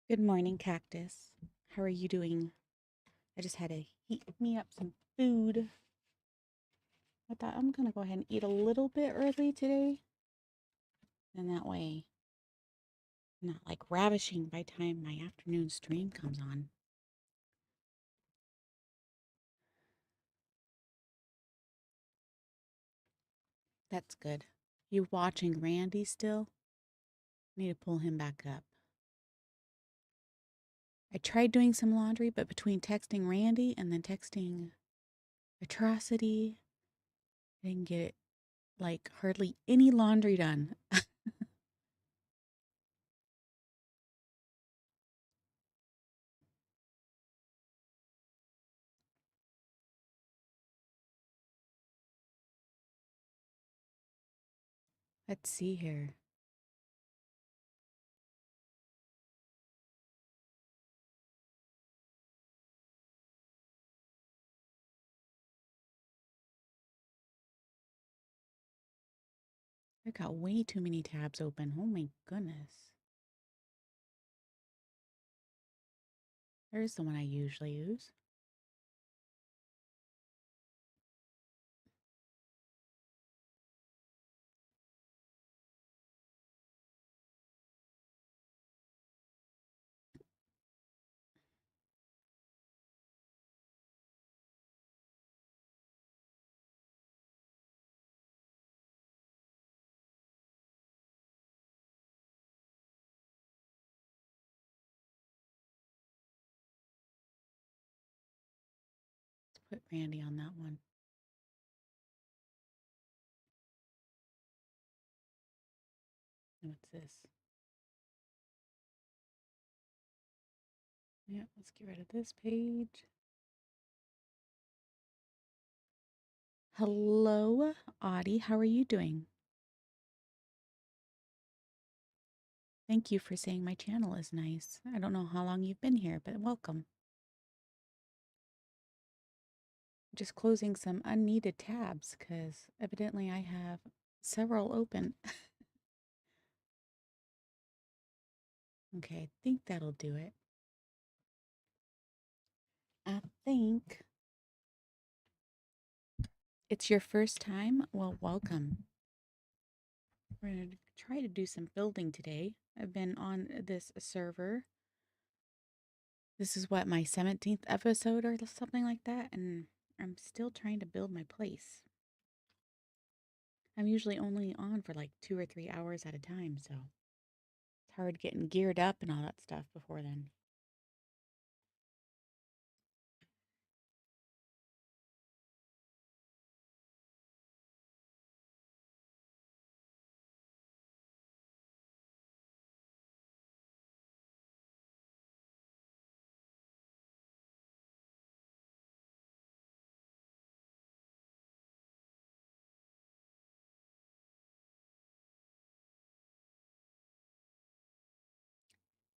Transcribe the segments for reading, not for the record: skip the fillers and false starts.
Good morning, Cactus. How are you doing? I just had to heat me up some food. I thought I'm gonna go ahead and eat a little bit early today. And that way, I'm not like ravishing by the time my afternoon stream comes on. That's good. You watching Randy still? Need to pull him back up. I tried doing some laundry, but between texting Randy and then texting Atrocity, I didn't get like hardly any laundry done. Let's see here. I got way too many tabs open. Oh my goodness. There's the one I usually use. Let's put Randy on that one. What's this? Yeah, let's get rid of this page. Hello, Audie. How are you doing? Thank you for saying my channel is nice. I don't know how long you've been here, but welcome. Just closing some unneeded tabs because evidently I have several open. Okay, I think that'll do it. I think it's your first time. Well, welcome. We're going to try to do some building today. I've been on this server. This is what, my 17th episode or something like that, and I'm still trying to build my place. I'm usually only on for like 2 or 3 hours at a time, so it's hard getting geared up and all that stuff before then.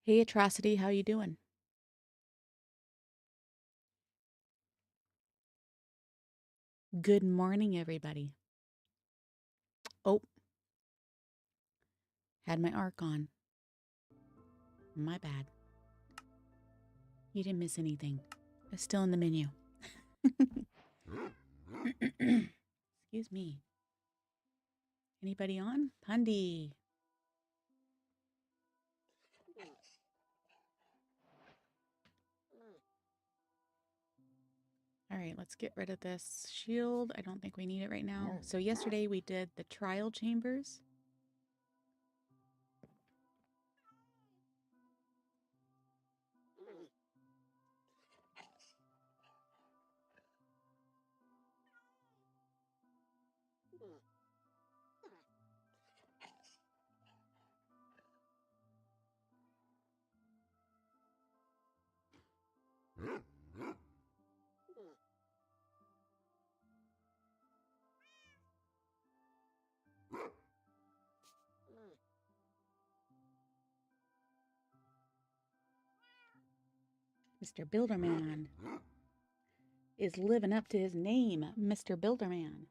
Hey, Atrocity, how you doing? Good morning, everybody. Oh, had my arc on. My bad. You didn't miss anything. It's still in the menu. Excuse me. Anybody on? Pundy. All right, let's get rid of this shield. I don't think we need it right now. So yesterday we did the trial chambers. Mr. Builderman is living up to his name, Mr. Builderman.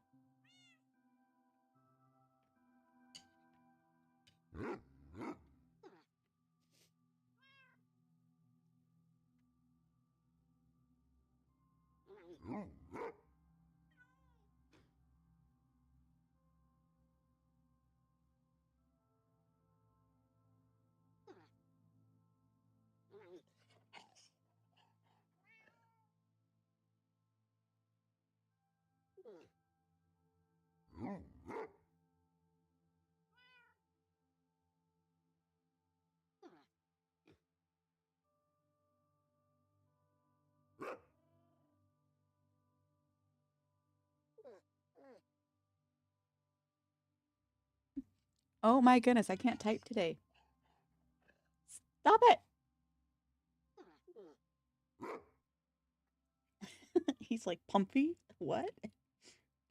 Oh my goodness, I can't type today. Stop it. He's like, Pumpy? What?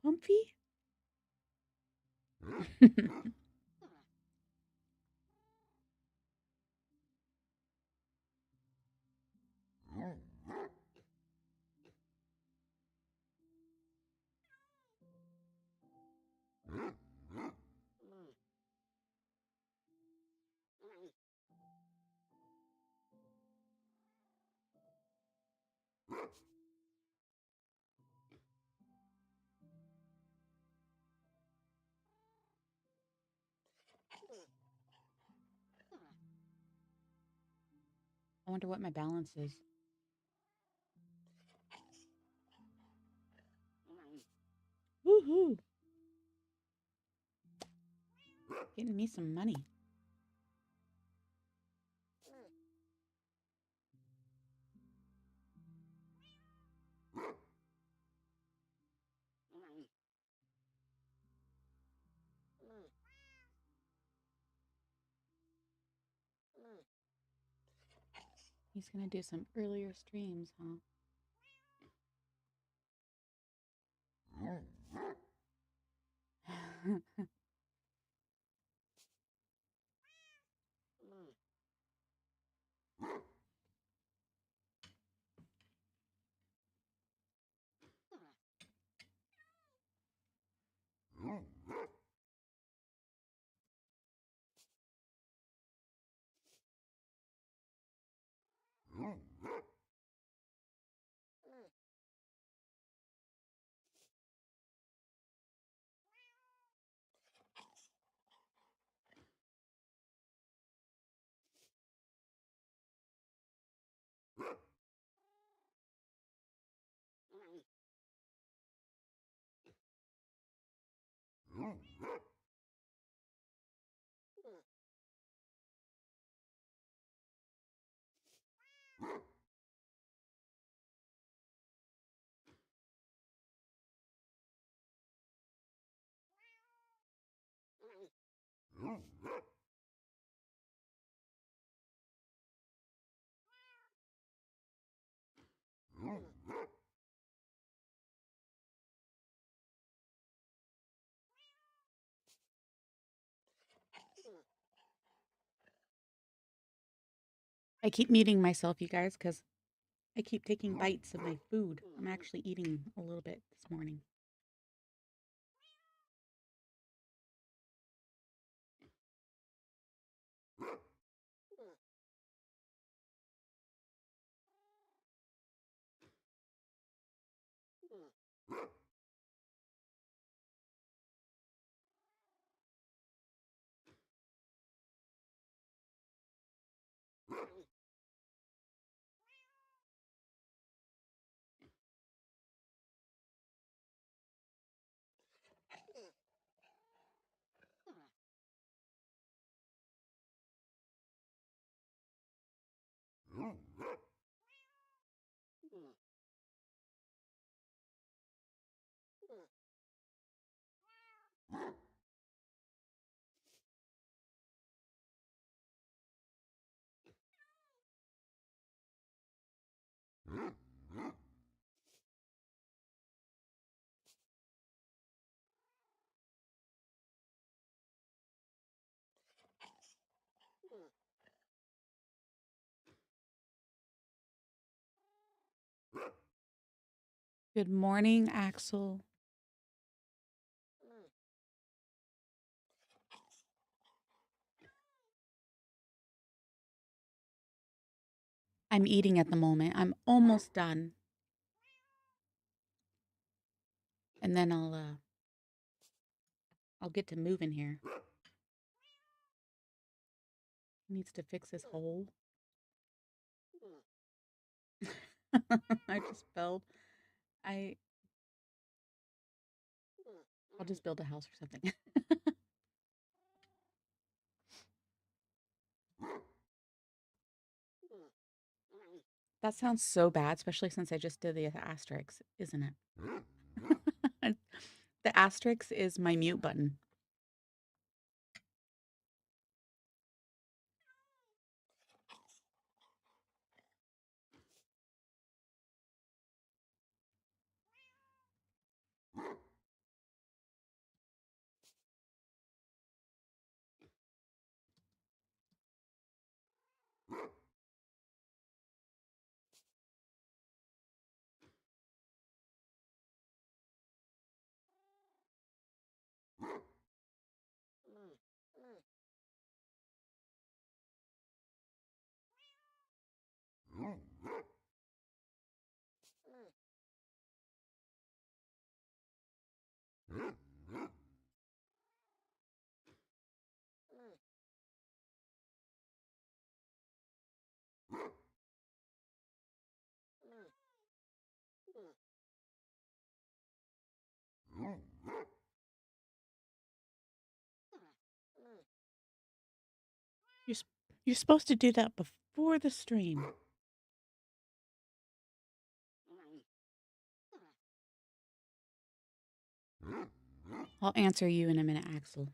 Pumpy? I wonder what my balance is. Woohoo! Getting me some money. He's gonna do some earlier streams, huh? I keep muting myself, you guys, because I keep taking bites of my food. I'm actually eating a little bit this morning. Good morning, Axel. I'm eating at the moment. I'm almost done. and then I'll get to moving here. He needs to fix his hole. I just spelled. I I'll just build a house or something. That sounds so bad, especially since I just did the asterisk, isn't it? The asterisk is my mute button. You're you're supposed to do that before the stream. I'll answer you in a minute, Axel.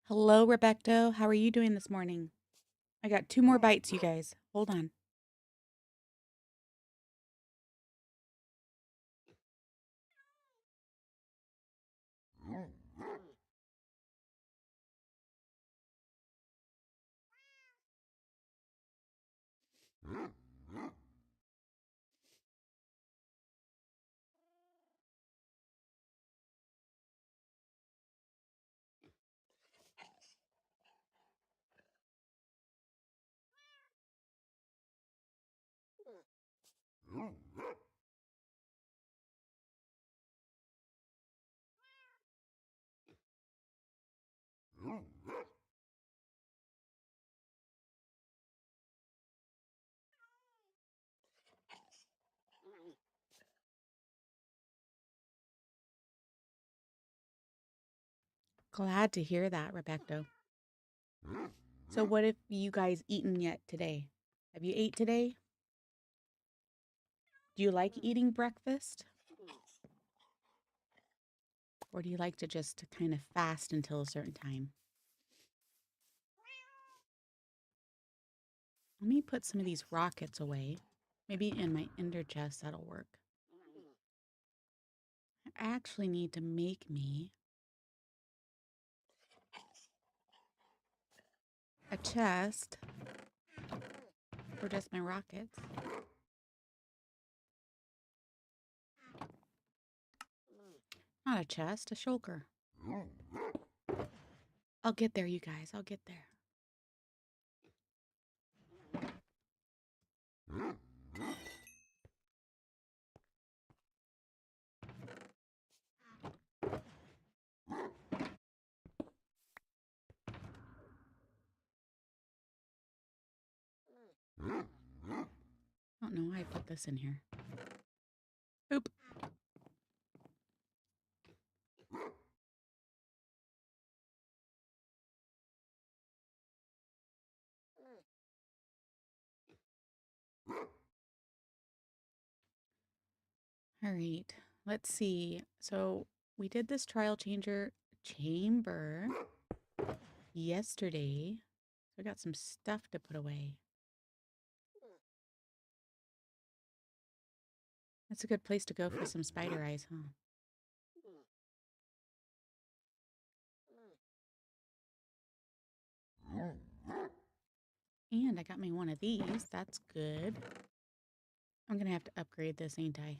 Hello, Rebecca. How are you doing this morning? I got 2 more bites, you guys. Hold on. Glad to hear that, Rebecca. So what have you guys eaten yet today? Have you ate today? Do you like eating breakfast? Or do you like to just kind of fast until a certain time? Let me put some of these rockets away. Maybe in my ender chest, that'll work. I actually need to make me a chest for just my rockets. Not a chest, a shulker. I'll get there, you guys. I'll get there. I don't know why I put this in here. Oop. All right. Let's see. So we did this trial changer chamber yesterday. So I got some stuff to put away. That's a good place to go for some spider eyes, huh? And I got me one of these. That's good. I'm gonna have to upgrade this, ain't I?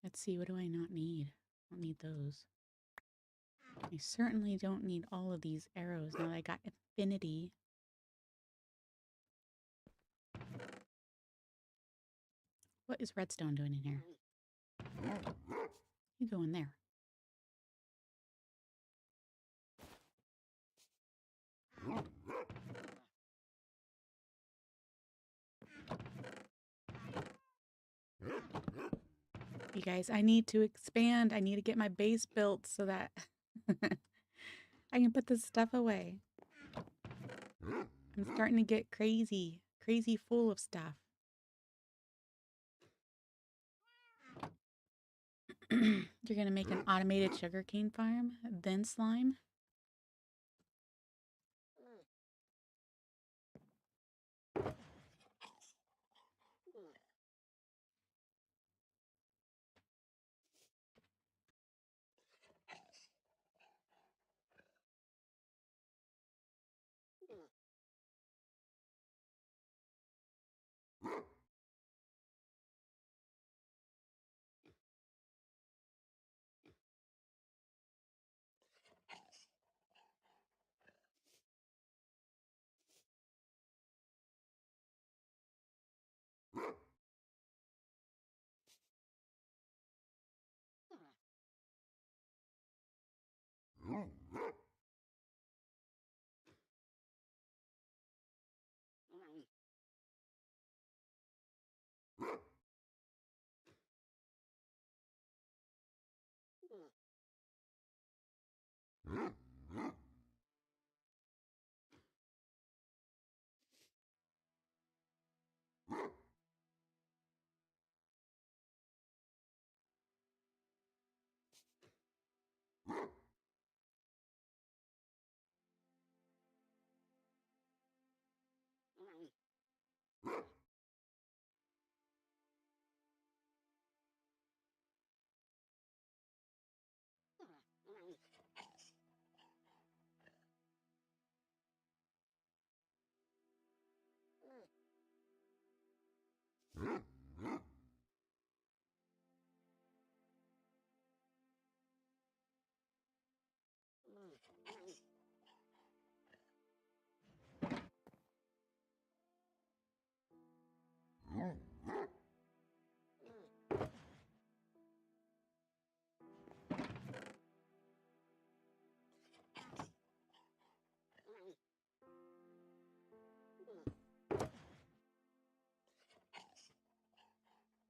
Let's see, what do I not need? I don't need those. I certainly don't need all of these arrows now that I got infinity. What is redstone doing in here? You go in there. You guys, I need to expand. I need to get my base built so that I can put this stuff away. I'm starting to get crazy full of stuff. You're going to make an automated sugarcane farm, then slime?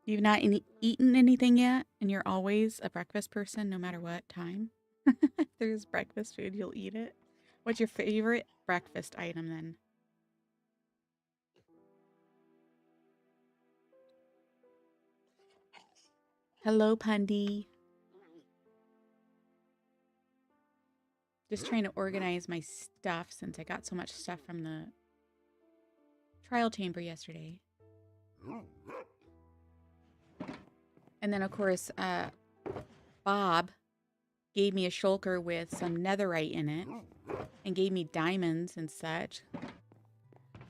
You've not eaten anything yet, and you're always a breakfast person no matter what time? If there's breakfast food, you'll eat it. What's your favorite breakfast item then? Hello, Pundy. Just trying to organize my stuff since I got so much stuff from the trial chamber yesterday. And then, of course, Bob gave me a shulker with some netherite in it and gave me diamonds and such.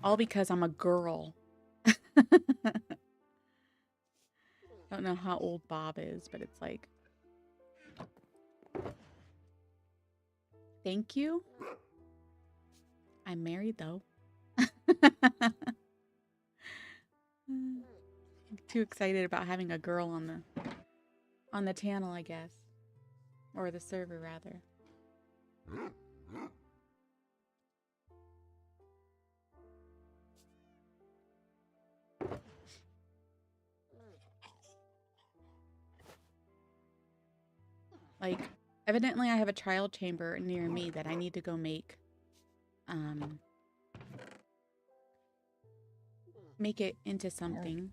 All because I'm a girl. I don't know how old Bob is, but it's like... Thank you. I'm married, though. I'm too excited about having a girl on the channel, I guess. Or the server, rather. Like, evidently I have a trial chamber near me that I need to go make it into something.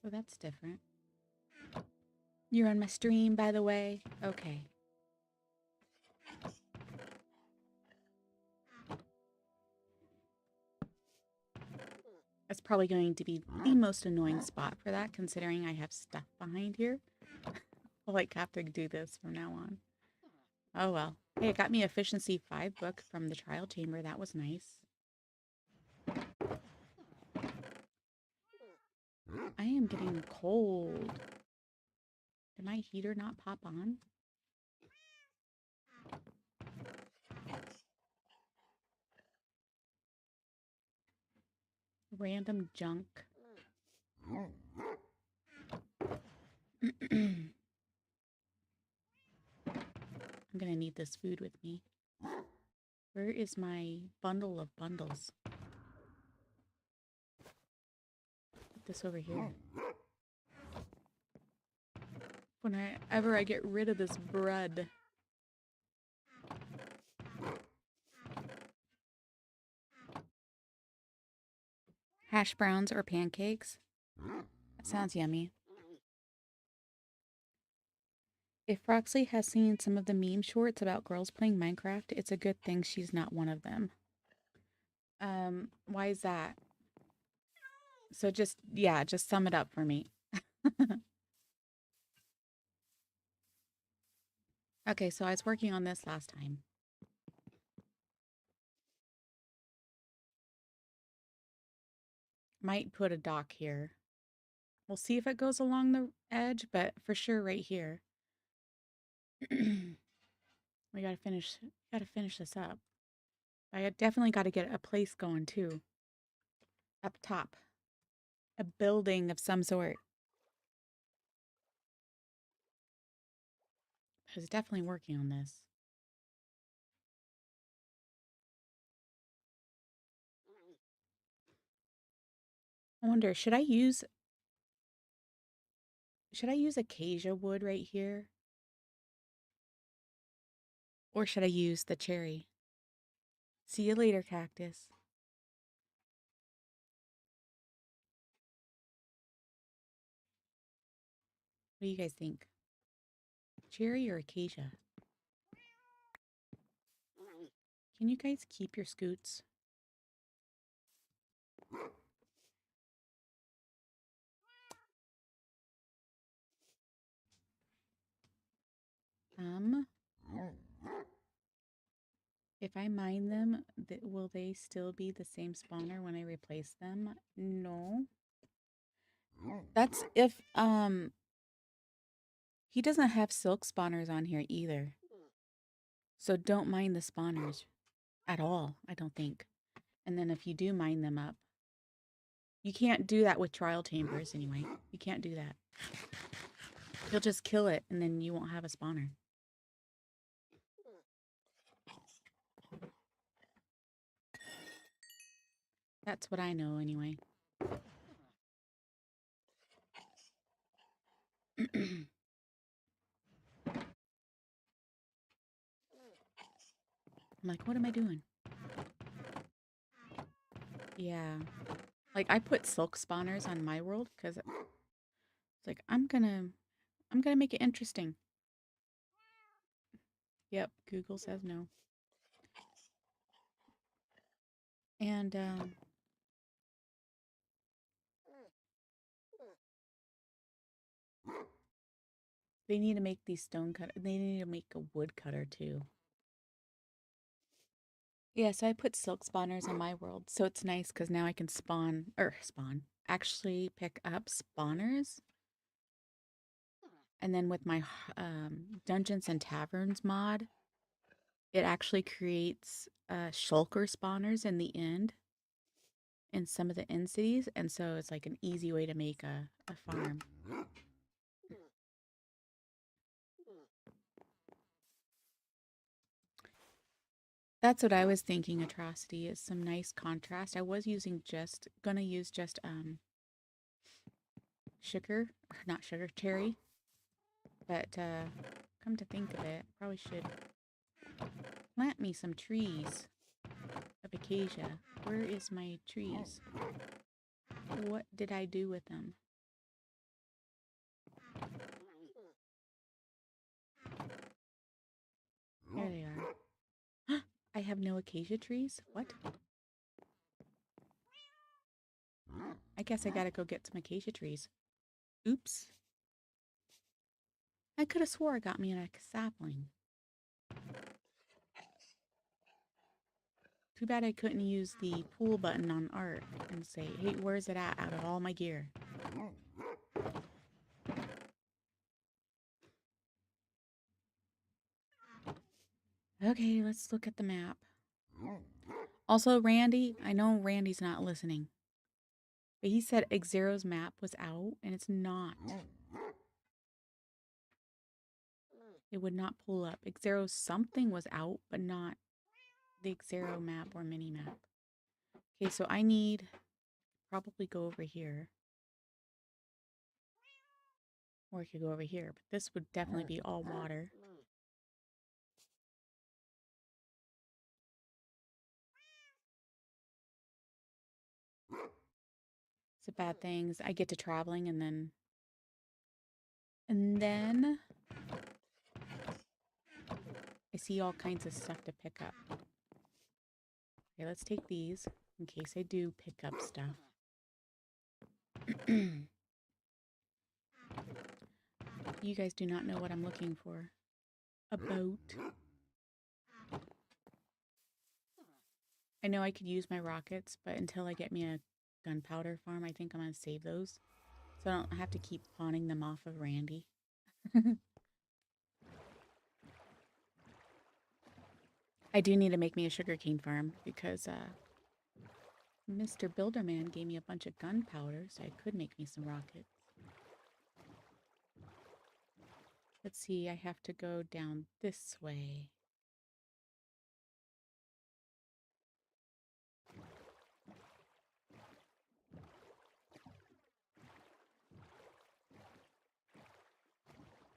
Oh, that's different. You're on my stream, by the way. Okay. That's probably going to be the most annoying spot for that, considering I have stuff behind here. I'll like have to do this from now on. Oh well. Hey, it got me efficiency 5 book from the trial chamber. That was nice. I am getting cold. Did my heater not pop on? Random junk. I'm gonna need this food with me. Where is my bundle of bundles? Put this over here. Whenever I get rid of this bread. Hash browns or pancakes? That sounds yummy. If Roxy has seen some of the meme shorts about girls playing Minecraft, it's a good thing she's not one of them. Why is that? So just sum it up for me. Okay, so I was working on this last time. Might put a dock here. We'll see if it goes along the edge, but for sure right here. We gotta finish this up. I definitely gotta get a place going too. Up top. A building of some sort. I was definitely working on this. I wonder, should I use acacia wood right here? Or should I use the cherry? See you later, cactus. What do you guys think? Cherry or acacia? Can you guys keep your scoots? If I mine them, will they still be the same spawner when I replace them? No. That's if, he doesn't have silk spawners on here either. So don't mine the spawners at all, I don't think. And then if you do mine them up, you can't do that with trial chambers anyway. You can't do that. You'll just kill it and then you won't have a spawner. That's what I know anyway. I'm like, what am I doing? Yeah. Like I put silk spawners on my world because it's like I'm gonna make it interesting. Yep, Google says no. And they need to make these stone cut. They need to make a wood cutter too. Yeah, so I put silk spawners on my world, so it's nice because now I can actually pick up spawners. And then with my Dungeons and Taverns mod, it actually creates shulker spawners in the end, in some of the end cities, and so it's like an easy way to make a farm. That's what I was thinking, Atrocity, is some nice contrast. I was gonna use just sugar, or not sugar, cherry. But come to think of it, probably should plant me some trees of acacia. Where is my trees? What did I do with them? Here they are. I have no acacia trees? What? I guess I gotta go get some acacia trees. Oops. I could have swore I got me a sapling. Too bad I couldn't use the pool button on art and say, hey, where's it at out of all my gear? Okay, let's look at the map. Also, Randy, I know Randy's not listening, but he said Xero's map was out, and it's not. It would not pull up. Xero's something was out, but not the Xero map or mini map. Okay, so I need probably go over here. Or I could go over here, but this would definitely be all water. It's a bad thing. I get to traveling and then I see all kinds of stuff to pick up. Okay, let's take these in case I do pick up stuff. You guys do not know what I'm looking for. A boat. I know I could use my rockets, but until I get me a gunpowder farm, I think I'm going to save those. So I don't have to keep pawning them off of Randy. I do need to make me a sugarcane farm because Mr. Builderman gave me a bunch of gunpowder, so I could make me some rockets. Let's see, I have to go down this way.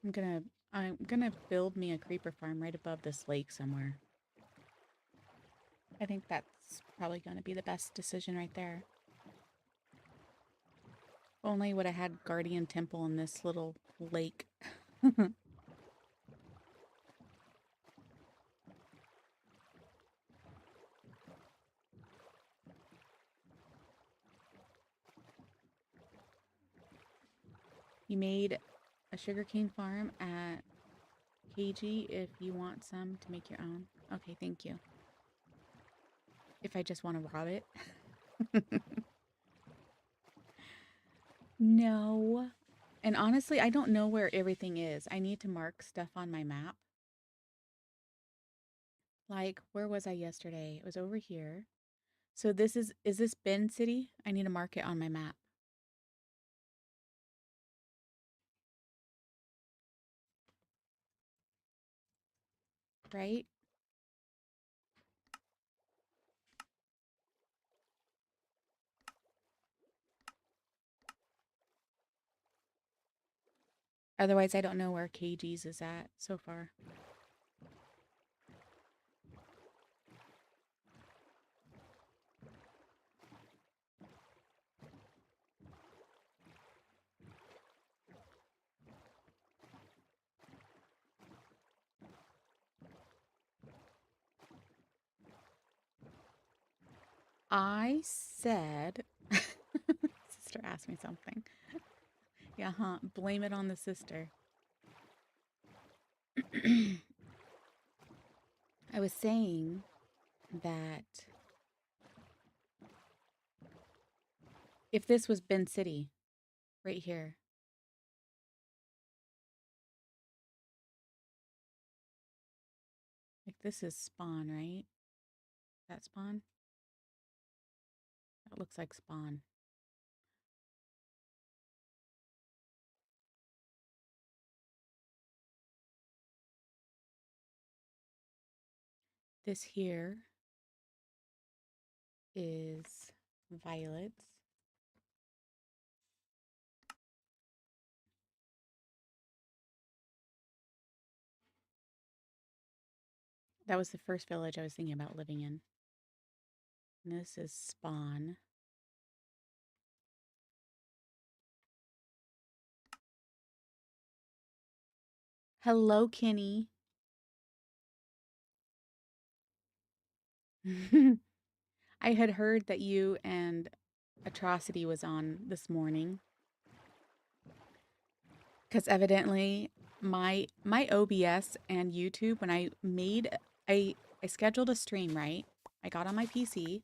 I'm gonna build me a creeper farm right above this lake somewhere. I think that's probably gonna be the best decision right there. Only would have had Guardian Temple in this little lake. You made a sugarcane farm at KG if you want some to make your own. Okay, thank you. If I just want to rob it. No. And honestly, I don't know where everything is. I need to mark stuff on my map. Like, where was I yesterday? It was over here. So is this Bend City? I need to mark it on my map. Right? Otherwise, I don't know where KG's is at so far. I said, sister asked me something. Yeah, huh? Blame it on the sister. I was saying that if this was Bend City, right here. Like this is spawn, right? That spawn? That looks like spawn. This here is violets. That was the first village I was thinking about living in. And this is spawn. Hello, Kenny. I had heard that you and Atrocity was on this morning because evidently my OBS and YouTube when I scheduled a stream, right? I got on my PC.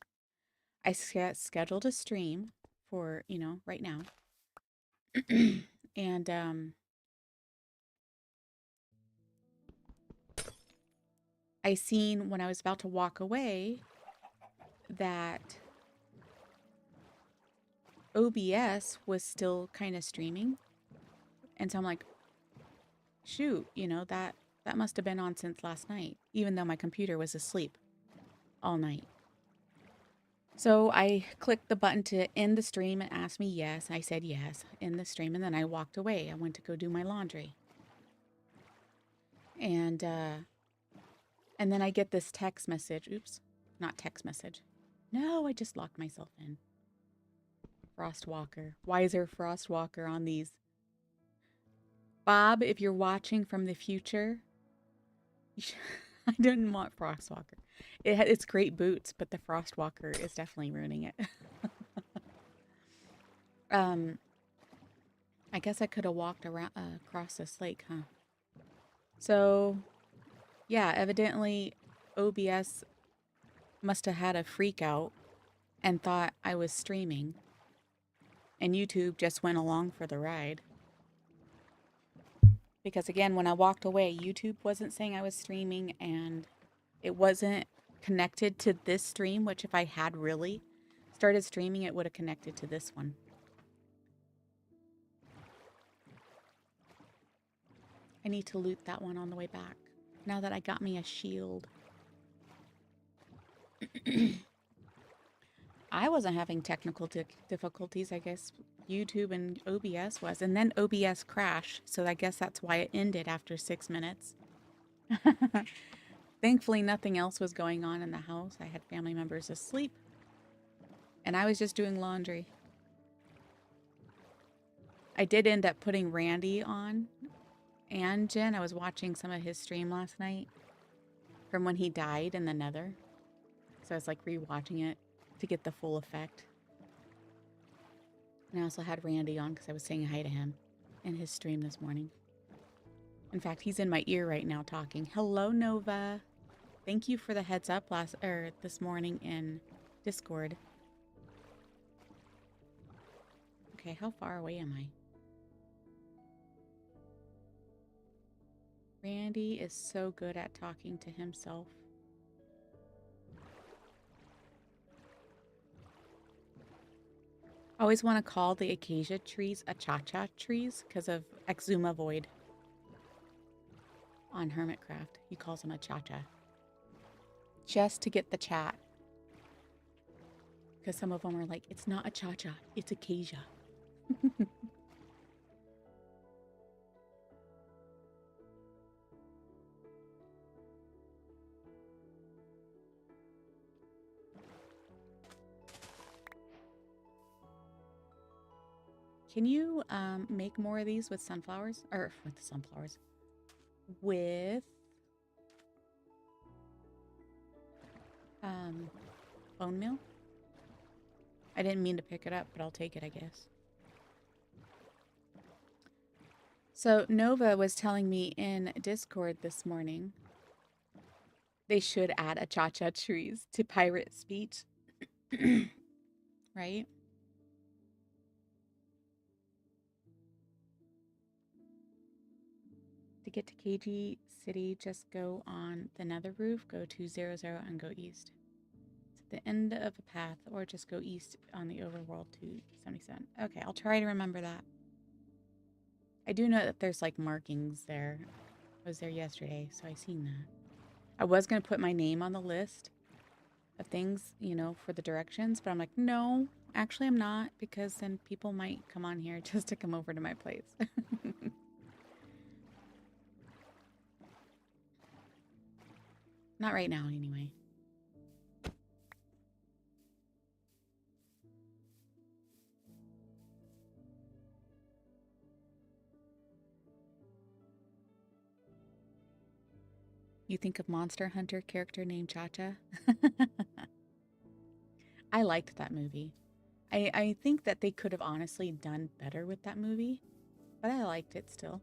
I scheduled a stream for, right now. And I seen when I was about to walk away that OBS was still kind of streaming. And so I'm like, shoot, that must have been on since last night, even though my computer was asleep all night. So I clicked the button to end the stream and asked me yes. I said yes, end the stream, and then I walked away. I went to go do my laundry. And then I get this text message. Oops, not text message. No, I just locked myself in. Frostwalker. Why is there Frostwalker on these? Bob, if you're watching from the future, I didn't want Frostwalker. It's great boots, but the Frostwalker is definitely ruining it. I guess I could have walked around across this lake, huh? So, yeah, evidently OBS must have had a freak out and thought I was streaming, and YouTube just went along for the ride. Because again, when I walked away, YouTube wasn't saying I was streaming, and it wasn't connected to this stream, which if I had really started streaming, it would have connected to this one. I need to loot that one on the way back, now that I got me a shield. I wasn't having technical difficulties. I guess YouTube and OBS was. And then OBS crashed, so I guess that's why it ended after 6 minutes. Thankfully, nothing else was going on in the house. I had family members asleep, and I was just doing laundry. I did end up putting Randy on and Jen. I was watching some of his stream last night from when he died in the Nether. So I was like rewatching it to get the full effect. And I also had Randy on because I was saying hi to him in his stream this morning. In fact, he's in my ear right now talking. Hello, Nova. Thank you for the heads up this morning in Discord. Okay, how far away am I? Randy is so good at talking to himself. I always want to call the acacia trees achacha trees because of Exuma Void. On Hermitcraft, he calls them achacha. Just to get the chat. Because some of them are like, it's not achacha, it's acacia. Can you make more of these with sunflowers? Or with sunflowers. With bone meal? I didn't mean to pick it up, but I'll take it, I guess. So Nova was telling me in Discord this morning they should add achacha trees to pirate speech. Right? To get to KG City, just go on the nether roof, go to 00 and go east. It's at the end of a path, or just go east on the overworld to 77. Okay, I'll try to remember that. I do know that there's like markings there. I was there yesterday, so I seen that. I was going to put my name on the list of things, for the directions, but I'm like, no, actually I'm not, because then people might come on here just to come over to my place. Not right now, anyway. You think of Monster Hunter character named Cha-Cha? I liked that movie. I think that they could have honestly done better with that movie, but I liked it still.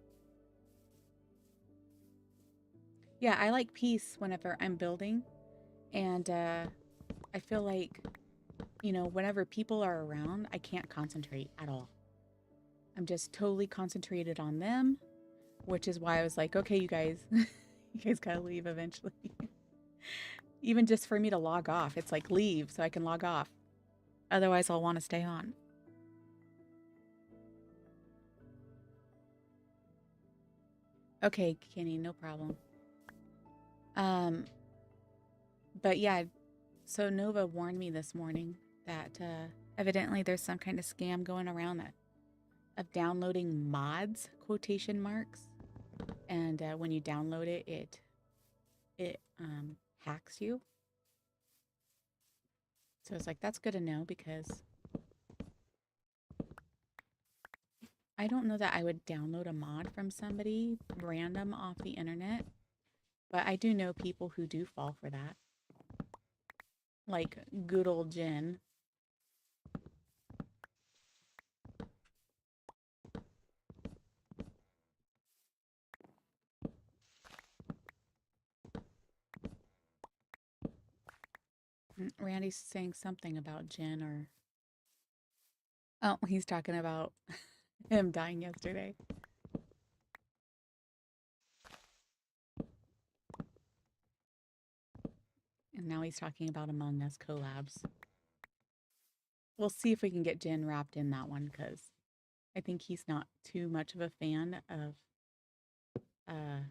Yeah, I like peace whenever I'm building, and I feel like, whenever people are around, I can't concentrate at all. I'm just totally concentrated on them, which is why I was like, okay, you guys, you guys gotta leave eventually. Even just for me to log off, it's like leave so I can log off. Otherwise, I'll want to stay on. Okay, Kenny, no problem. Um, but yeah, so Nova warned me this morning that evidently there's some kind of scam going around that of downloading mods, quotation marks, and when you download it, it hacks you. So it's like that's good to know because I don't know that I would download a mod from somebody random off the internet, but I do know people who do fall for that, like good old Jen. Randy's saying something about Jen, or oh, he's talking about him dying yesterday. And now he's talking about Among Us collabs. We'll see if we can get Jen wrapped in that one because I think he's not too much of a fan of uh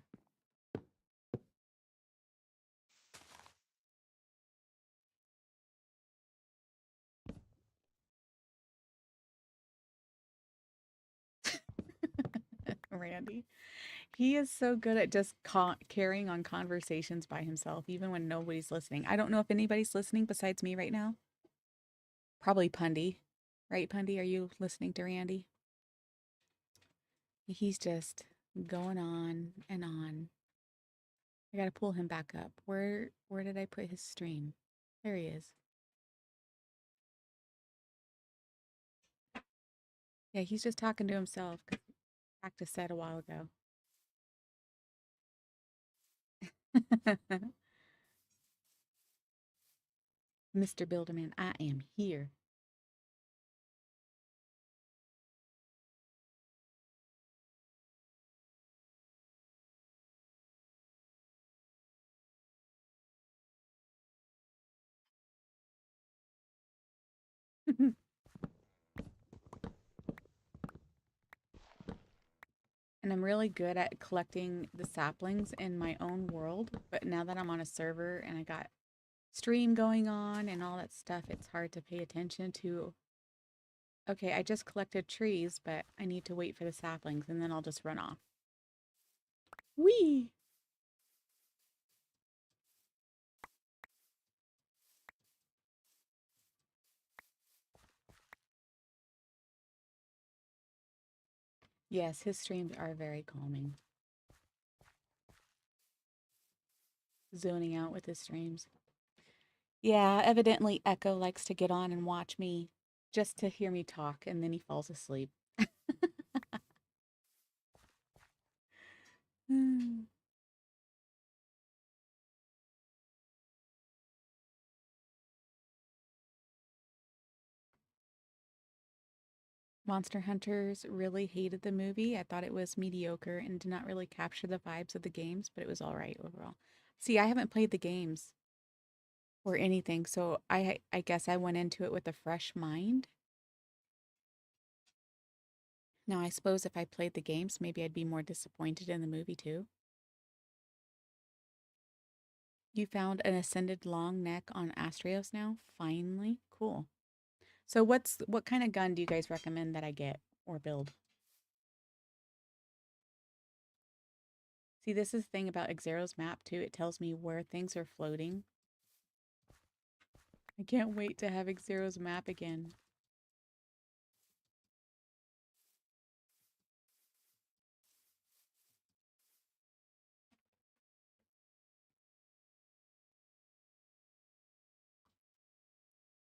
Randy. He is so good at just carrying on conversations by himself, even when nobody's listening. I don't know if anybody's listening besides me right now. Probably Pundy. Right, Pundy? Are you listening to Randy? He's just going on and on. I gotta pull him back up. Where did I put his stream? There he is. Yeah, he's just talking to himself. Practice said a while ago. Mr. Builderman, I am here. And I'm really good at collecting the saplings in my own world. But now that I'm on a server and I got stream going on and all that stuff, it's hard to pay attention to. Okay, I just collected trees, but I need to wait for the saplings and then I'll just run off. Whee! Yes, his streams are very calming. Zoning out with his streams. Yeah, evidently Echo likes to get on and watch me just to hear me talk, and then he falls asleep. Monster Hunters really hated the movie. I thought it was mediocre and did not really capture the vibes of the games, but it was all right overall. See, I haven't played the games or anything, so I guess I went into it with a fresh mind. Now, I suppose if I played the games, maybe I'd be more disappointed in the movie too. You found an ascended long neck on Astrios now? Finally. Cool. So what kind of gun do you guys recommend that I get or build? See, this is the thing about Xero's map too. It tells me where things are floating. I can't wait to have Xero's map again.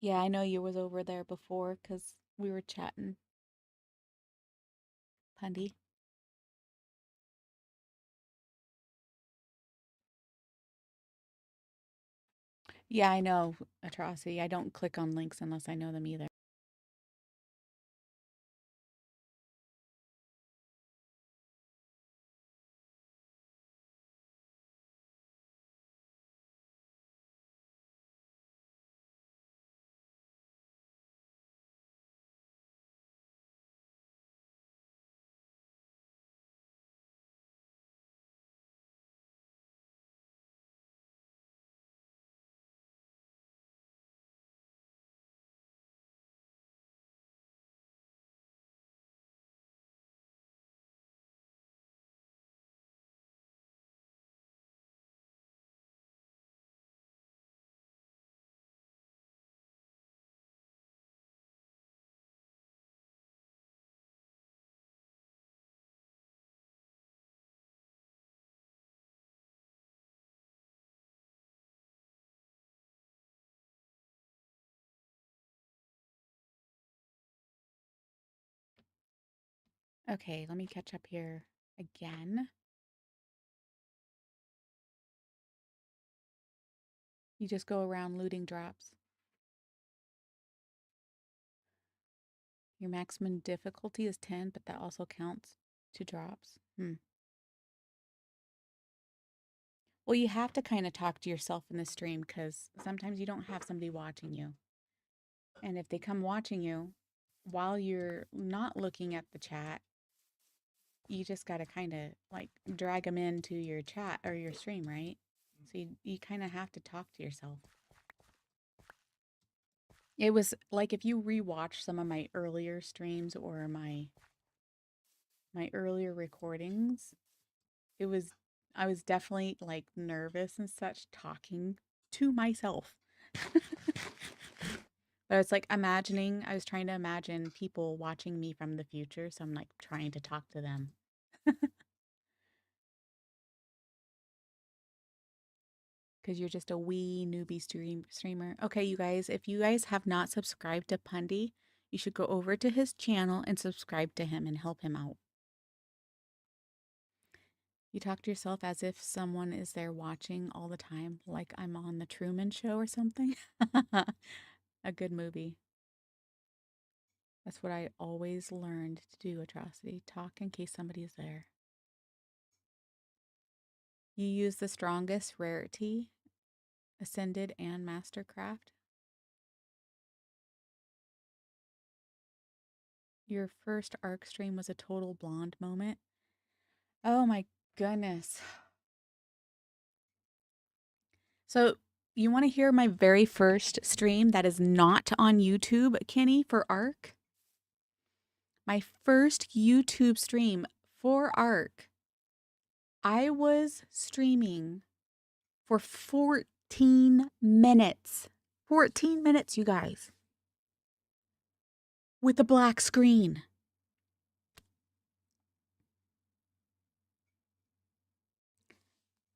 Yeah, I know you was over there before because we were chatting, Pundy. Yeah, I know, Atrocity. I don't click on links unless I know them either. Okay, let me catch up here again. You just go around looting drops. Your maximum difficulty is 10, but that also counts to drops. Well, you have to kind of talk to yourself in the stream because sometimes you don't have somebody watching you. And if they come watching you while you're not looking at the chat, you just got to kind of like drag them into your chat or your stream, right? So you kind of have to talk to yourself. It was like if you rewatch some of my earlier streams or my earlier recordings, it was I was definitely like nervous and such talking to myself. But it's like I was trying to imagine people watching me from the future, so I'm like trying to talk to them. Because you're just a wee newbie streamer. Okay, you guys, if you guys have not subscribed to Pundy, you should go over to his channel and subscribe to him and help him out. You talk to yourself as if someone is there watching all the time, like I'm on the Truman Show or something. A good movie. That's what I always learned to do, Atrocity. Talk in case somebody is there. You use the strongest rarity, Ascended and Mastercraft. Your first arc stream was a total blonde moment. Oh my goodness. So, you want to hear my very first stream that is not on YouTube, Kenny, for ARC? My first YouTube stream for ARC. I was streaming for 14 minutes. 14 minutes, you guys. With a black screen.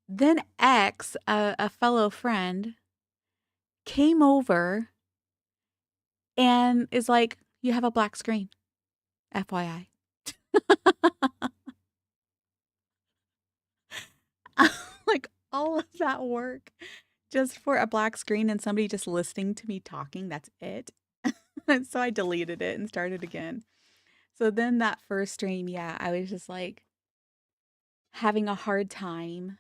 Then X, a fellow friend, came over and is like, "You have a black screen, FYI." Like all of that work just for a black screen and somebody just listening to me talking, that's it. So I deleted it and started again. So then that first stream, yeah, I was just like having a hard time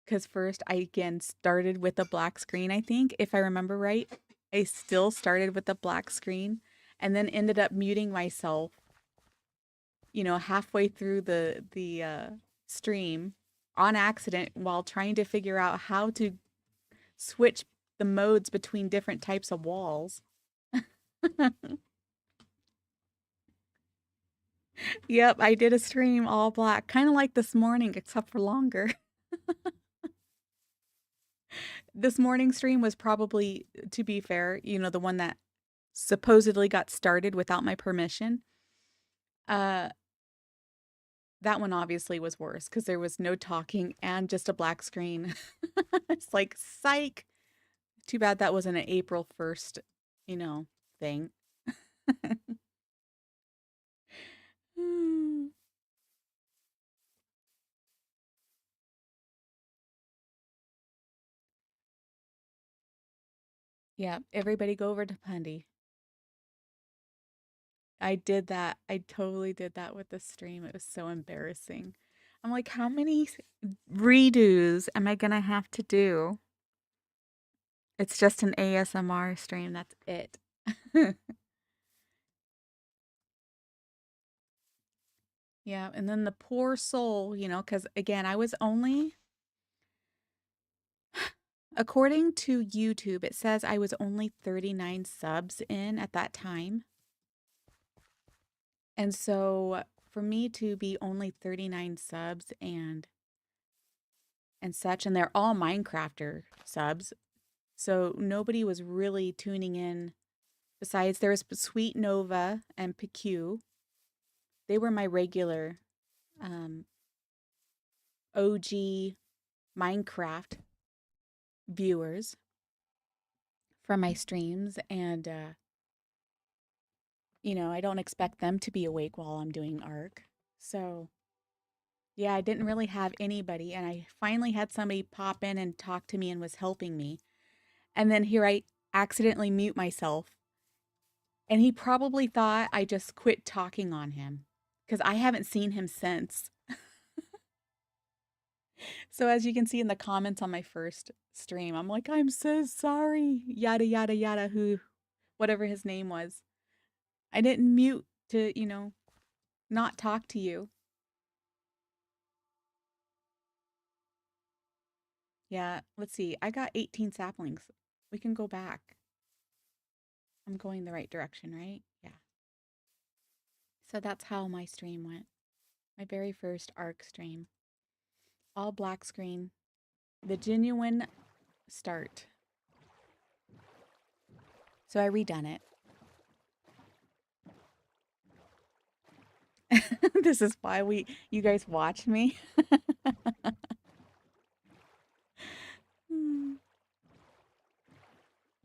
because first I again started with a black screen, I think, if I remember right. I still started with a black screen and then ended up muting myself, halfway through the stream on accident while trying to figure out how to switch the modes between different types of walls. Yep, I did a stream all black, kind of like this morning, except for longer. This morning stream was probably, to be fair, the one that supposedly got started without my permission. Uh, that one obviously was worse because there was no talking and just a black screen. It's like, psych, Too bad that wasn't an April 1st, you know, thing. Yeah, everybody go over to Pundy. I did that. I totally did that with the stream. It was so embarrassing. I'm like, how many redos am I gonna have to do? It's just an ASMR stream. That's it. Yeah, and then the poor soul, because again, I was only, according to YouTube, it says I was only 39 subs in at that time. And so for me to be only 39 subs and such, and they're all Minecrafter subs, so nobody was really tuning in. Besides, there was Sweet Nova and PQ. They were my regular OG Minecraft viewers from my streams. And, I don't expect them to be awake while I'm doing ARC. So, yeah, I didn't really have anybody. And I finally had somebody pop in and talk to me and was helping me. And then here I accidentally mute myself. And he probably thought I just quit talking on him because I haven't seen him since. So as you can see in the comments on my first stream, I'm like, I'm so sorry, yada, yada, yada, whatever his name was. I didn't mute to, not talk to you. Yeah, let's see. I got 18 saplings. We can go back. I'm going the right direction, right? Yeah. So that's how my stream went. My very first ARC stream. All black screen. The genuine start. So I redone it. This is why you guys watch me.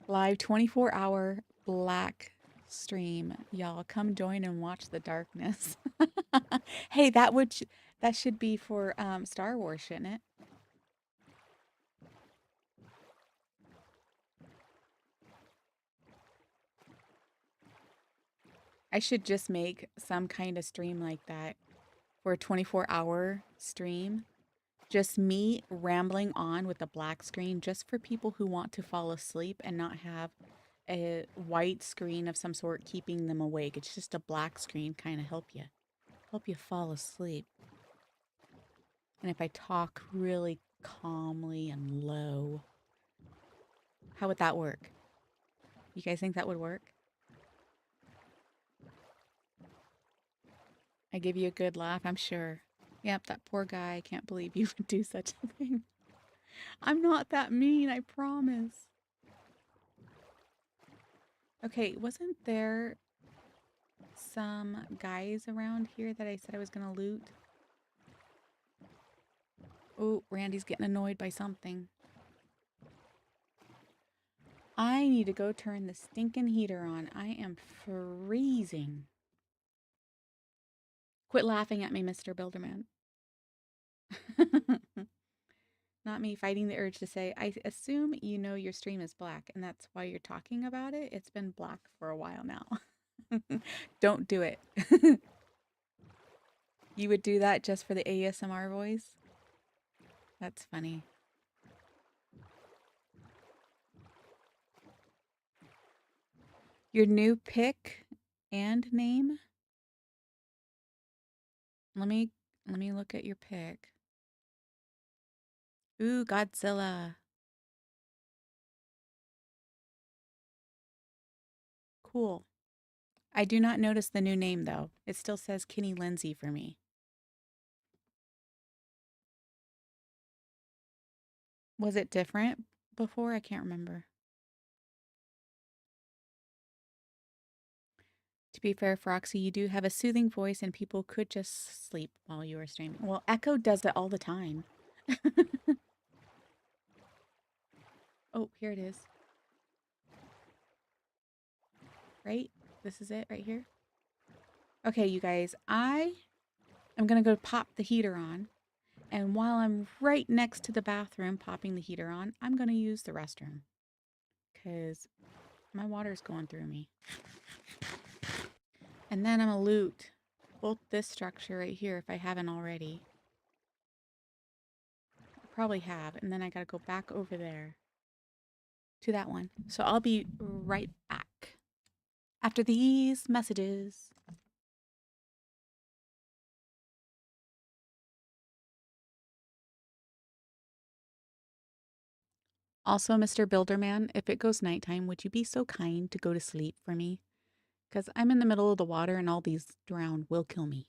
Live 24-hour black stream. Y'all come join and watch the darkness. Hey, that should be for Star Wars, shouldn't it? I should just make some kind of stream like that for a 24-hour stream. Just me rambling on with a black screen just for people who want to fall asleep and not have a white screen of some sort keeping them awake. It's just a black screen kind of help you fall asleep. And if I talk really calmly and low, how would that work? You guys think that would work? I give you a good laugh, I'm sure. Yep, that poor guy. I can't believe you would do such a thing. I'm not that mean, I promise. Okay, wasn't there some guys around here that I said I was going to loot? Oh, Randy's getting annoyed by something. I need to go turn the stinking heater on. I am freezing. Quit laughing at me, Mr. Builderman. Not me fighting the urge to say, I assume you know your stream is black and that's why you're talking about it. It's been black for a while now. Don't do it. You would do that just for the ASMR voice? That's funny. Your new pick and name? Let me look at your pick. Ooh, Godzilla. Cool. I do not notice the new name though. It still says Kenny Lindsay for me. Was it different before? I can't remember. To be fair, Froxy, you do have a soothing voice and people could just sleep while you are streaming. Well, Echo does it all the time. Oh, here it is. right? This is it right here. Okay, you guys, I am gonna go pop the heater on. And while I'm right next to the bathroom popping the heater on, I'm gonna use the restroom because my water's going through me. And then I'm gonna loot both this structure right here if I haven't already. I probably have. And then I gotta go back over there to that one. So I'll be right back after these messages. Also, Mr. Builderman, if it goes nighttime, would you be so kind to go to sleep for me? Because I'm in the middle of the water and all these drown will kill me.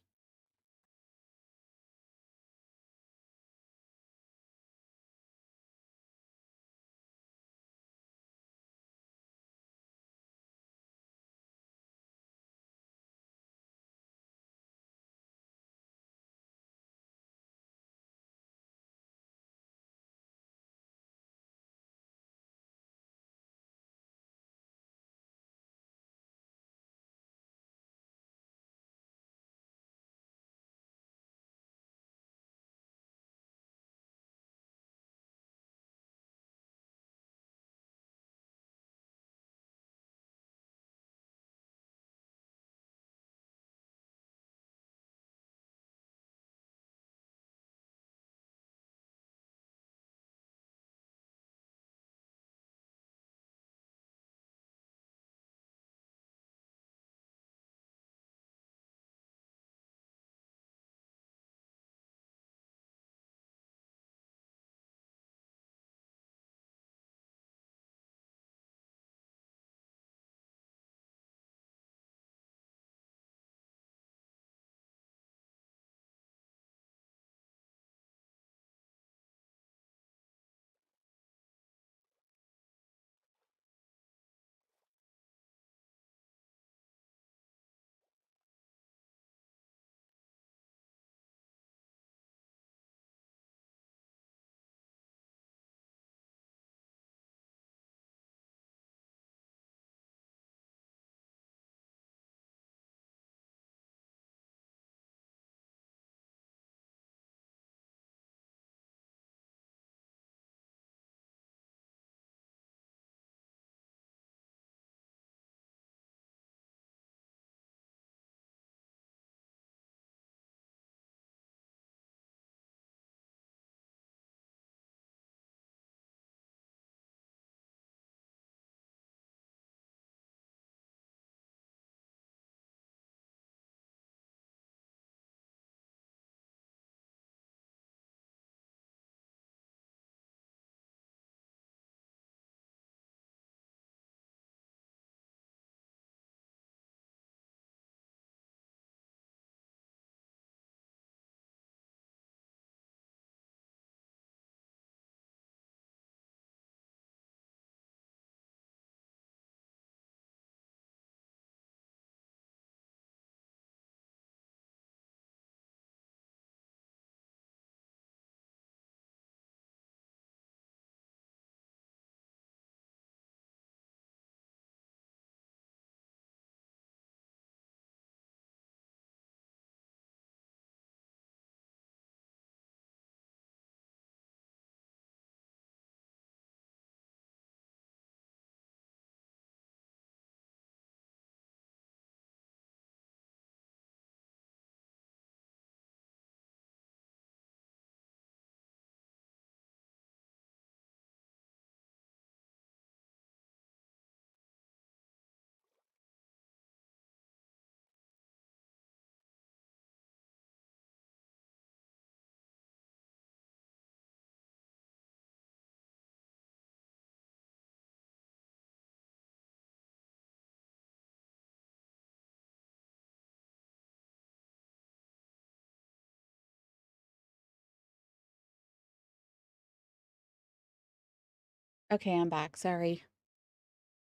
Okay, I'm back. Sorry.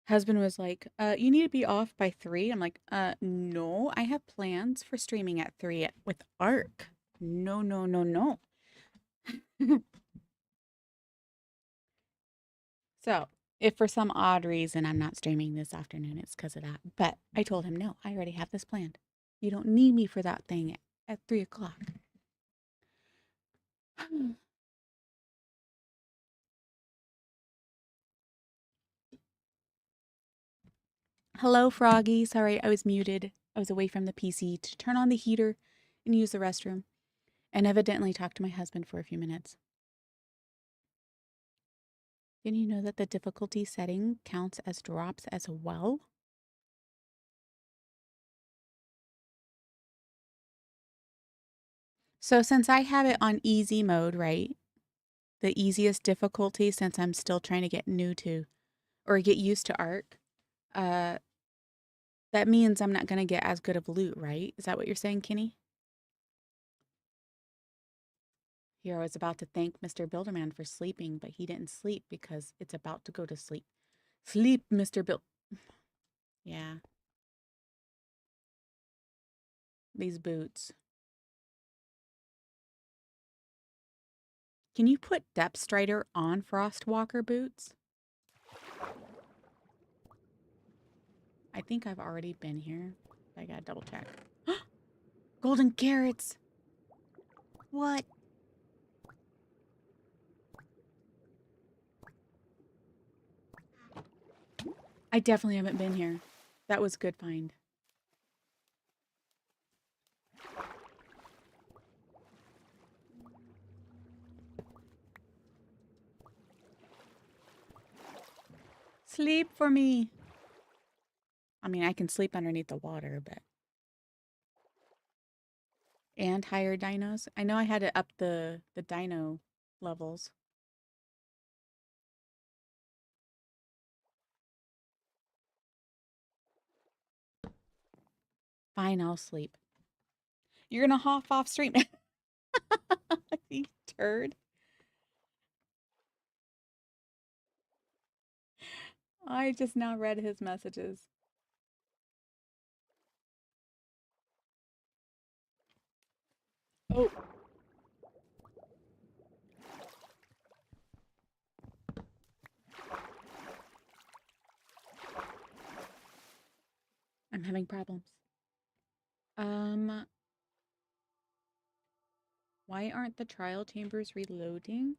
Husband was like, you need to be off by 3. I'm like, no, I have plans for streaming at 3 with Ark. No, no, no, no. So If for some odd reason I'm not streaming this afternoon, it's because of that. But I told him, no, I already have this planned. You don't need me for that thing at 3 o'clock. Hello, Froggy. Sorry, I was muted. I was away from the PC to turn on the heater and use the restroom, and evidently talk to my husband for a few minutes. Didn't you know that the difficulty setting counts as drops as well? So since I have it on easy mode, right? The easiest difficulty since I'm still trying to get new to or get used to Ark, uh, that means I'm not going to get as good of loot, right? Is that what you're saying, Kenny? Here, I was about to thank Mr. Builderman for sleeping, but he didn't sleep because it's about to go to sleep. Sleep, Mr. Bill. Yeah, these boots. Can you put Depth Strider on Frostwalker boots? I think I've already been here. I gotta double check. Golden carrots! What? I definitely haven't been here. That was a good find. Sleep for me. I mean, I can sleep underneath the water, but. And higher dinos. I know I had to up the dino levels. Fine, I'll sleep. You're gonna hop off stream. You turd. I just now read his messages. Oh. I'm having problems. Why aren't the trial chambers reloading?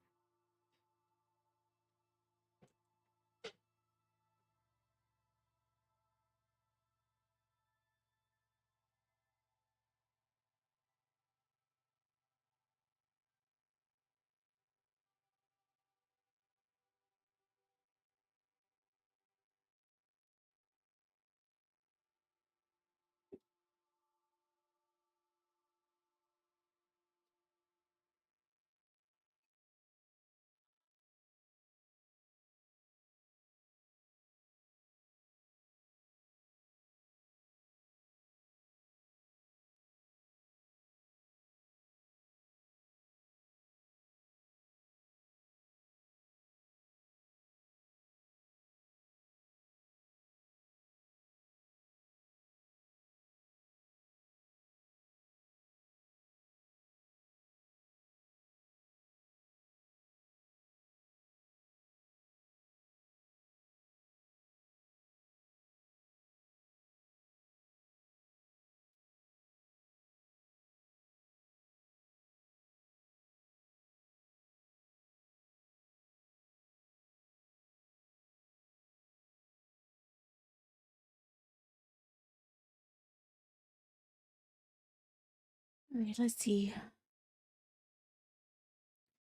All right, let's see.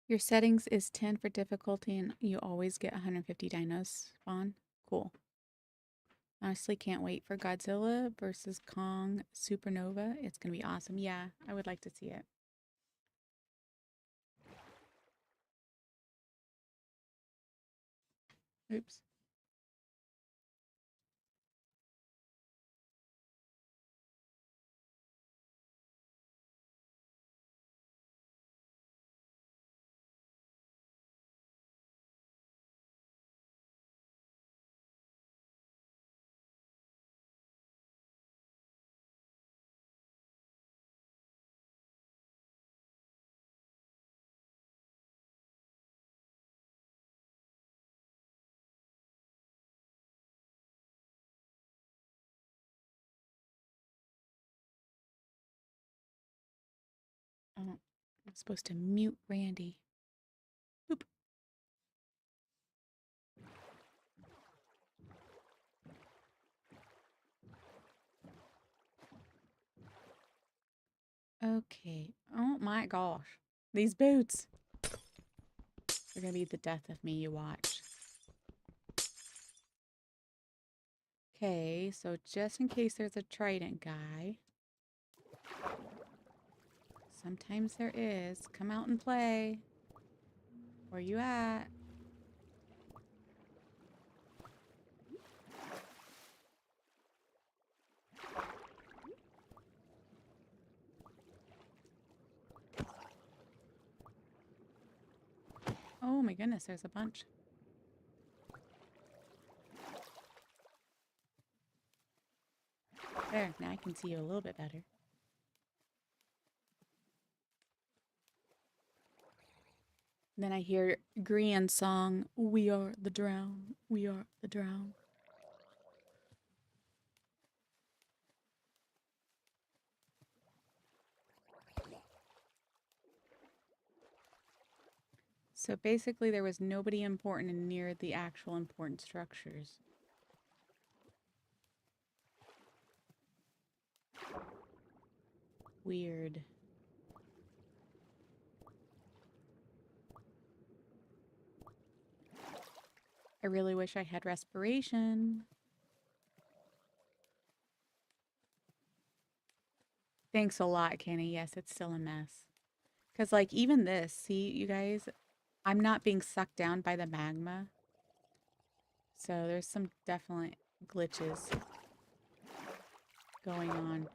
Your settings is 10 for difficulty and you always get 150 dinos spawn. Cool. Honestly, can't wait for Godzilla versus Kong Supernova. It's going to be awesome. Yeah, I would like to see it. Oops. I'm supposed to mute Randy. Boop. Okay. Oh my gosh. These boots. They're going to be the death of me, you watch. Okay, so just in case there's a trident guy. Sometimes there is. Come out and play. Where you at? Oh my goodness, there's a bunch. There, now I can see you a little bit better. And then I hear Grian's song, "We are the drown, we are the drown." So basically there was nobody important near the actual important structures. Weird. I really wish I had respiration. Thanks a lot, Kenny. Yes, it's still a mess. Because, like, even this, see, you guys, I'm not being sucked down by the magma. So there's some definite glitches going on.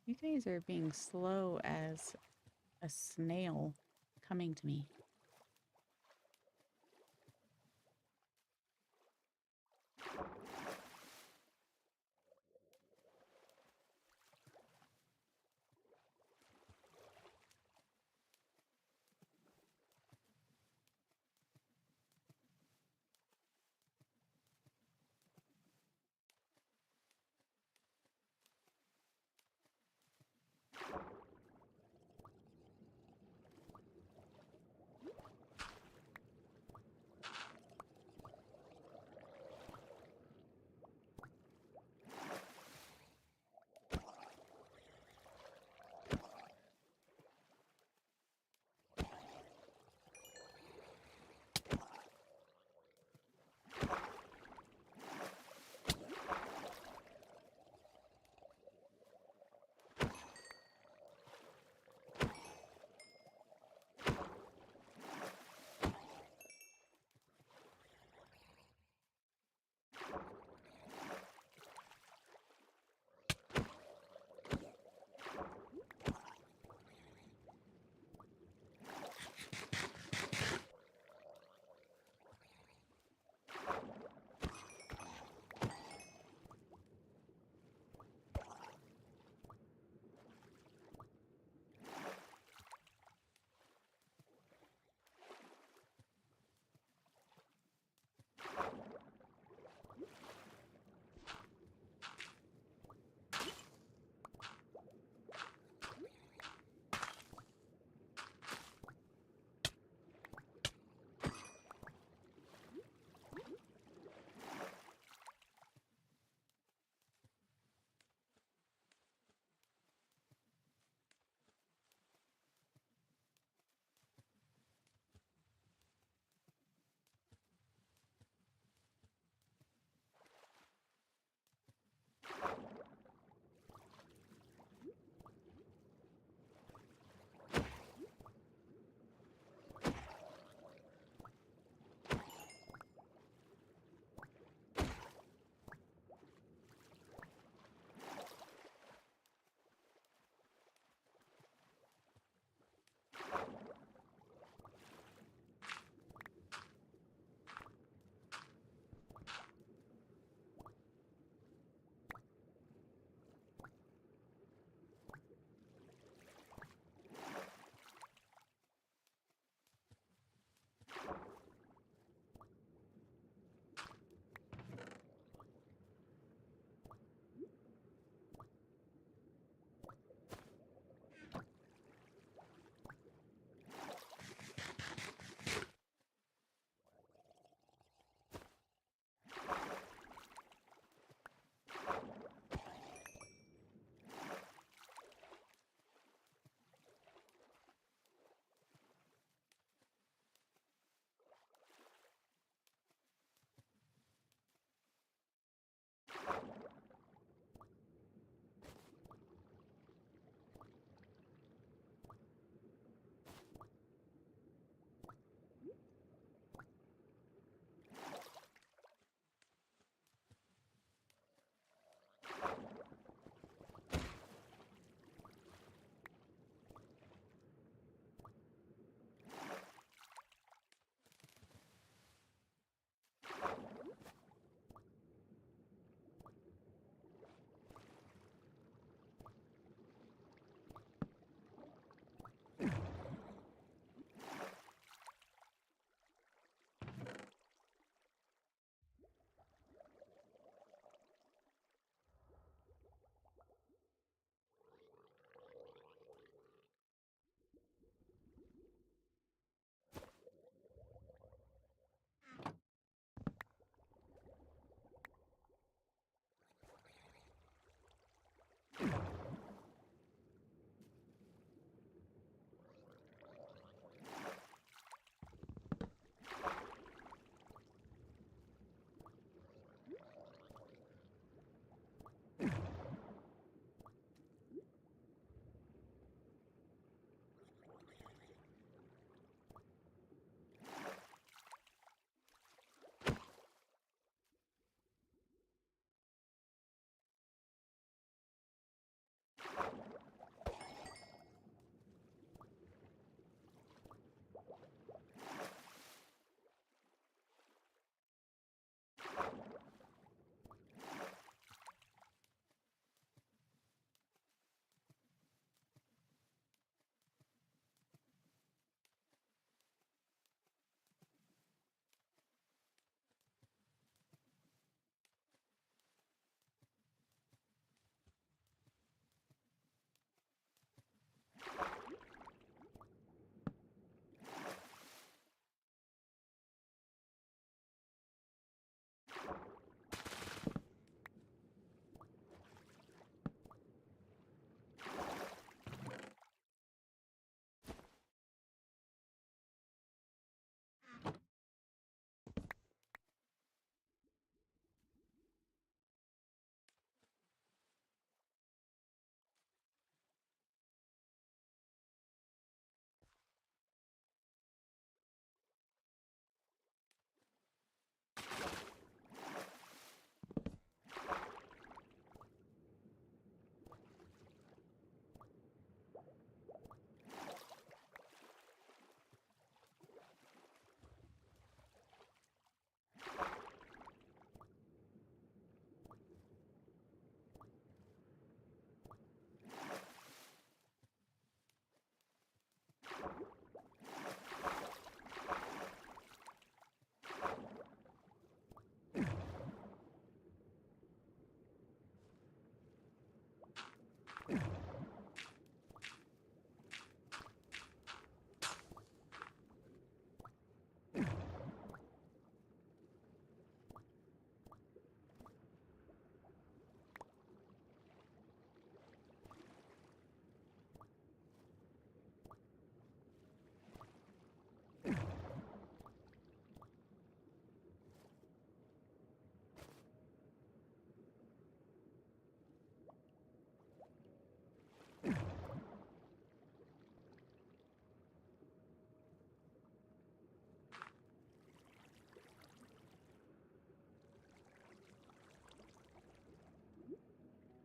You guys are being slow as a snail coming to me.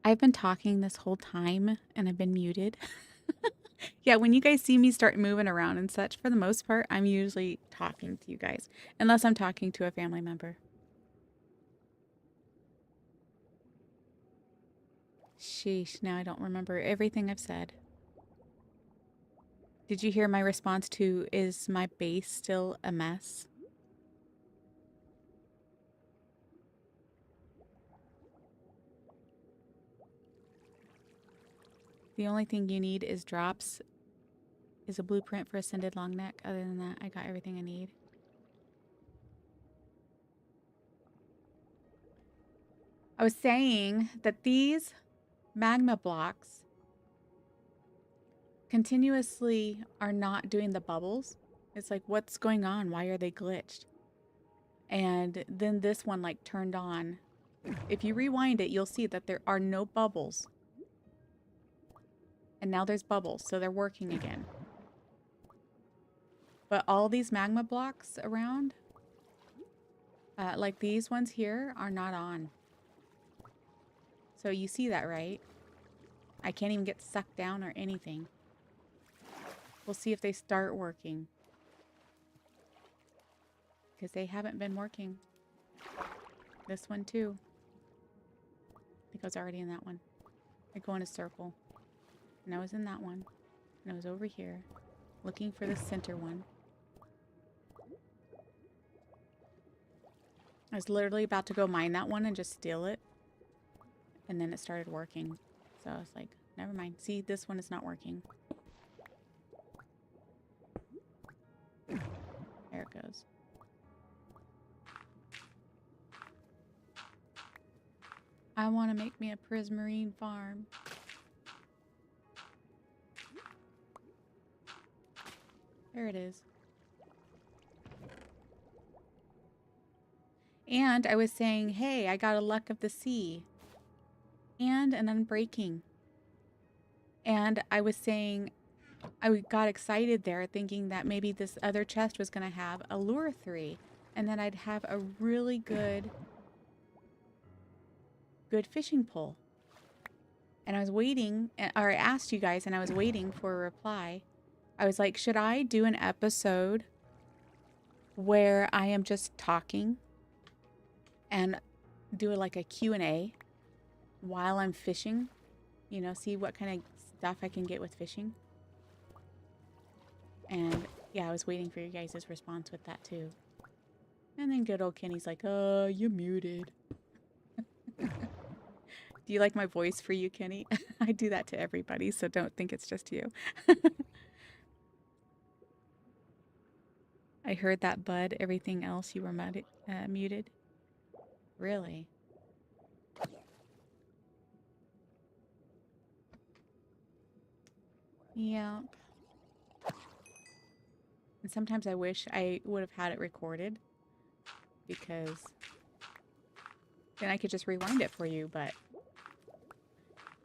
I've been talking this whole time and I've been muted. Yeah, when you guys see me start moving around and such, for the most part, I'm usually talking to you guys, unless I'm talking to a family member. Sheesh, now I don't remember everything I've said. Did you hear my response to, is my base still a mess? The only thing you need is drops, is a blueprint for Ascended Long Neck. Other than that, I got everything I need. I was saying that these magma blocks continuously are not doing the bubbles. It's like, what's going on? Why are they glitched? And then this one like turned on. If you rewind it, you'll see that there are no bubbles. And now there's bubbles, so they're working again. But all these magma blocks around, like these ones here, are not on. So you see that, right? I can't even get sucked down or anything. We'll see if they start working. Because they haven't been working. This one too. I think I was already in that one. I go in a circle. And I was in that one. And I was over here. Looking for the center one. I was literally about to go mine that one and just steal it. And then it started working. So I was like, never mind. See, this one is not working. There it goes. I want to make me a prismarine farm. There it is. And I was saying, hey, I got a luck of the sea. And an unbreaking. And I was saying, I got excited there thinking that maybe this other chest was going to have a lure 3. And then I'd have a really good fishing pole. And I was waiting, or I asked you guys and I was waiting for a reply. I was like, should I do an episode where I am just talking and do like a Q&A while I'm fishing? You know, see what kind of stuff I can get with fishing. And yeah, I was waiting for you guys' response with that too. And then good old Kenny's like, you muted. Do you like my voice for you, Kenny? I do that to everybody, so don't think it's just you. I heard that, bud. Everything else you were muted. Really? Yeah. And sometimes I wish I would have had it recorded because then I could just rewind it for you, but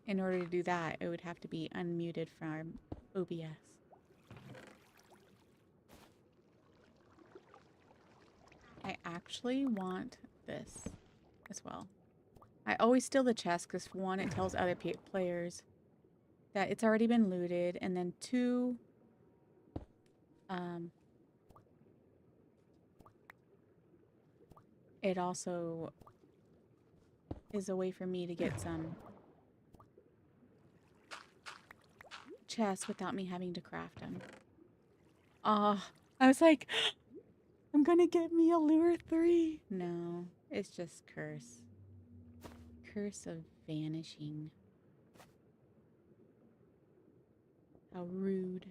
in order to do that, it would have to be unmuted from OBS. I actually want this as well. I always steal the chest because, one, it tells other players that it's already been looted, and then 2, it also is a way for me to get some chests without me having to craft them. I was like, I'm gonna get me a lure 3. No, it's just curse. Curse of vanishing. How rude.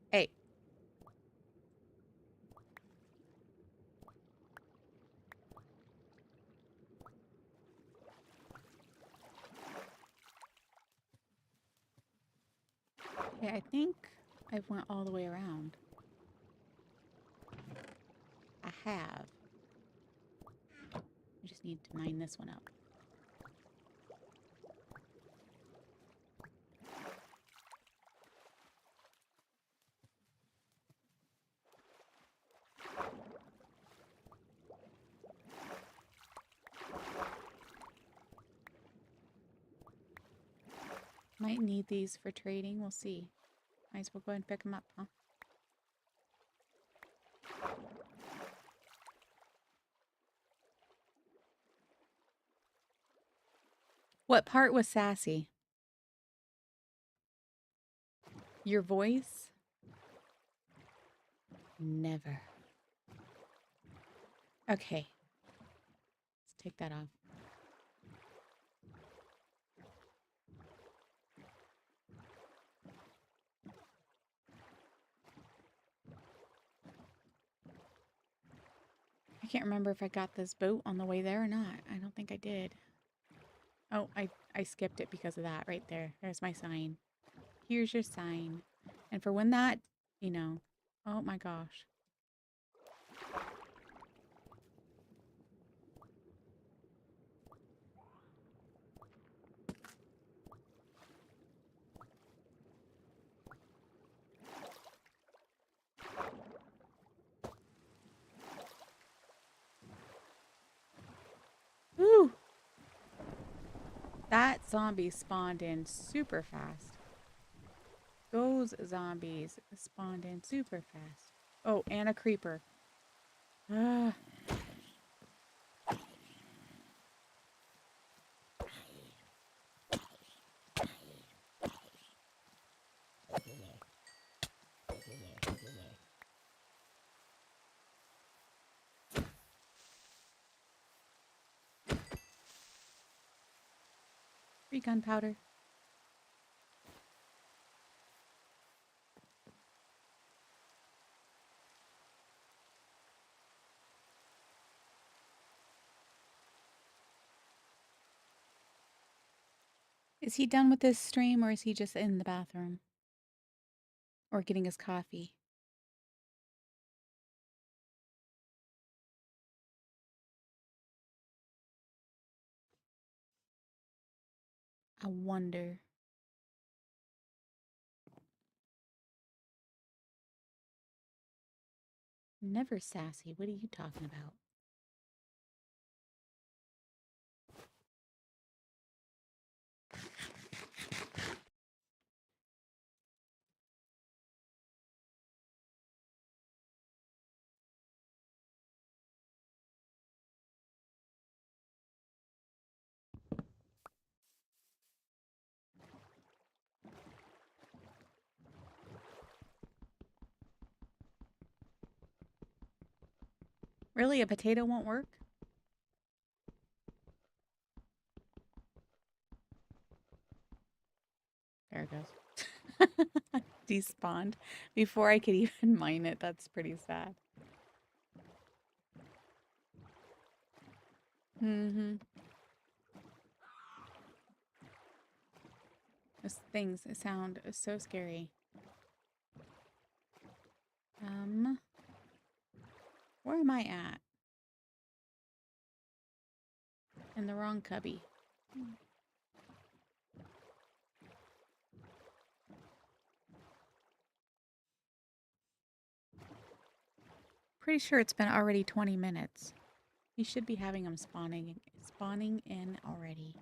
Hey. Okay, I think I went all the way around. I have. I just need to mine this one up. Might need these for trading. We'll see. Might as well go ahead and pick them up, huh? What part was sassy? Your voice? Never. Okay. Let's take that off. I can't remember if I got this boat on the way there or not. I don't think I did. Oh, I skipped it because of that right there. There's my sign. Here's your sign. And for when that, you know, oh my gosh. Woo! That zombie spawned in super fast. Those zombies spawned in super fast. Oh, and a creeper. Ah. Free gunpowder. Is he done with this stream or is he just in the bathroom? Or getting his coffee? I wonder. Never sassy. What are you talking about? Really? A potato won't work? There it goes. Despawned before I could even mine it. That's pretty sad. Mm-hmm. Those things sound so scary. Where am I at? In the wrong cubby. Pretty sure it's been already 20 minutes. You should be having them spawning in already.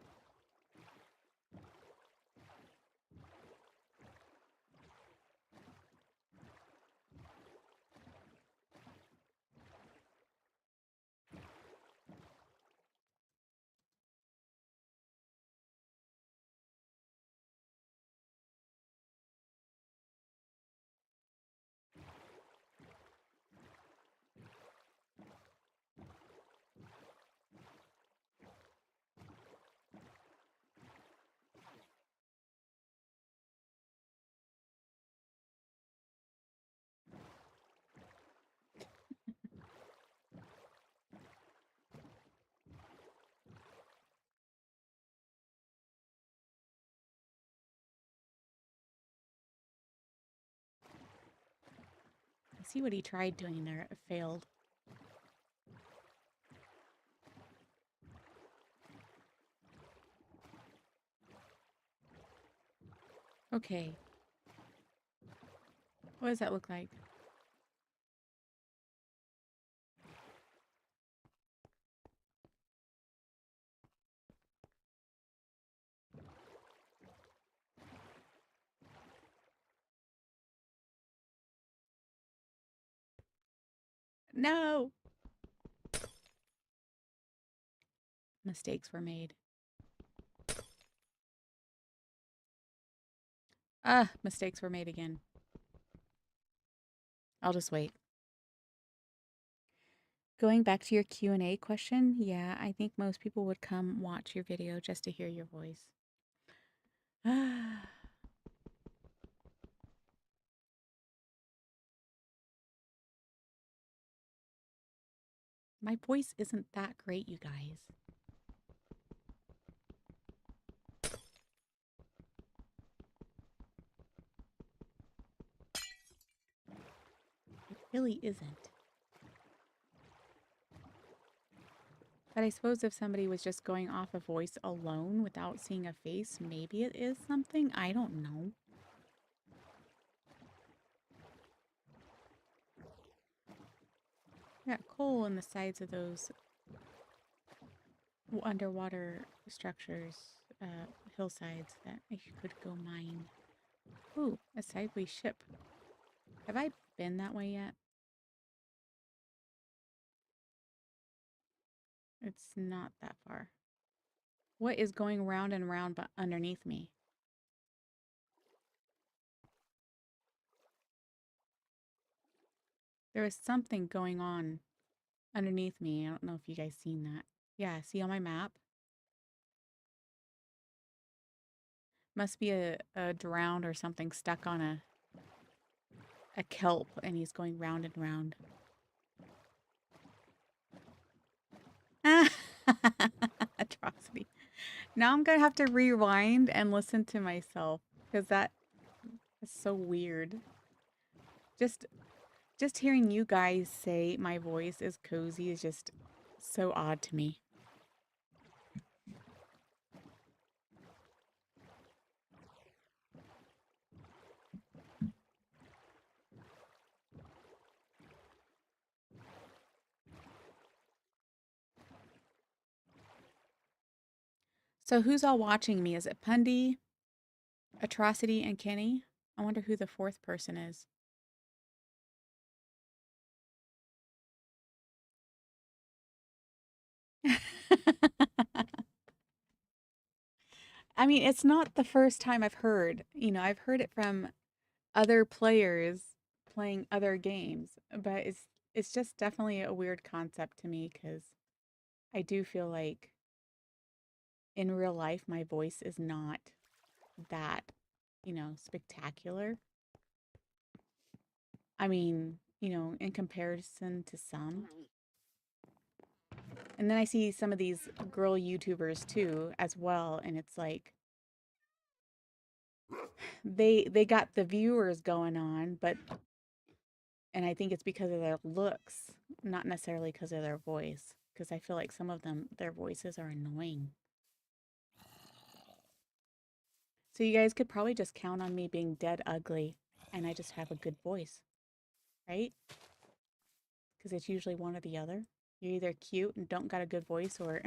I see what he tried doing there. It failed. Okay. What does that look like? No! Mistakes were made. Mistakes were made again. I'll just wait. Going back to your Q&A question, yeah, I think most people would come watch your video just to hear your voice. My voice isn't that great, you guys. It really isn't. But I suppose if somebody was just going off a voice alone without seeing a face, maybe it is something. I don't know. I got coal in the sides of those underwater structures, hillsides that I could go mine. Ooh, a sideways ship. Have I been that way yet? It's not that far. What is going round and round but underneath me? There is something going on underneath me. I don't know if you guys seen that. Yeah, see on my map? Must be a drowned or something stuck on a kelp and he's going round and round. Atrocity. Now I'm gonna have to rewind and listen to myself because that is so weird. Just hearing you guys say my voice is cozy is just so odd to me. So who's all watching me? Is it Pundy, Atrocity, and Kenny? I wonder who the fourth person is. I mean, it's not the first time I've heard. I've heard it from other players playing other games, but it's just definitely a weird concept to me because I do feel like in real life my voice is not that, spectacular. I mean, in comparison to some. And then I see some of these girl YouTubers too as well, and it's like they got the viewers going on, but and I think it's because of their looks, not necessarily because of their voice, because I feel like some of them their voices are annoying. So you guys could probably just count on me being dead ugly and I just have a good voice, right? Because it's usually one or the other. You're either cute and don't got a good voice or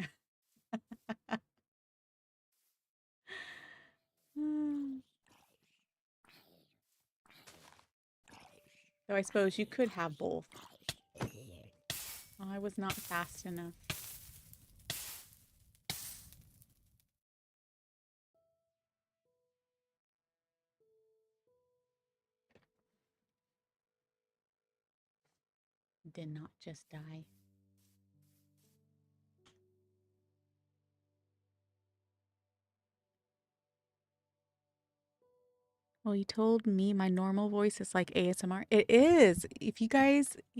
So I suppose you could have both. Oh, I was not fast enough. Did not just die. Well, you told me my normal voice is like ASMR. It is. If you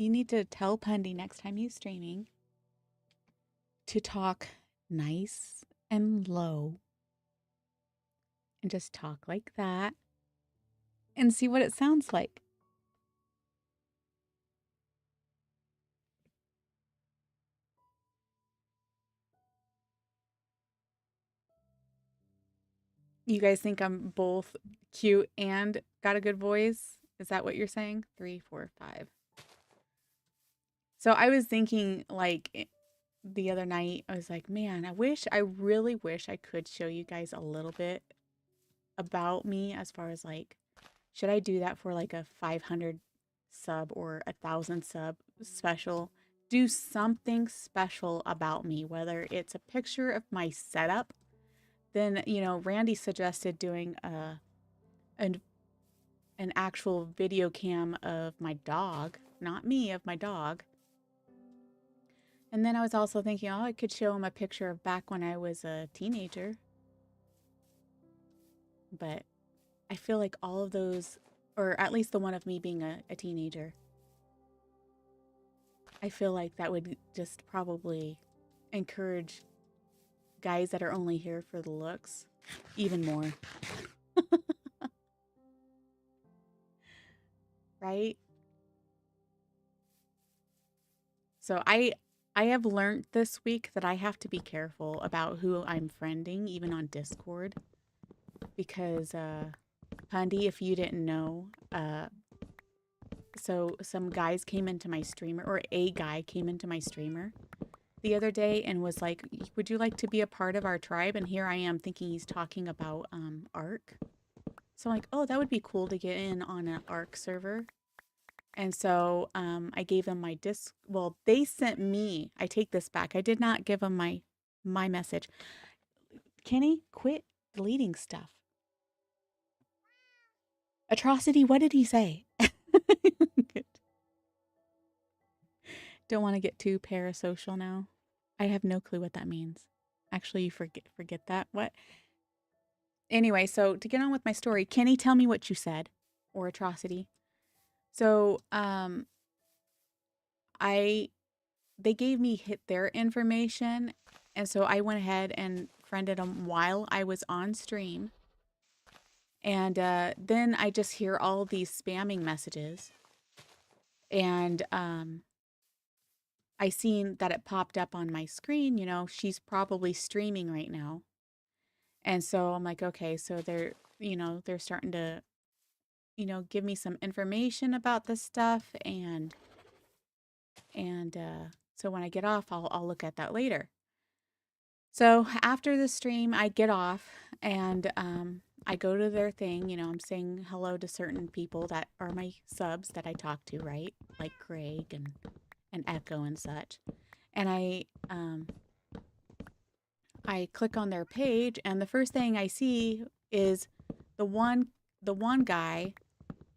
need to tell Pundy next time you streaming to talk nice and low and just talk like that and see what it sounds like. You guys think I'm both cute and got a good voice? Is that what you're saying? 3, 4, 5. So I was thinking like the other night, I was like, man, I really wish I could show you guys a little bit about me as far as like, should I do that for like a 500 sub or 1,000 sub special, do something special about me, whether it's a picture of my setup. Then, Randy suggested doing an, an actual video cam of my dog, not me, of my dog. And then I was also thinking, oh, I could show him a picture of back when I was a teenager. But I feel like all of those, or at least the one of me being a teenager, I feel like that would just probably encourage guys that are only here for the looks even more. Right? So I have learned this week that I have to be careful about who I'm friending, even on Discord, because Pundy, if you didn't know, so some guys came into my streamer, or a guy came into my streamer the other day and was like, "Would you like to be a part of our tribe?" And here I am thinking he's talking about Ark. So I'm like, "Oh, that would be cool to get in on an Ark server." And so I gave them my disc. Well, they sent me. I take this back. I did not give them my message. Kenny, quit deleting stuff. Atrocity, what did he say? Don't want to get too parasocial now. I have no clue what that means. Actually, you forget that. What? Anyway, so to get on with my story, Kenny, tell me what you said, or Atrocity. So, I they gave me their information, and so I went ahead and friended them while I was on stream. And then I just hear all these spamming messages, and I seen that it popped up on my screen. She's probably streaming right now, and so I'm like, okay, so they're starting to give me some information about this stuff, and so when I get off, I'll look at that later. So after the stream, I get off and I go to their thing. I'm saying hello to certain people that are my subs that I talk to, right? Like Craig and Echo and such. And I click on their page, and the first thing I see is the one the one guy.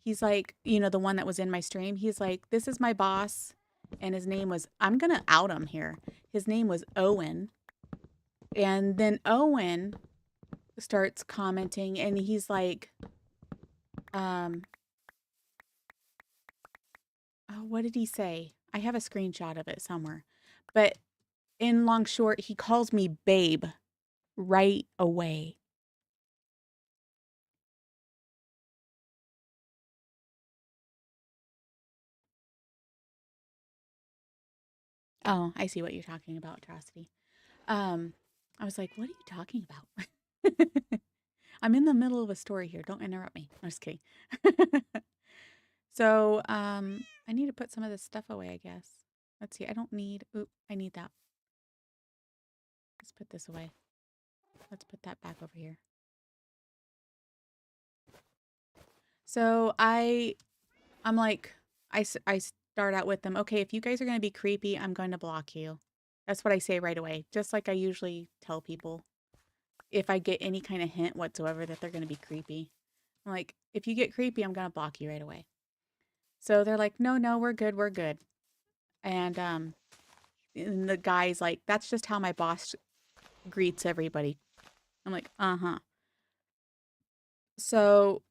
He's like, the one that was in my stream. He's like, "This is my boss," and his name was. I'm gonna out him here. His name was Owen. And then Owen starts commenting, and he's like, um, oh, what did he say? I have a screenshot of it somewhere. But in long short, he calls me babe right away. Oh, I see what you're talking about, Atrocity. I was like, what are you talking about? I'm in the middle of a story here. Don't interrupt me. I'm just kidding. So, I need to put some of this stuff away, I guess. Let's see. I don't need, oop, I need that. Let's put this away. Let's put that back over here. So I'm like, I start out with them. Okay, if you guys are going to be creepy, I'm going to block you. That's what I say right away. Just like I usually tell people if I get any kind of hint whatsoever that they're going to be creepy. I'm like, if you get creepy, I'm going to block you right away. So they're like, no, no, we're good. We're good. And the guy's like, that's just how my boss greets everybody. I'm like, uh-huh. So,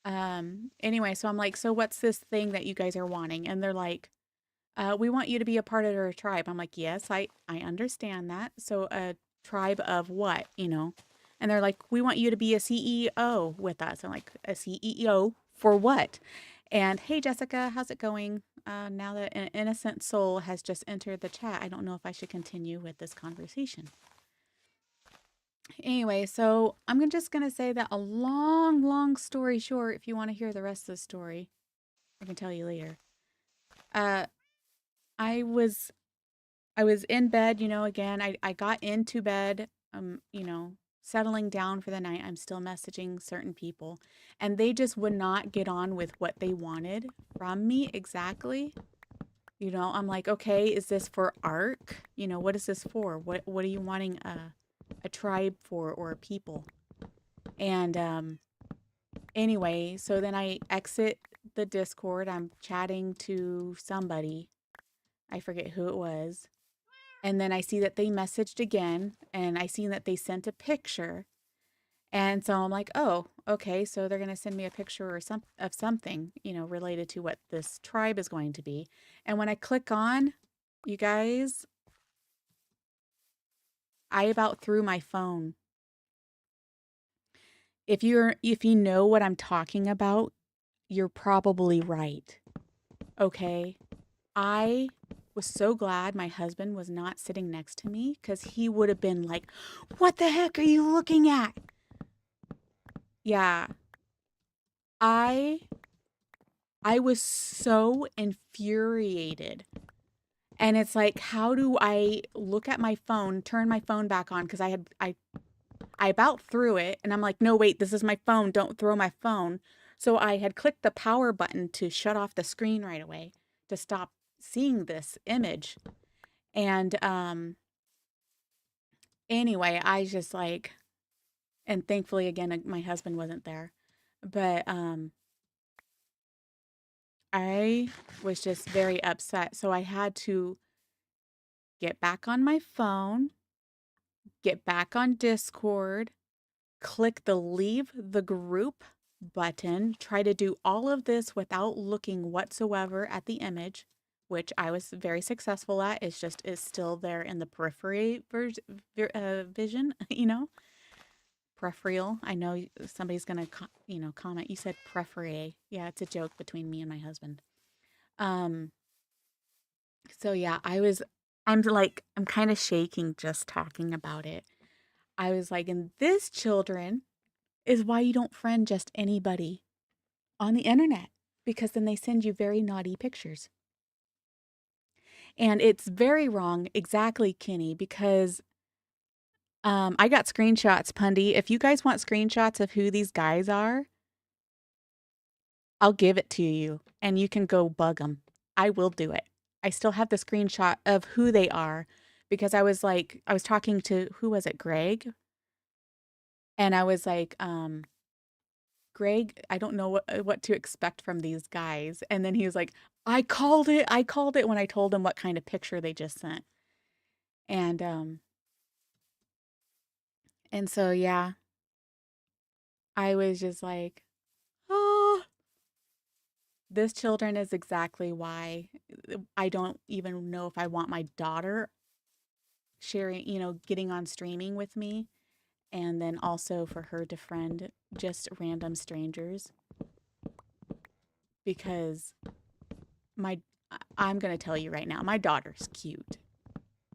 anyway, so I'm like, so what's this thing that you guys are wanting? And they're like, we want you to be a part of our tribe. I'm like, yes, I understand that. So a tribe of what, And they're like, we want you to be a CEO with us. I'm like, a CEO for what? And hey, Jessica, how's it going? Now that an innocent soul has just entered the chat, I don't know if I should continue with this conversation. Anyway, so I'm just going to say that a long, long story short, if you want to hear the rest of the story, I can tell you later. I was in bed, again, I got into bed, settling down for the night, I'm still messaging certain people, and they just would not get on with what they wanted from me exactly. I'm like, okay, is this for ARC? What is this for? What are you wanting a tribe for or a people? And anyway, so then I exit the Discord. I'm chatting to somebody. I forget who it was. And then I see that they messaged again and I see that they sent a picture. And so I'm like, oh, okay, so they're going to send me a picture or something, related to what this tribe is going to be. And when I click on, you guys, I about threw my phone. If you know what I'm talking about, you're probably right. Okay? I was so glad my husband was not sitting next to me cuz he would have been like, "What the heck are you looking at?" Yeah. I I was so infuriated. And it's like, how do I look at my phone, turn my phone back on cuz I about threw it and I'm like, "No, wait, this is my phone. Don't throw my phone." So I had clicked the power button to shut off the screen right away to stop seeing this image. And anyway, I just like and thankfully again my husband wasn't there. But I was just very upset. So I had to get back on my phone, get back on Discord, click the leave the group button, try to do all of this without looking whatsoever at the image, which I was very successful at. It's just is still there in the periphery vision, peripheral. I know somebody's gonna comment. You said periphery. Yeah, it's a joke between me and my husband. Um, so yeah, I'm kind of shaking just talking about it. I was like, and this children is why you don't friend just anybody on the internet because then they send you very naughty pictures. And it's very wrong, exactly, Kenny, because I got screenshots, Pundy. If you guys want screenshots of who these guys are, I'll give it to you and you can go bug them. I will do it. I still have the screenshot of who they are because I was talking to, who was it, Greg? And I was like, Greg, I don't know what to expect from these guys. And then he was like, I called it. I called it when I told him what kind of picture they just sent. And so yeah, I was just like, oh, this children is exactly why I don't even know if I want my daughter sharing, getting on streaming with me. And then also for her to friend just random strangers because my I'm going to tell you right now, my daughter's cute.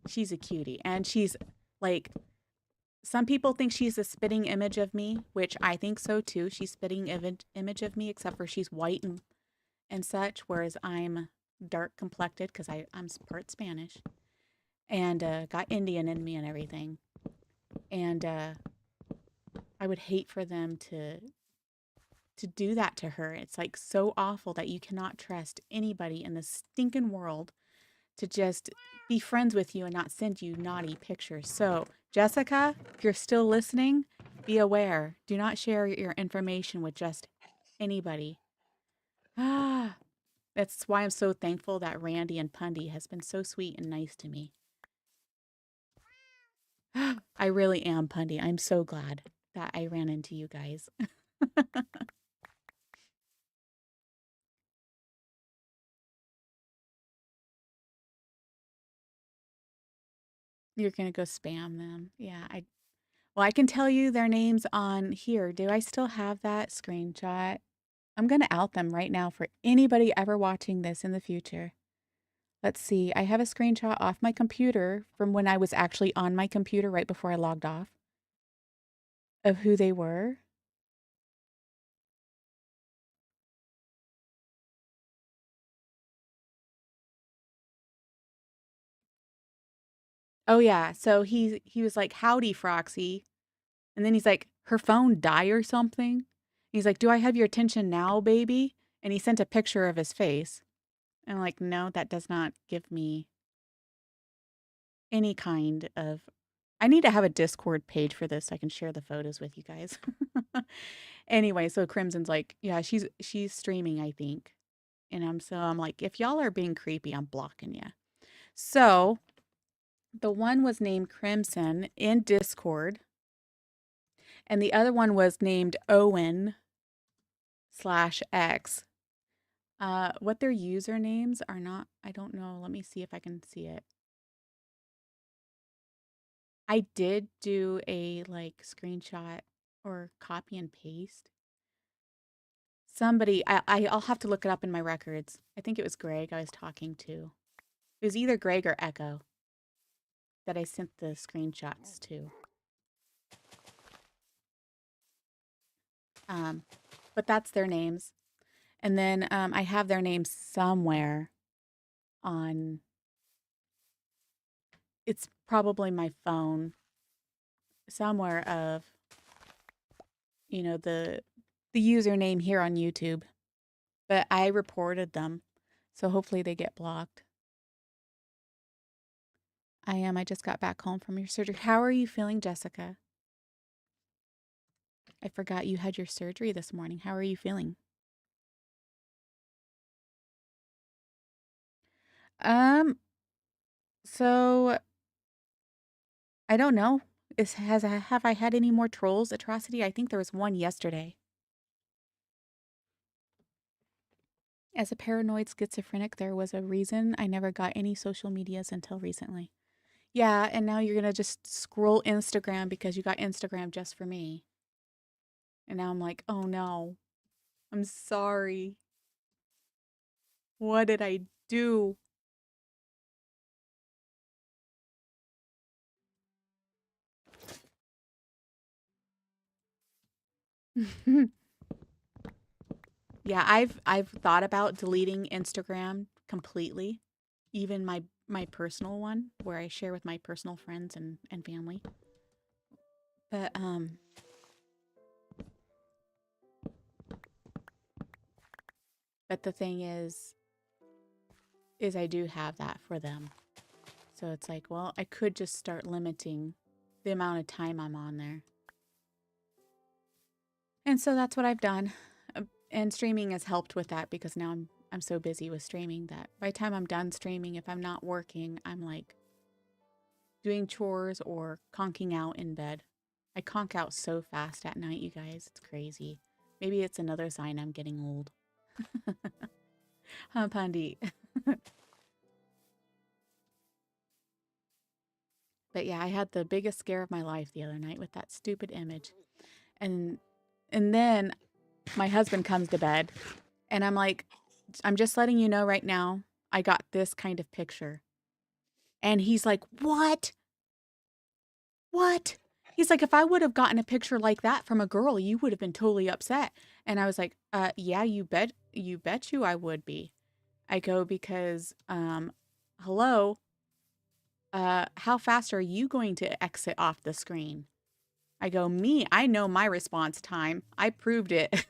She's a cutie and she's like some people think she's a spitting image of me, which I think so too. She's spitting image of me except for she's white and such whereas I'm dark complected cuz I'm part Spanish and got Indian in me and everything. And I would hate for them to do that to her. It's like so awful that you cannot trust anybody in the stinking world to just be friends with you and not send you naughty pictures. So, Jessica, if you're still listening, be aware. Do not share your information with just anybody. Ah, that's why I'm so thankful that Randy and Pundy has been so sweet and nice to me. I really am, Pundy. I'm so glad that I ran into you guys. You're gonna go spam them. Yeah, I can tell you their names on here. Do I still have that screenshot? I'm gonna out them right now for anybody ever watching this in the future. Let's see. I have a screenshot off my computer from when I was actually on my computer right before I logged off of who they were. Oh yeah, so he was like, "Howdy, Froxy." And then he's like, her phone die or something. He's like, do I have your attention now, baby? And he sent a picture of his face. And I'm like, no, that does not give me any kind of. I need to have a Discord page for this so I can share the photos with you guys. Anyway, so Crimson's like, yeah, she's streaming, I think. And I'm like, if y'all are being creepy, I'm blocking you. So the one was named Crimson in Discord, and the other one was named Owen/X. What their usernames are not, I don't know. Let me see if I can see it. I did do a like screenshot or copy and paste. Somebody, I'll have to look it up in my records. I think it was Greg I was talking to. It was either Greg or Echo that I sent the screenshots to. But that's their names. And then I have their names somewhere on, it's probably my phone, somewhere of, the username here on YouTube. But I reported them, so hopefully they get blocked. I am. I just got back home from your surgery. How are you feeling, Jessica? I forgot you had your surgery this morning. How are you feeling? Um, so I don't know. Have I had any more trolls, Atrocity? I think there was one yesterday. As a paranoid schizophrenic, there was a reason I never got any social medias until recently. Yeah, and now you're gonna just scroll Instagram because you got Instagram just for me. And now I'm like, oh no, I'm sorry. What did I do? Yeah, I've thought about deleting Instagram completely, even my personal one where I share with my personal friends and family. But the thing is I do have that for them. So it's like, well, I could just start limiting the amount of time I'm on there. And so that's what I've done. And streaming has helped with that because now I'm so busy with streaming that by the time I'm done streaming, if I'm not working, I'm like doing chores or conking out in bed. I conk out so fast at night, you guys. It's crazy. Maybe it's another sign I'm getting old. Huh, Pandi? But yeah, I had the biggest scare of my life the other night with that stupid image. And and then my husband comes to bed and I'm like, I'm just letting you know right now, I got this kind of picture. And he's like, "What? What?" He's like, "If I would have gotten a picture like that from a girl, you would have been totally upset." And I was like, yeah, you bet you I would be." I go because hello, how fast are you going to exit off the screen? I go, "Me, I know my response time. I proved it."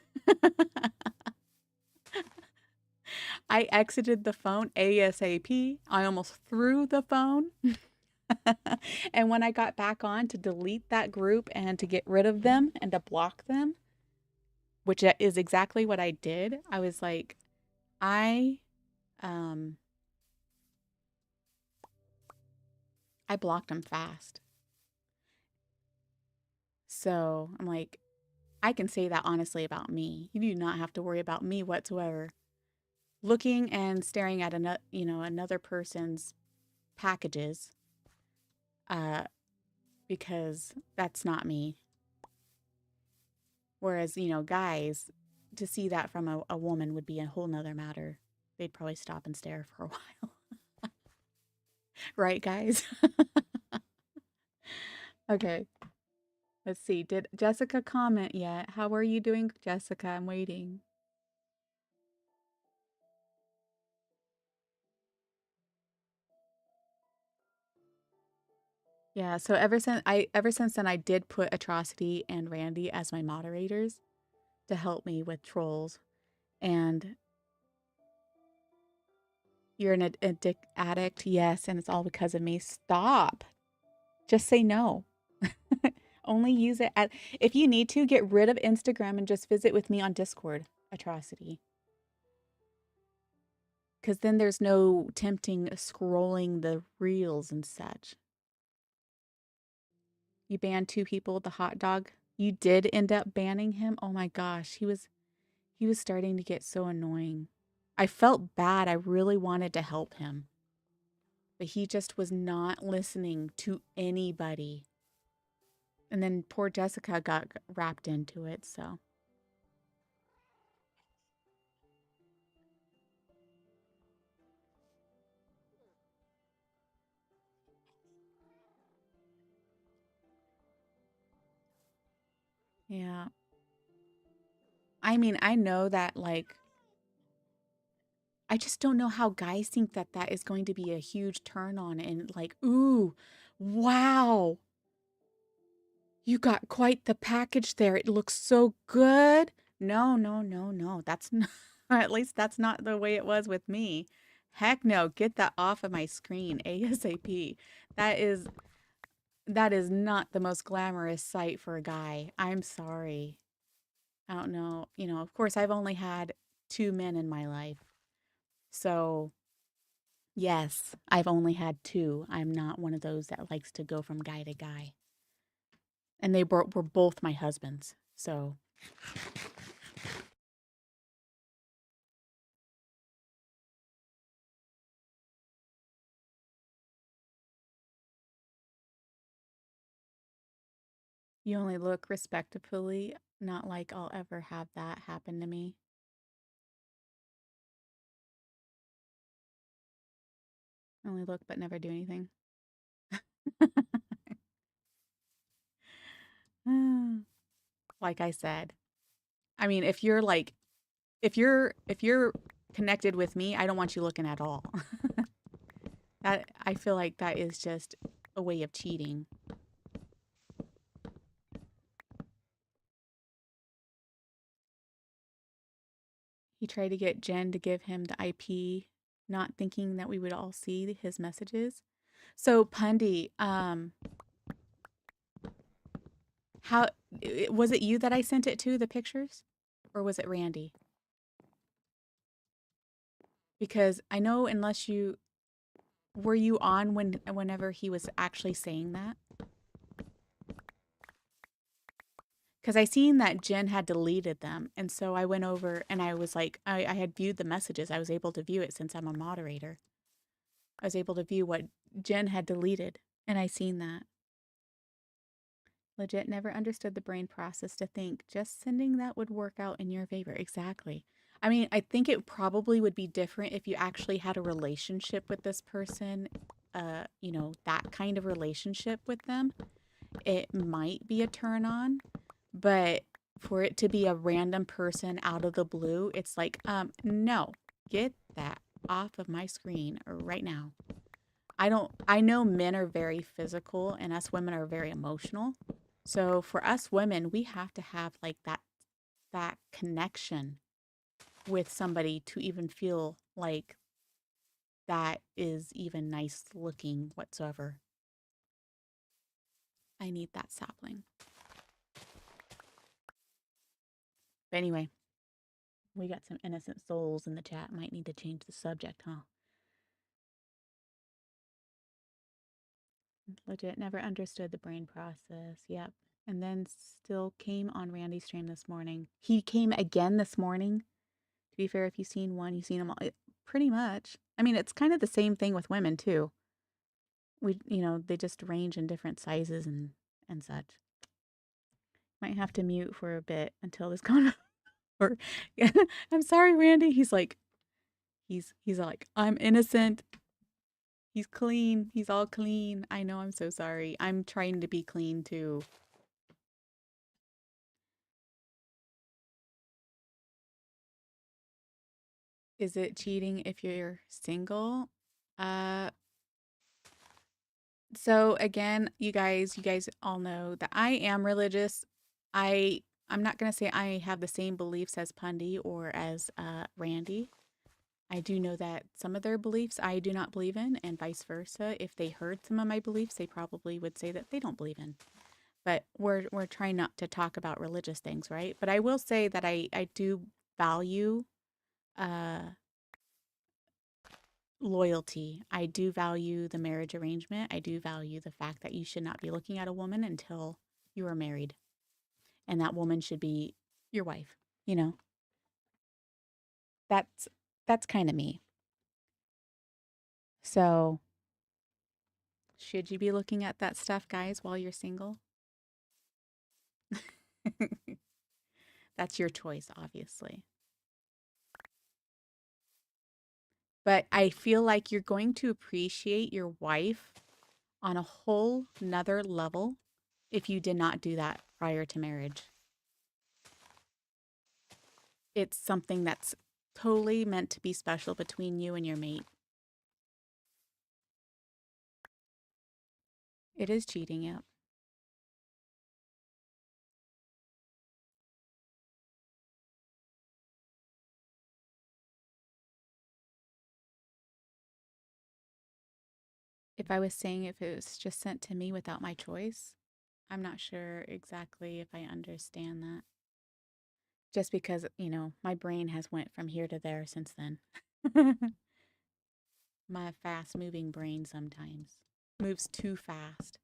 I exited the phone ASAP. I almost threw the phone. And when I got back on to delete that group and to get rid of them and to block them, which is exactly what I did, I was like, I um I blocked them fast. So I'm like, I can say that honestly about me. You do not have to worry about me whatsoever. Looking and staring at another person's packages, uh, because that's not me. Whereas, guys, to see that from a woman would be a whole nother matter. They'd probably stop and stare for a while. Right, guys? Okay. Let's see. Did Jessica comment yet? How are you doing, Jessica? I'm waiting. Yeah, so ever since then I did put Atrocity and Randy as my moderators to help me with trolls. And you're an addict, yes, and it's all because of me. Stop. Just say no. Only use it at if you need to get rid of Instagram and just visit with me on Discord, Atrocity. Because then there's no tempting scrolling the reels and such. You banned two people with the hot dog. You did end up banning him. Oh my gosh, he was starting to get so annoying. I felt bad. I really wanted to help him, but he just was not listening to anybody. And then poor Jessica got wrapped into it, so yeah. I mean, I know that like I just don't know how guys think that that is going to be a huge turn on and like, ooh, wow, you got quite the package there. It looks so good. No, no, no, no. That's not, at least that's not the way it was with me. Heck no, get that off of my screen ASAP. That is that is not the most glamorous sight for a guy. I'm sorry. I don't know. You know, of course I've only had two men in my life. So, yes, I've only had two. I'm not one of those that likes to go from guy to guy. And were both my husbands. So, you only look respectably, not like I'll ever have that happen to me. Only look but never do anything. Like I said. I mean, if you're connected with me, I don't want you looking at all. That I feel like that is just a way of cheating. He tried to get Jen to give him the IP, not thinking that we would all see his messages. So Pundy, how was it you that I sent it to the pictures, or was it Randy? Because I know unless you were you on whenever he was actually saying that? Because I seen that Jen had deleted them, and so I went over and I was like, I had viewed the messages. I was able to view it since I'm a moderator. I was able to view what Jen had deleted, and I seen that. Legit never understood the brain process to think just sending that would work out in your favor. Exactly. I mean, I think it probably would be different if you actually had a relationship with this person, you know, that kind of relationship with them. It might be a turn on, but for it to be a random person out of the blue, it's like, no, get that off of my screen right now. I know men are very physical and us women are very emotional. So for us women, we have to have like that connection with somebody to even feel like that is even nice looking whatsoever. I need that sapling. But anyway, we got some innocent souls in the chat. Might need to change the subject, huh? Legit never understood the brain process. Yep. And then still came on Randy's stream this morning. He came again this morning. To be fair, if you've seen one, you've seen them all. Pretty much. I mean, it's kind of the same thing with women too. You know, they just range in different sizes and such. Might have to mute for a bit until this gone over. Yeah, I'm sorry, Randy. He's like, I'm innocent. He's clean. He's all clean. I know. I'm so sorry. I'm trying to be clean too. Is it cheating if you're single? Uh, So again, you guys all know that I am religious. I I'm not going to say I have the same beliefs as Pundy or as Randy. I do know that some of their beliefs I do not believe in, and vice versa. If they heard some of my beliefs, they probably would say that they don't believe in. But we're trying not to talk about religious things, right? But I will say that I do value uh loyalty. I do value the marriage arrangement. I do value the fact that you should not be looking at a woman until you are married, and that woman should be your wife. You know, that's that's kind of me. So, should you be looking at that stuff, guys, while you're single? That's your choice, obviously. But I feel like you're going to appreciate your wife on a whole nother level if you did not do that prior to marriage. It's something that's totally meant to be special between you and your mate. It is cheating, yeah. If I was saying if it was just sent to me without my choice, I'm not sure exactly if I understand that. Just because, my brain has went from here to there since then. My fast moving brain sometimes moves too fast.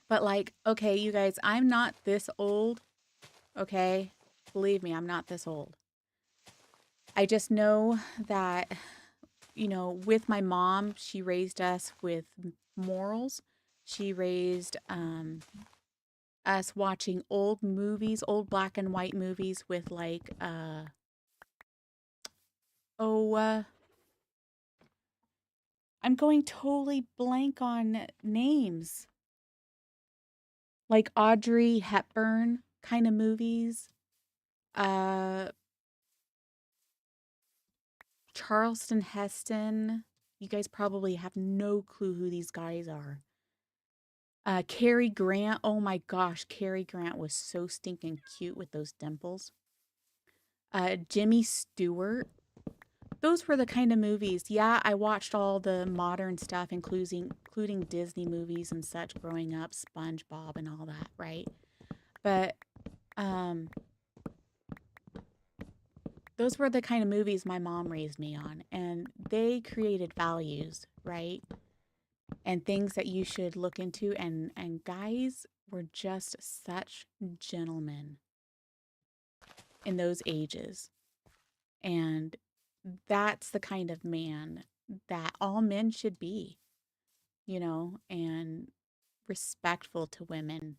But like, okay, you guys, I'm not this old, okay? Believe me, I'm not this old. I just know that, with my mom, she raised us with morals. She raised us watching old movies, old black and white movies with like oh I'm going totally blank on names. Like Audrey Hepburn kind of movies. Uh Charleston Heston. You guys probably have no clue who these guys are. Cary Grant. Oh my gosh, Cary Grant was so stinking cute with those dimples. Jimmy Stewart. Those were the kind of movies. Yeah, I watched all the modern stuff, including Disney movies and such growing up, SpongeBob and all that, right? But um, those were the kind of movies my mom raised me on, and they created values, right? And things that you should look into. And guys were just such gentlemen in those ages, and that's the kind of man that all men should be, and respectful to women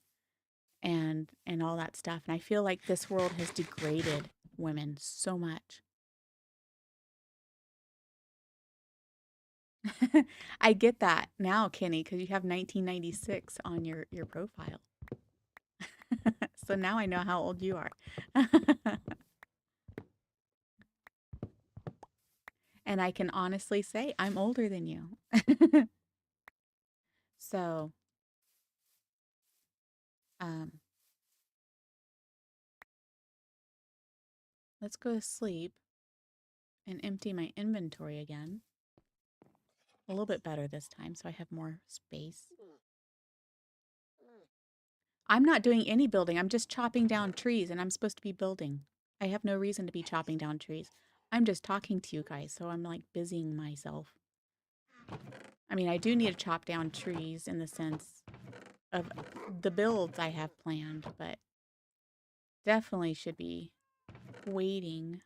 and all that stuff. And I feel like this world has degraded women so much. I get that now, Kenny, because you have 1996 on your profile. So now I know how old you are. And I can honestly say I'm older than you. So, um, let's go to sleep and empty my inventory again. A little bit better this time, so I have more space. I'm not doing any building. I'm just chopping down trees, and I'm supposed to be building. I have no reason to be chopping down trees. I'm just talking to you guys, so I'm like busying myself. I mean, I do need to chop down trees in the sense of the builds I have planned, but definitely should be waiting.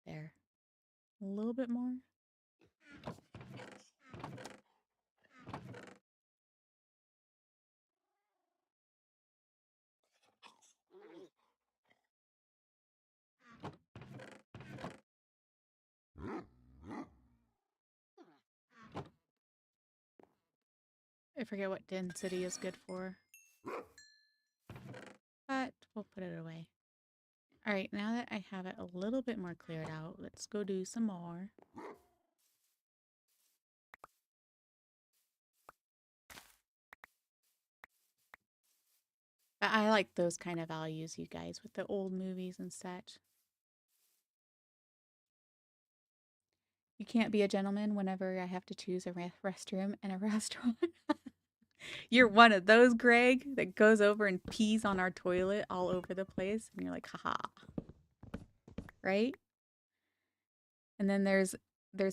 There. A little bit more. I forget what density is good for. But we'll put it away. All right, now that I have it a little bit more cleared out, let's go do some more. But I like those kind of values, you guys, with the old movies and such. You can't be a gentleman whenever I have to choose a restroom and a restaurant. You're one of those, Greg, that goes over and pees on our toilet all over the place. And you're like, haha. Right? And then there's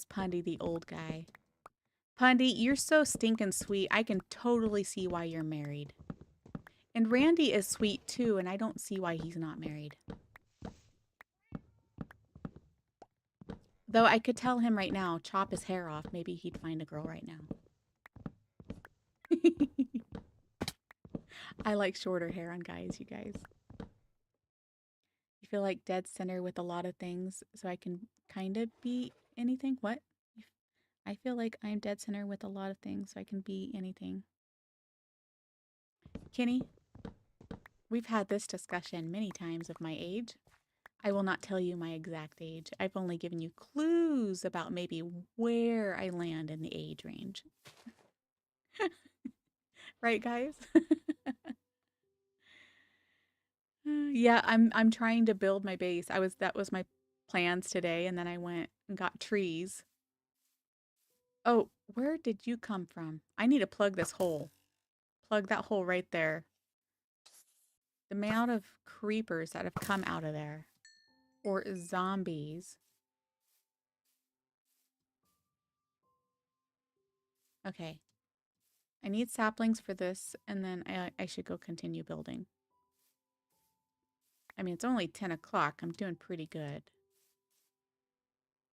Pundy, the old guy. Pundy, you're so stinking sweet. I can totally see why you're married. And Randy is sweet too, and I don't see why he's not married. Though I could tell him right now, chop his hair off. Maybe he'd find a girl right now. I like shorter hair on guys, you guys. You feel like dead center with a lot of things, so I can kind of be anything? What? I feel like I'm dead center with a lot of things, so I can be anything. Kenny, we've had this discussion many times of my age. I will not tell you my exact age. I've only given you clues about maybe where I land in the age range. Right, guys? Yeah, I'm trying to build my base. That was my plans today, and then I went and got trees. Oh, where did you come from? I need to plug this hole. Plug that hole right there. The amount of creepers that have come out of there. Or zombies. Okay. I need saplings for this, and then I should go continue building. I mean, it's only 10 o'clock. I'm doing pretty good.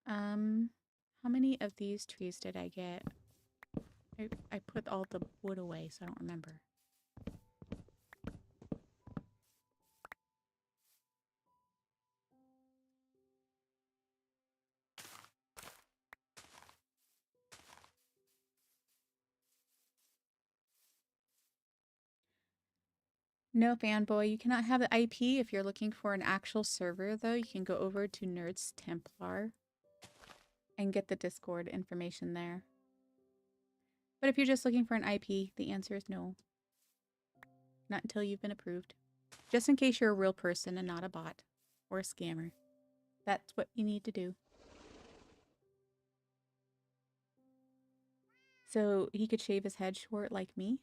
How many of these trees did I get? I put all the wood away, so I don't remember. No, fanboy, you cannot have the IP. If you're looking for an actual server, though, you can go over to Nerds Templar and get the Discord information there. But if you're just looking for an IP, the answer is no. Not until you've been approved. Just in case you're a real person and not a bot or a scammer. That's what you need to do. So he could shave his head short like me?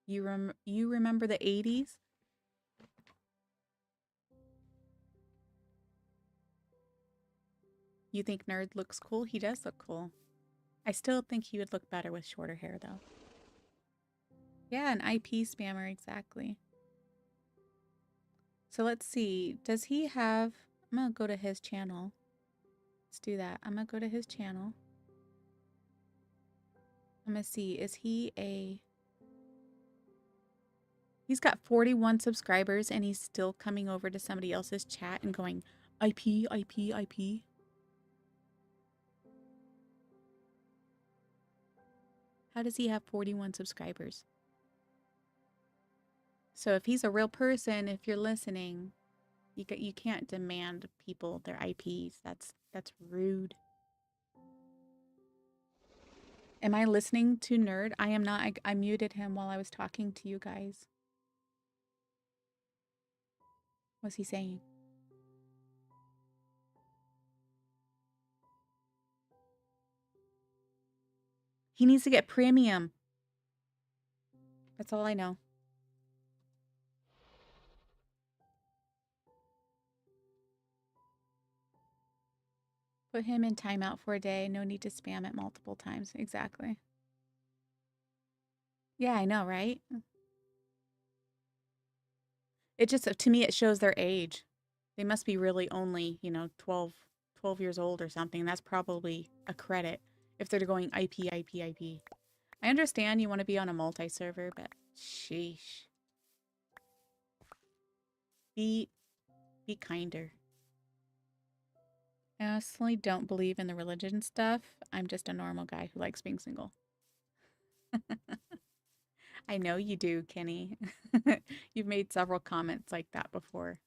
You remember the 80s? You think Nerd looks cool? He does look cool. I still think he would look better with shorter hair, though. Yeah, an IP spammer, exactly. So let's see. Does he have... I'm going to go to his channel. Let's do that. I'm going to go to his channel. I'm going to see. Is he a... He's got 41 subscribers, and he's still coming over to somebody else's chat and going, IP, IP, IP. How does he have 41 subscribers? So if he's a real person, if you're listening, you can't demand people their IPs. That's rude. Am I listening to Nerd? I am not. I muted him while I was talking to you guys. What's he saying? He needs to get premium. That's all I know. Put him in timeout for a day. No need to spam it multiple times. Exactly. Yeah, I know, right? It just, to me, it shows their age. They must be really only, 12 years old or something. That's probably a credit if they're going IP, IP, IP. I understand you want to be on a multi-server, but sheesh. Be kinder. I honestly don't believe in the religion stuff. I'm just a normal guy who likes being single. I know you do, Kenny. You've made several comments like that before.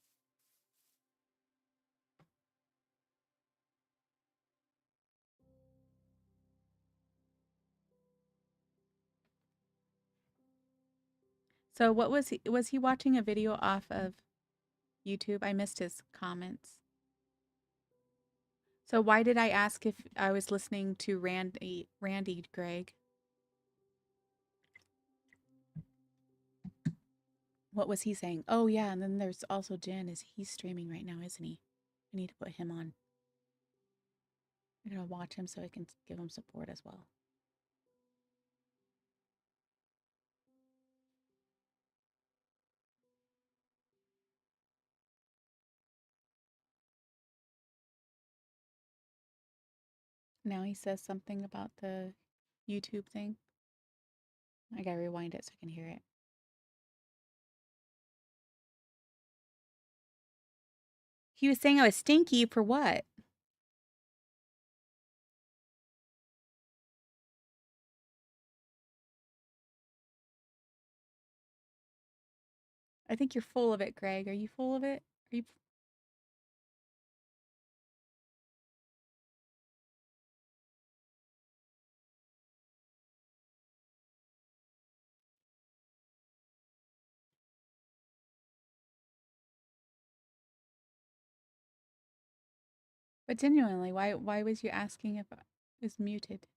So what was he watching a video off of YouTube? I missed his comments. So why did I ask if I was listening to Randy, Greg? What was he saying? Oh yeah, and then there's also Jen. Is he's streaming right now, isn't he? I need to put him on. I'm gonna watch him so I can give him support as well. Now he says something about the YouTube thing. I gotta rewind it so I can hear it. He was saying I was stinky for what? I think you're full of it, Greg. Are you full of it? Are you? But genuinely, why was you asking if I was muted?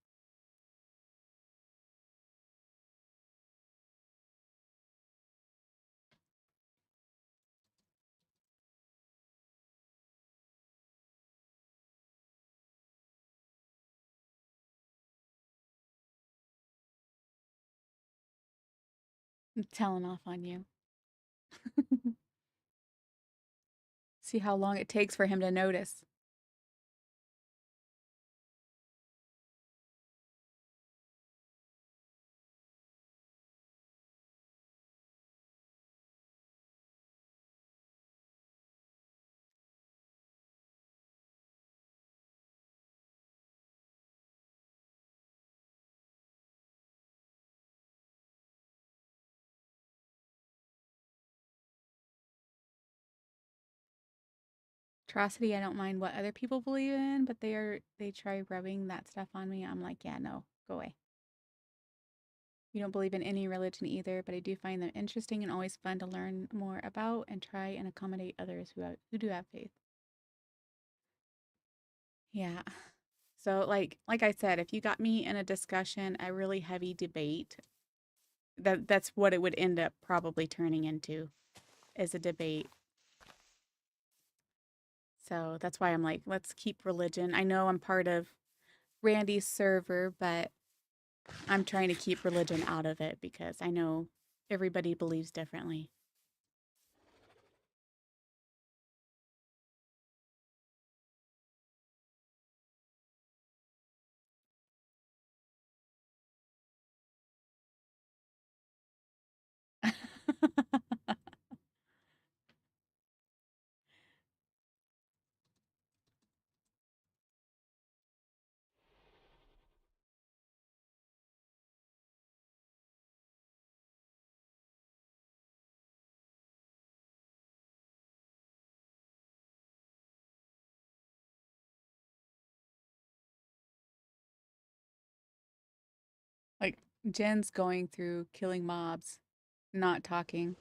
I'm telling off on you. See how long it takes for him to notice. Atrocity, I don't mind what other people believe in, but they try rubbing that stuff on me. I'm like, yeah, no, go away. You don't believe in any religion either, but I do find them interesting and always fun to learn more about and try and accommodate others who do have faith. Yeah. So like I said, if you got me in a discussion, a really heavy debate, that's what it would end up probably turning into is a debate. So that's why I'm like, let's keep religion. I know I'm part of Randy's server, but I'm trying to keep religion out of it because I know everybody believes differently. Like Jen's going through killing mobs, not talking.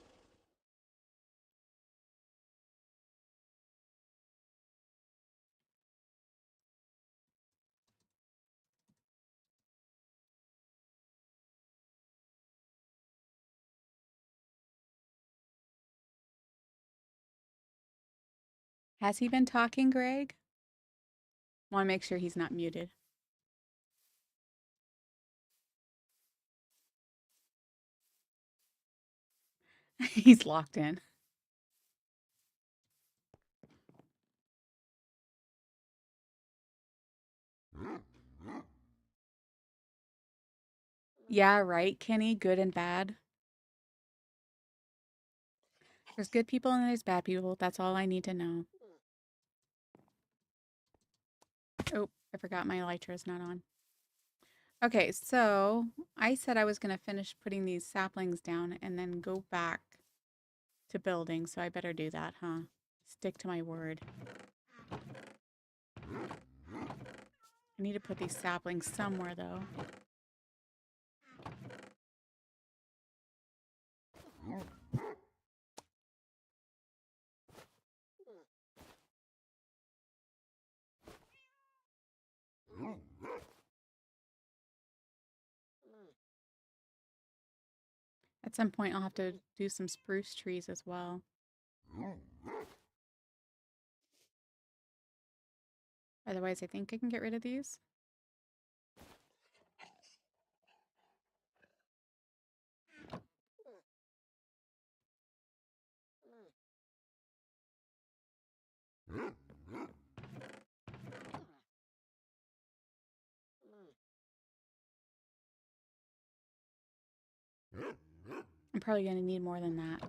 Has he been talking, Greg? Want to make sure he's not muted. He's locked in. Yeah, right, Kenny, good and bad. There's good people and there's bad people. That's all I need to know. Oh, I forgot my elytra is not on. Okay, so I said I was going to finish putting these saplings down and then go back to building, so I better do that, huh? Stick to my word. I need to put these saplings somewhere, though. At some point, I'll have to do some spruce trees as well. Otherwise, I think I can get rid of these. I'm probably going to need more than that.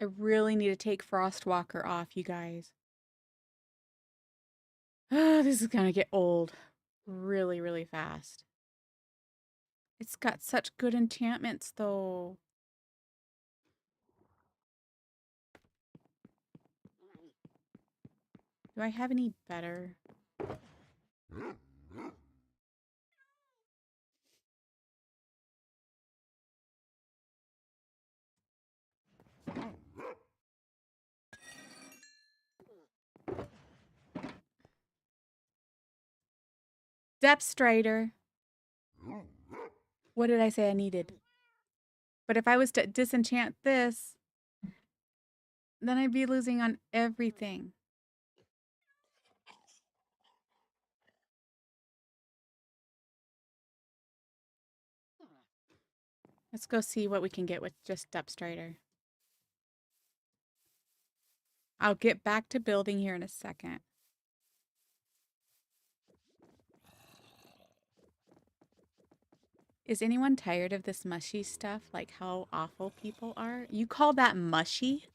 I really need to take Frostwalker off, you guys. This is going to get old really, really fast. It's got such good enchantments, though. Do I have any better? Depth Strider. What did I say I needed? But if I was to disenchant this, then I'd be losing on everything. Let's go see what we can get with just Depth Strider. I'll get back to building here in a second. Is anyone tired of this mushy stuff? Like how awful people are? You call that mushy?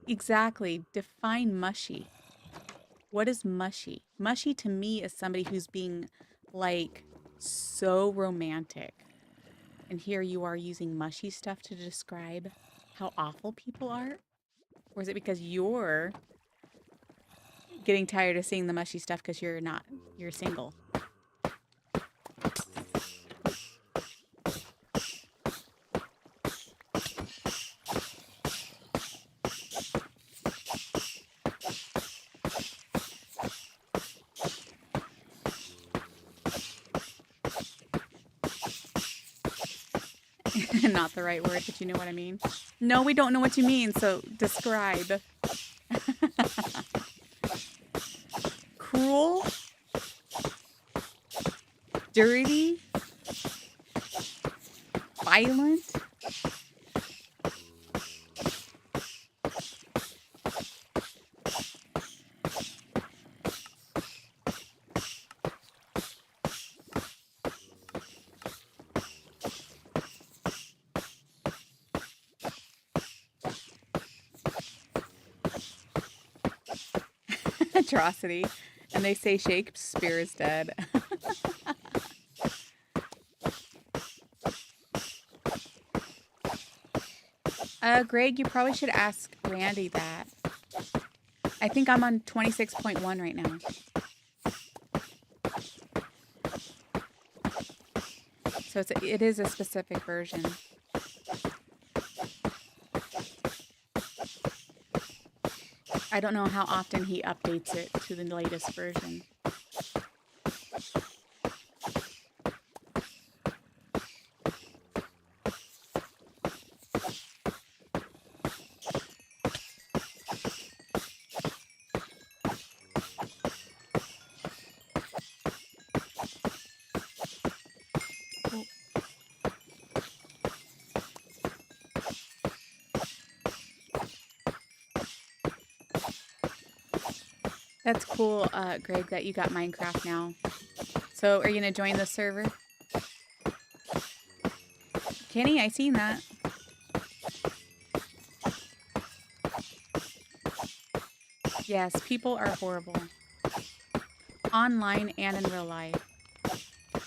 Exactly. Define mushy. What is mushy? Mushy to me is somebody who's being like so romantic. And here you are using mushy stuff to describe how awful people are? Or is it because you're getting tired of seeing the mushy stuff because you're single? Not the right word, but you know what I mean. No, we don't know what you mean, so describe. Cruel? Dirty? Violent? Atrocity. And they say Shakespeare is dead. Greg, you probably should ask Randy that. I think I'm on 26.1 right now. So it is a specific version. I don't know how often he updates it to the latest version. That's cool, Greg, that you got Minecraft now. So are you going to join the server? Kenny, I seen that. Yes, people are horrible. Online and in real life.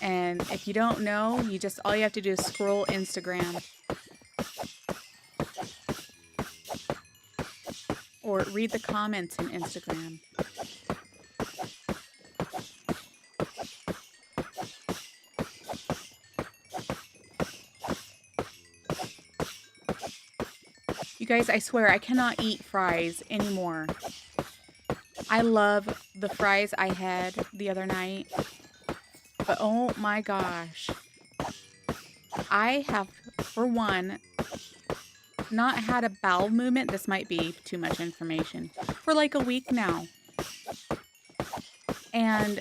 And if you don't know, all you have to do is scroll Instagram. Or read the comments in Instagram. You guys, I swear, I cannot eat fries anymore. I love the fries I had the other night. But oh my gosh. I have, for one, not had a bowel movement. This might be too much information. For like a week now. And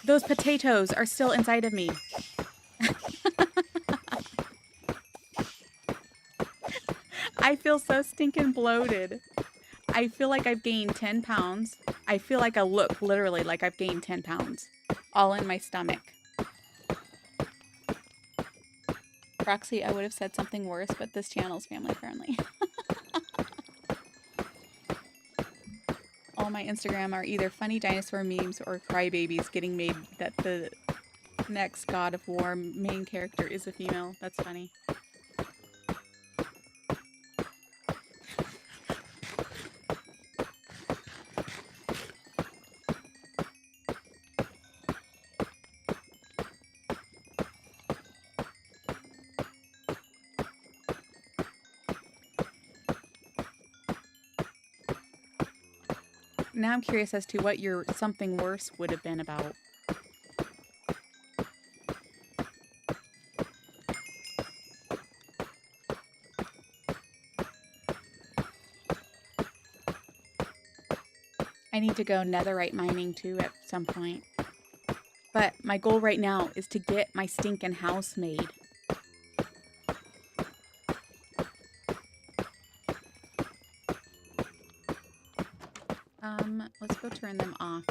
those potatoes are still inside of me. I feel so stinking bloated. I feel like I've gained 10 pounds. I feel like I look literally like I've gained 10 pounds. All in my stomach. Roxy, I would have said something worse, but this channel's family friendly. All my Instagram are either funny dinosaur memes or crybabies getting made that the next God of War main character is a female. That's funny. Now I'm curious as to what your something worse would have been about. I need to go netherite mining too at some point. But my goal right now is to get my stinking house made. Let's go turn them off.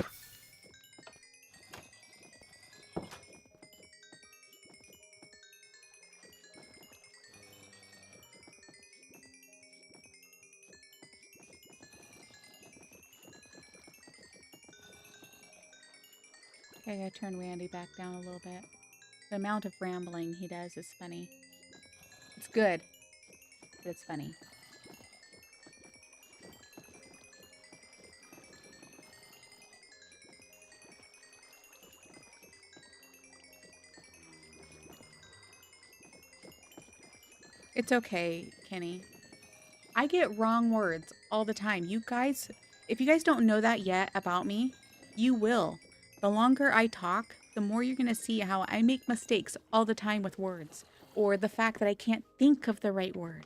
Okay, I gotta turn Randy back down a little bit. The amount of rambling he does is funny. It's good, but it's funny. It's okay, Kenny. I get wrong words all the time. You guys, if you guys don't know that yet about me, you will. The longer I talk, the more you're going to see how I make mistakes all the time with words, or the fact that I can't think of the right word.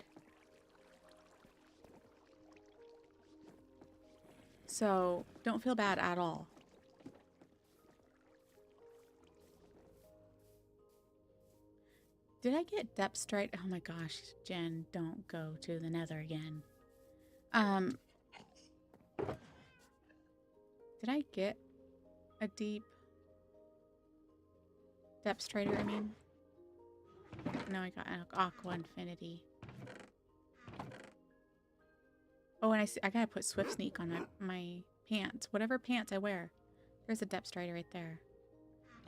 So don't feel bad at all. Did I get depth strike? Oh my gosh, Jen, don't go to the nether again. Did I get a deep depth strider, I mean? No, I got an aqua infinity. Oh, and I gotta put swift sneak on my pants. Whatever pants I wear. There's a depth strider right there.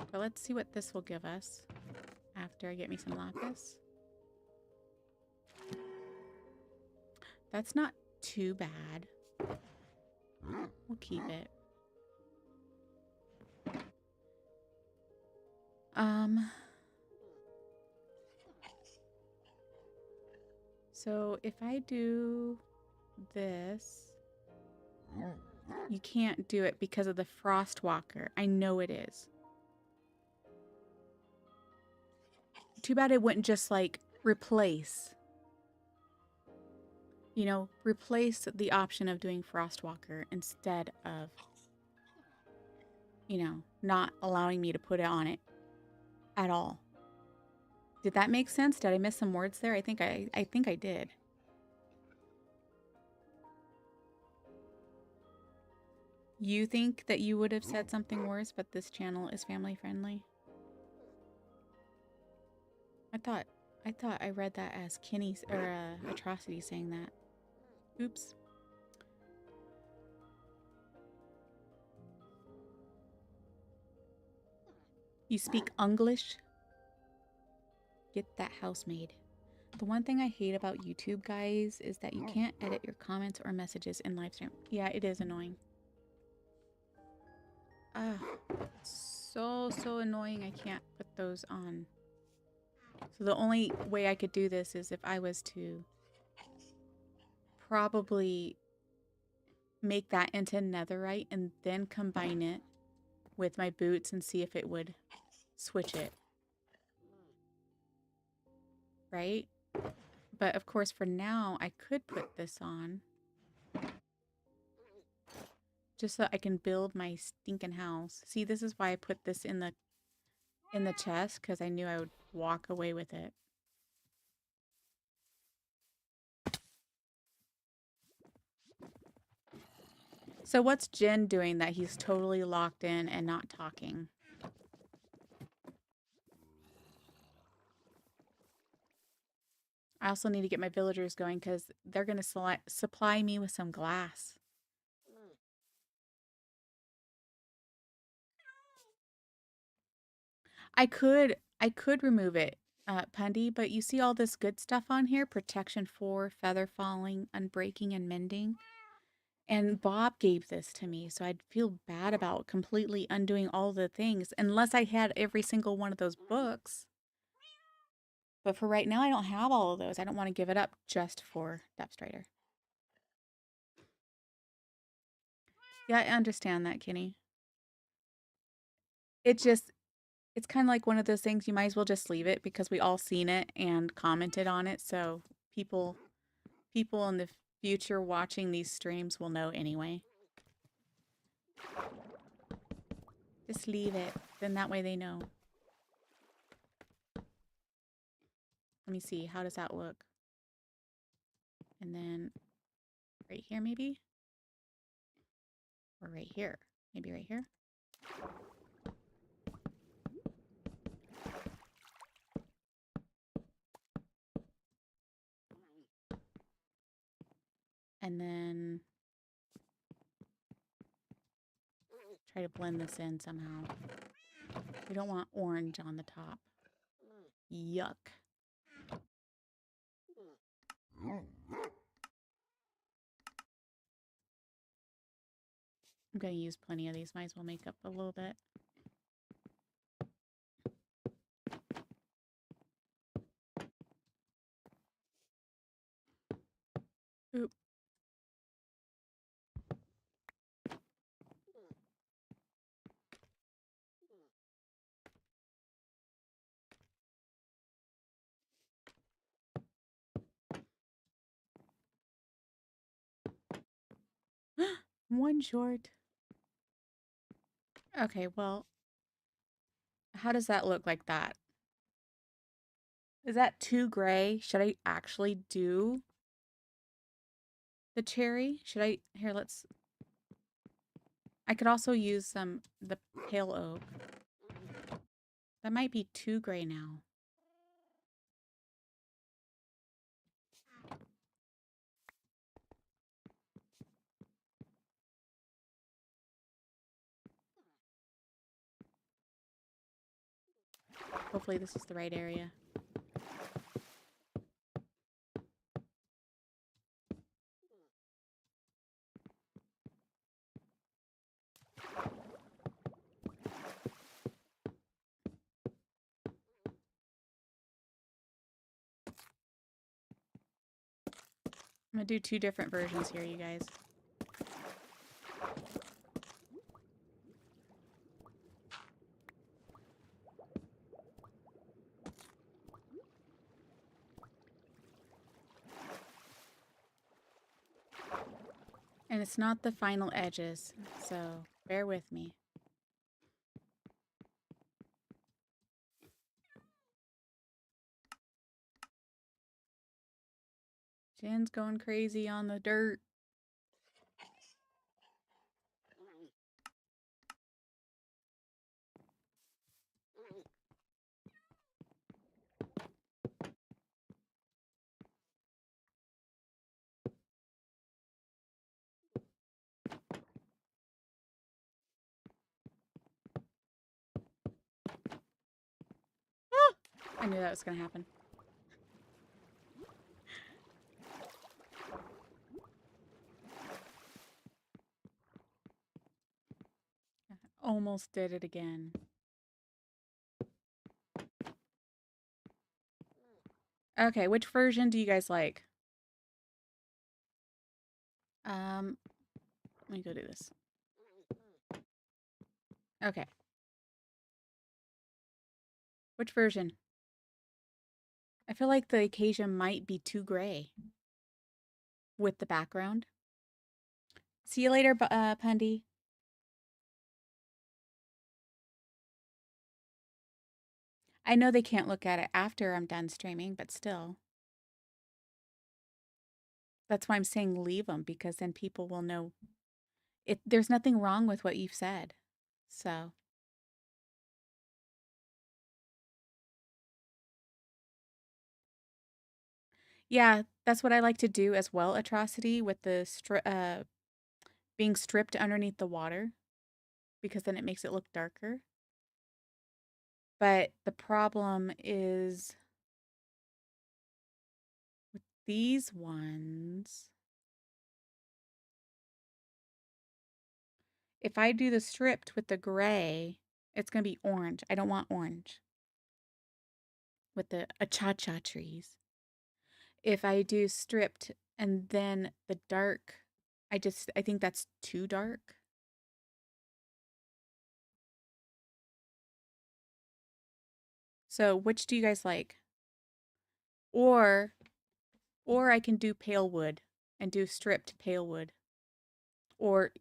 But let's see what this will give us after I get me some lapis. That's not too bad. We'll keep it. So if I do this, you can't do it because of the frost walker. I know it is. Too bad it wouldn't just like replace. You know, replace the option of doing Frostwalker instead of, you know, not allowing me to put it on it at all. Did that make sense? Did I miss some words there? I think I did. You think that you would have said something worse, but this channel is family friendly? I thought I read that as Kenny's or Atrocity saying that. Oops. You speak English? Get that house made. The one thing I hate about YouTube, guys, is that you can't edit your comments or messages in live stream. Yeah, it is annoying. Ah, so annoying. I can't put those on. So the only way I could do this is if I was to probably make that into netherite and then combine it with my boots and see if it would switch it. Right? But of course, for now, I could put this on. Just so I can build my stinking house. See, this is why I put this in the chest, because I knew I would walk away with it. So what's Jin doing that he's totally locked in and not talking? I also need to get my villagers going because they're going to supply me with some glass. I could remove it, Pundy, but you see all this good stuff on here? Protection 4, feather falling, unbreaking, and mending. And Bob gave this to me, so I'd feel bad about completely undoing all the things unless I had every single one of those books. But for right now, I don't have all of those. I don't want to give it up just for Depth Strider. Yeah, I understand that, Kenny. It's kind of like one of those things you might as well just leave it because we all seen it and commented on it. So people in the future watching these streams will know anyway. Just leave it. Then that way they know. Let me see. How does that look? And then right here maybe? Or right here. Maybe right here. And then try to blend this in somehow. We don't want orange on the top. Yuck. I'm going to use plenty of these. Might as well make up a little bit. Oop. One short. Okay, well, how does that look like that? Is that too gray? Should I actually do the cherry? Should I? Here, let's... I could also use the pale oak. That might be too gray now. Hopefully this is the right area. I'm gonna do 2 different versions here, you guys. And it's not the final edges, so bear with me. Jen's going crazy on the dirt. I knew that was going to happen. Almost did it again. Okay, which version do you guys like? Let me go do this. Okay. Which version? I feel like the occasion might be too gray with the background. See you later, Pundy. I know they can't look at it after I'm done streaming, but still. That's why I'm saying leave them, because then people will know there's nothing wrong with what you've said. So, yeah, that's what I like to do as well, Atrocity, with the being stripped underneath the water, because then it makes it look darker. But the problem is with these ones, if I do the stripped with the gray, it's going to be orange. I don't want orange with the acha-cha trees. If I do stripped and then the dark, I think that's too dark. So which do you guys like? Or I can do pale wood and do stripped pale wood. Or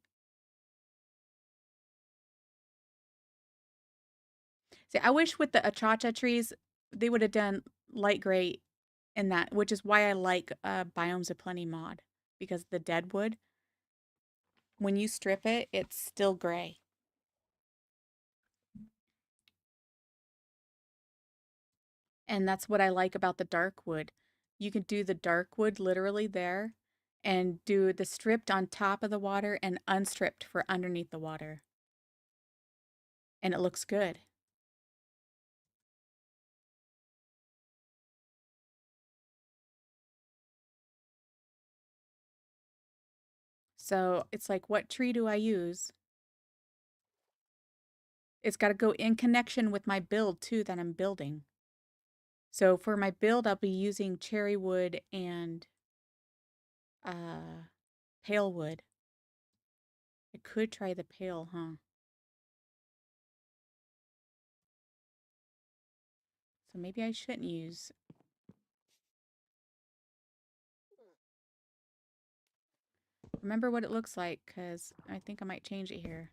see, I wish with the achacha trees they would have done light gray in that, which is why I like Biomes of Plenty mod, because the dead wood, when you strip it, it's still gray. And that's what I like about the dark wood. You can do the dark wood literally there and do the stripped on top of the water and unstripped for underneath the water. And it looks good. So it's like, what tree do I use? It's got to go in connection with my build too that I'm building. So for my build, I'll be using cherry wood and pale wood. I could try the pale, huh? So maybe I shouldn't use. Remember what it looks like, because I think I might change it here.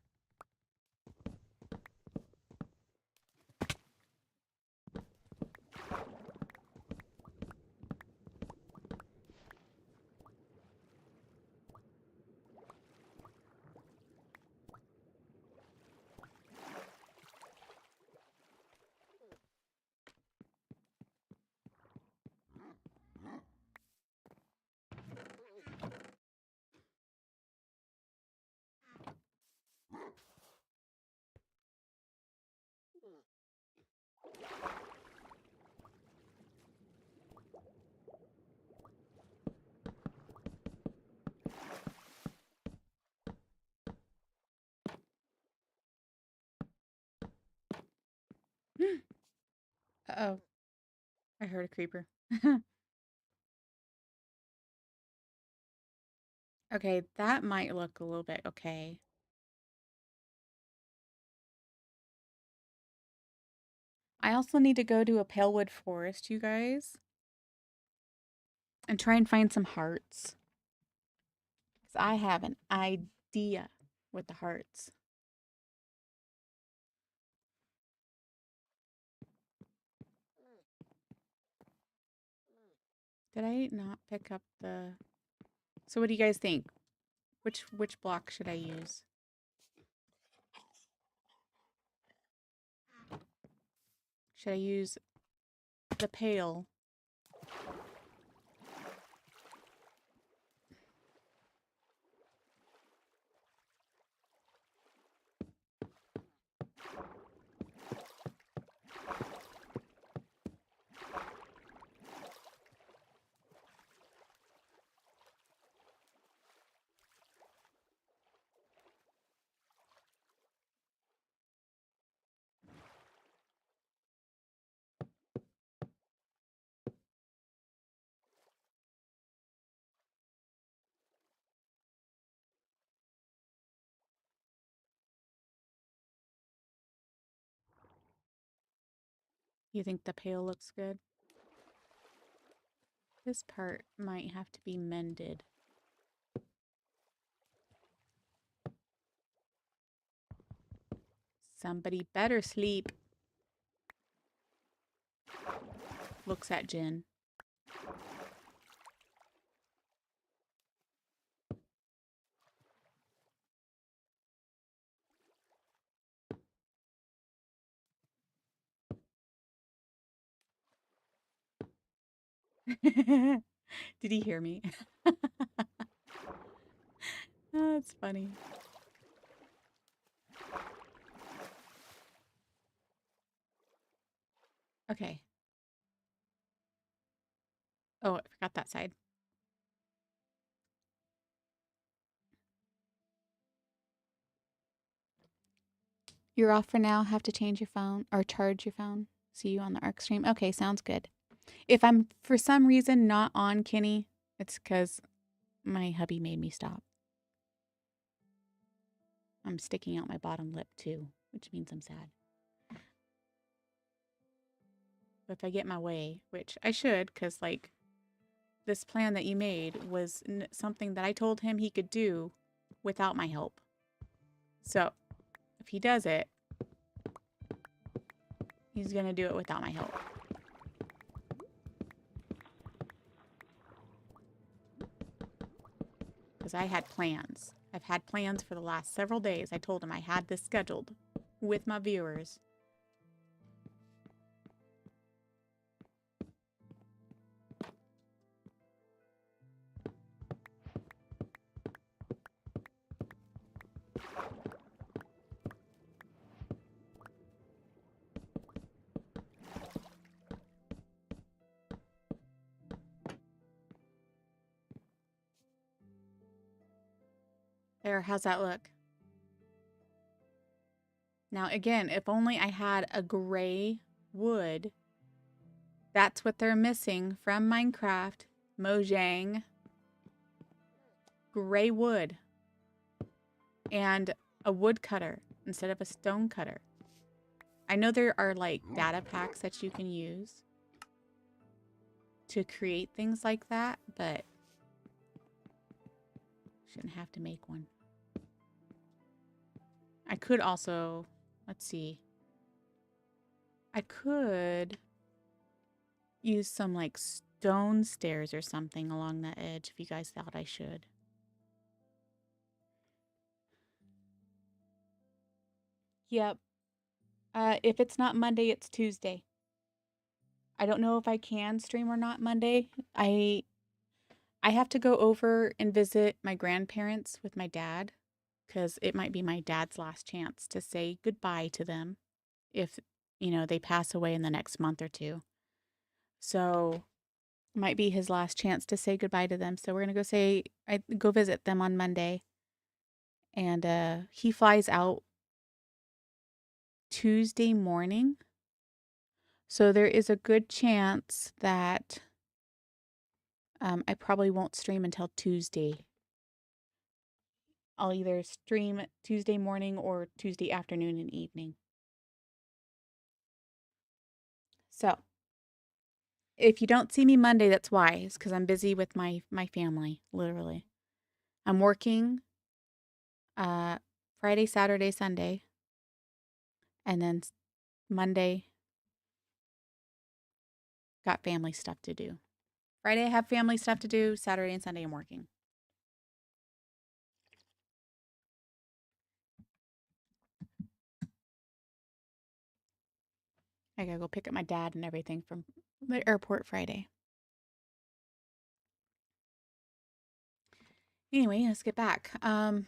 Uh-oh. I heard a creeper. Okay, that might look a little bit okay. I also need to go to a palewood forest, you guys, and try and find some hearts. Because I have an idea with the hearts. Did I not pick up the... So what do you guys think? Which block should I use? Should I use the pale? You think the pail looks good? This part might have to be mended. Somebody better sleep. Looks at Jen. Did he hear me? Oh, that's funny. Okay. Oh, I forgot that side. You're off for now. Have to change your phone or charge your phone. See you on the ARC stream. Okay, sounds good. If I'm for some reason not on Kenny, it's because my hubby made me stop. I'm sticking out my bottom lip too, which means I'm sad. But if I get my way, which I should, because like this plan that you made was something that I told him he could do without my help. So if he does it, he's going to do it without my help. Because I had plans. I've had plans for the last several days. I told him I had this scheduled with my viewers. There, how's that look? Now, again, if only I had a gray wood. That's what they're missing from Monkraft. Mojang. Gray wood. And a wood cutter instead of a stone cutter. I know there are like data packs that you can use to create things like that, but shouldn't have to make one. I could also, let's see. I could use some like stone stairs or something along that edge if you guys thought I should. Yep. If it's not Monday, it's Tuesday. I don't know if I can stream or not Monday. I have to go over and visit my grandparents with my dad because it might be my dad's last chance to say goodbye to them if, you know, they pass away in the next month or two. So it might be his last chance to say goodbye to them. So we're going to go visit them on Monday. And he flies out Tuesday morning. So there is a good chance that I probably won't stream until Tuesday. I'll either stream Tuesday morning or Tuesday afternoon and evening. So if you don't see me Monday, that's why. It's because I'm busy with my family, literally. I'm working Friday, Saturday, Sunday, and then Monday got family stuff to do. Friday I have family stuff to do. Saturday and Sunday I'm working. I gotta go pick up my dad and everything from the airport Friday. Anyway, let's get back. I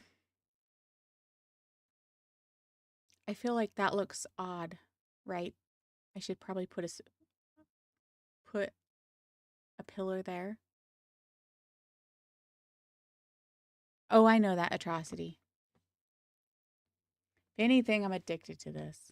feel like that looks odd, right? I should probably put a pillar there. Oh, I know that atrocity. If anything, I'm addicted to this.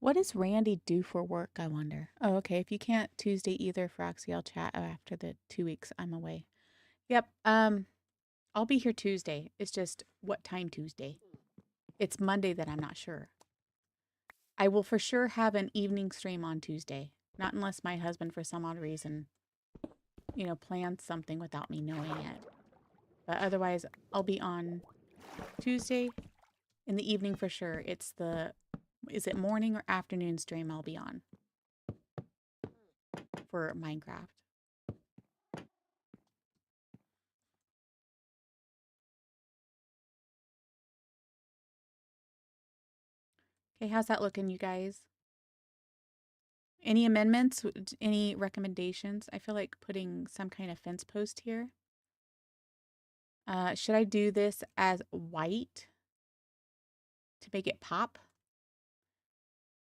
What does Randy do for work, I wonder? Oh, okay. If you can't Tuesday either, Froxy, I'll chat after the 2 weeks I'm away. Yep. I'll be here Tuesday. It's just what time Tuesday? It's Monday that I'm not sure. I will for sure have an evening stream on Tuesday. Not unless my husband, for some odd reason, plans something without me knowing it. But otherwise, I'll be on Tuesday in the evening for sure. Is it morning or afternoon stream I'll be on for Minecraft? Okay, how's that looking, you guys? Any amendments? Any recommendations? I feel like putting some kind of fence post here. Should I do this as white to make it pop?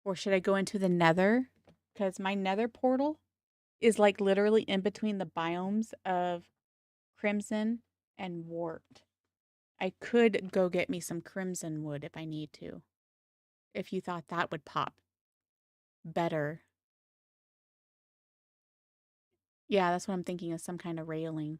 Or should I go into the nether? Because my nether portal is like literally in between the biomes of crimson and warped. I could go get me some crimson wood if I need to. If you thought that would pop better. Yeah, that's what I'm thinking, is some kind of railing.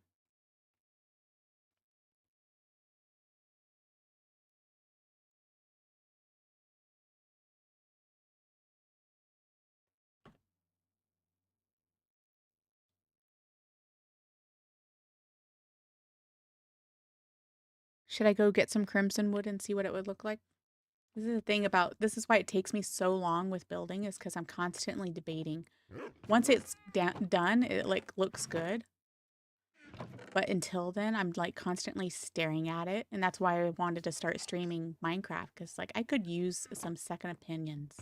Should I go get some crimson wood and see what it would look like? This is why it takes me so long with building, is because I'm constantly debating. Once it's done, it like looks good. But until then, I'm like constantly staring at it. And that's why I wanted to start streaming Minecraft, because like I could use some second opinions.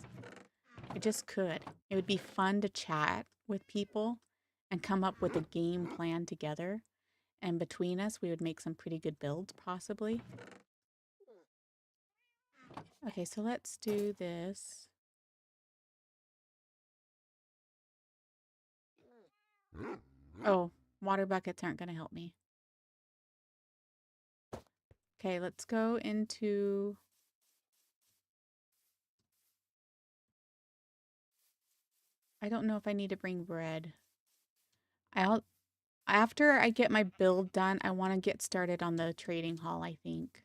I just could. It would be fun to chat with people and come up with a game plan together. And between us, we would make some pretty good builds, possibly. Okay, so let's do this. Oh, water buckets aren't going to help me. Okay, let's go into... I don't know if I need to bring bread. After I get my build done, I want to get started on the trading hall, I think.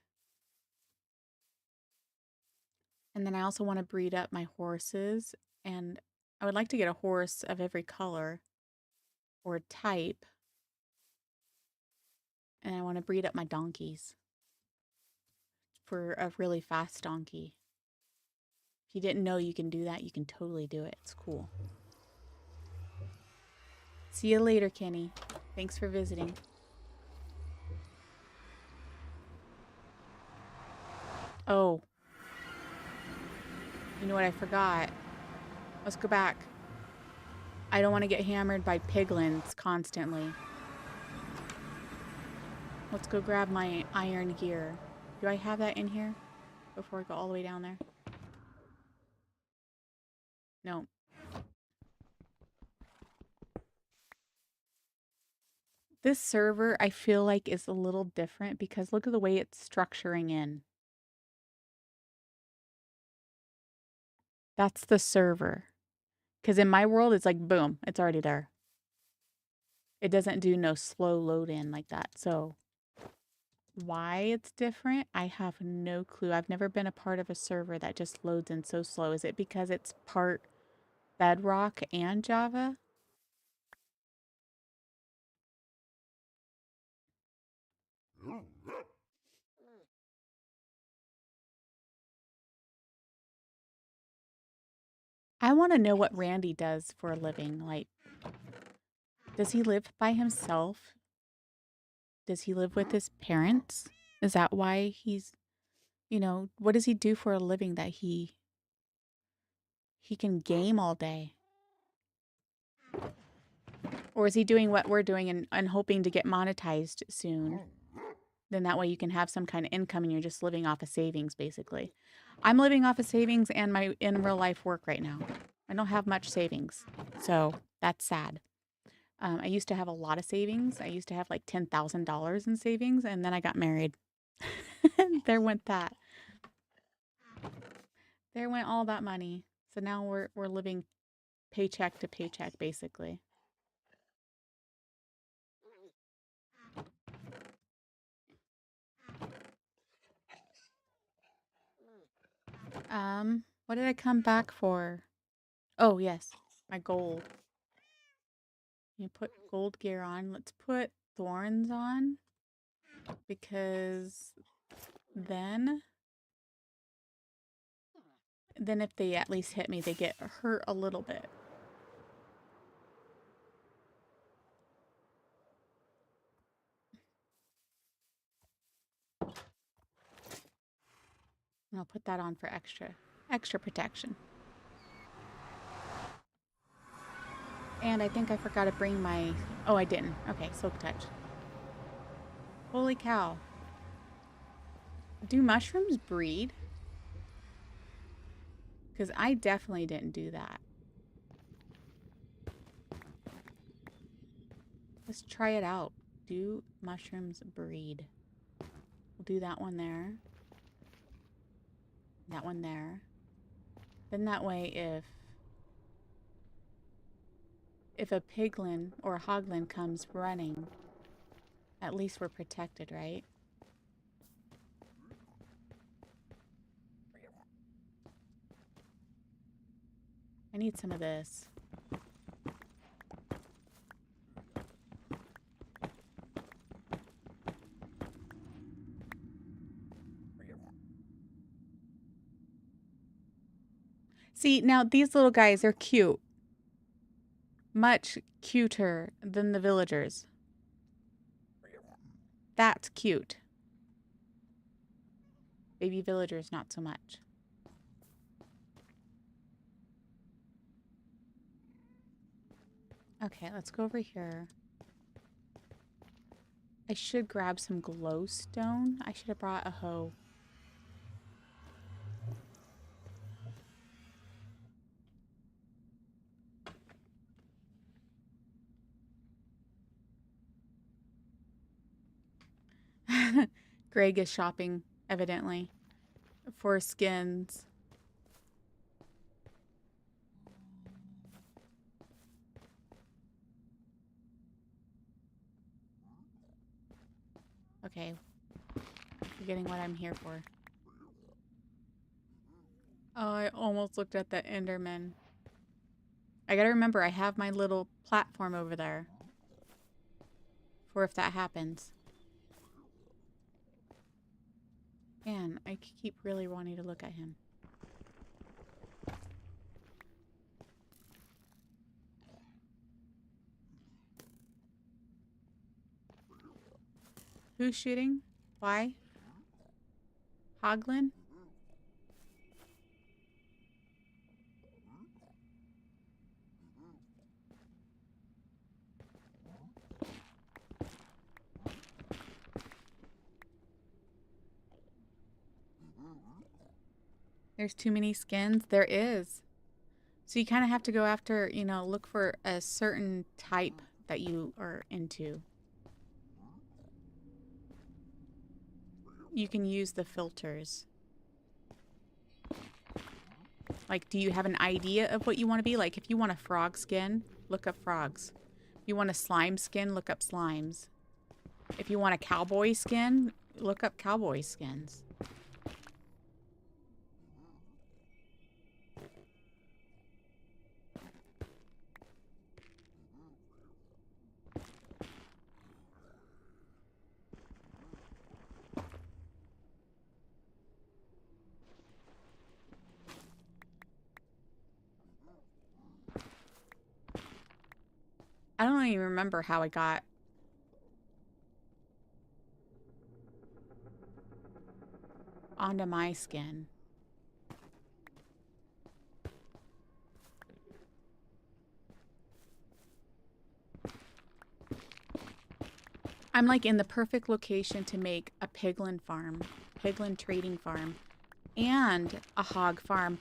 And then I also want to breed up my horses. And I would like to get a horse of every color or type. And I want to breed up my donkeys for a really fast donkey. If you didn't know you can do that, you can totally do it. It's cool. See you later, Kenny. Thanks for visiting. Oh. You know what I forgot? Let's go back. I don't want to get hammered by piglins constantly. Let's go grab my iron gear. Do I have that in here before I go all the way down there? No. This server, I feel like, is a little different because look at the way it's structuring in. That's the server. Because in my world, it's like, boom, it's already there. It doesn't do no slow load in like that. So why it's different, I have no clue. I've never been a part of a server that just loads in so slow. Is it because it's part Bedrock and Java? I want to know what Randy does for a living. Like, does he live by himself? Does he live with his parents? Is that why what does he do for a living that he can game all day? Or is he doing what we're doing and hoping to get monetized soon? Then that way you can have some kind of income and you're just living off of savings, basically. I'm living off of savings and my in real life work right now. I don't have much savings, so that's sad. I used to have a lot of savings. I used to have like $10,000 in savings, and then I got married. There went that. There went all that money. So now we're living paycheck to paycheck, basically. What did I come back for? Oh, yes, my gold. You put gold gear on. Let's put thorns on because then if they at least hit me, they get hurt a little bit. And I'll put that on for extra protection. And I think I forgot to bring my... Oh, I didn't. Okay, silk touch. Holy cow. Do mushrooms breed? Because I definitely didn't do that. Let's try it out. Do mushrooms breed? We'll do that one there. That one there. Then that way if a piglin or a hoglin comes running, at least we're protected, right? I need some of this. See, now these little guys are cute. Much cuter than the villagers. That's cute. Baby villagers, not so much. Okay, let's go over here. I should grab some glowstone. I should have brought a hoe. Greg is shopping, evidently, for skins. Okay. Forgetting what I'm here for. Oh, I almost looked at the Enderman. I gotta remember, I have my little platform over there. For if that happens. Man, I keep really wanting to look at him. Who's shooting? Why? Hoglin? There's too many skins? There is. So you kind of have to go after, you know, look for a certain type that you are into. You can use the filters. Like, do you have an idea of what you want to be? Like, if you want a frog skin, look up frogs. If you want a slime skin, look up slimes. If you want a cowboy skin, look up cowboy skins. I don't even remember how I got onto my skin. I'm like in the perfect location to make a piglin farm, piglin trading farm, and a hog farm.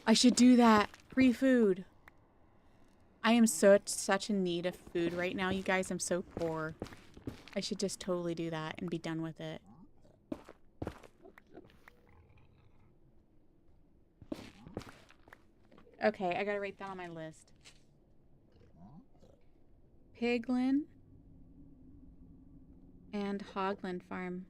I should do that. Free food. I am such in need of food right now, you guys. I'm so poor. I should just totally do that and be done with it. Okay, I gotta write that on my list. Piglin and Hoglin Farm.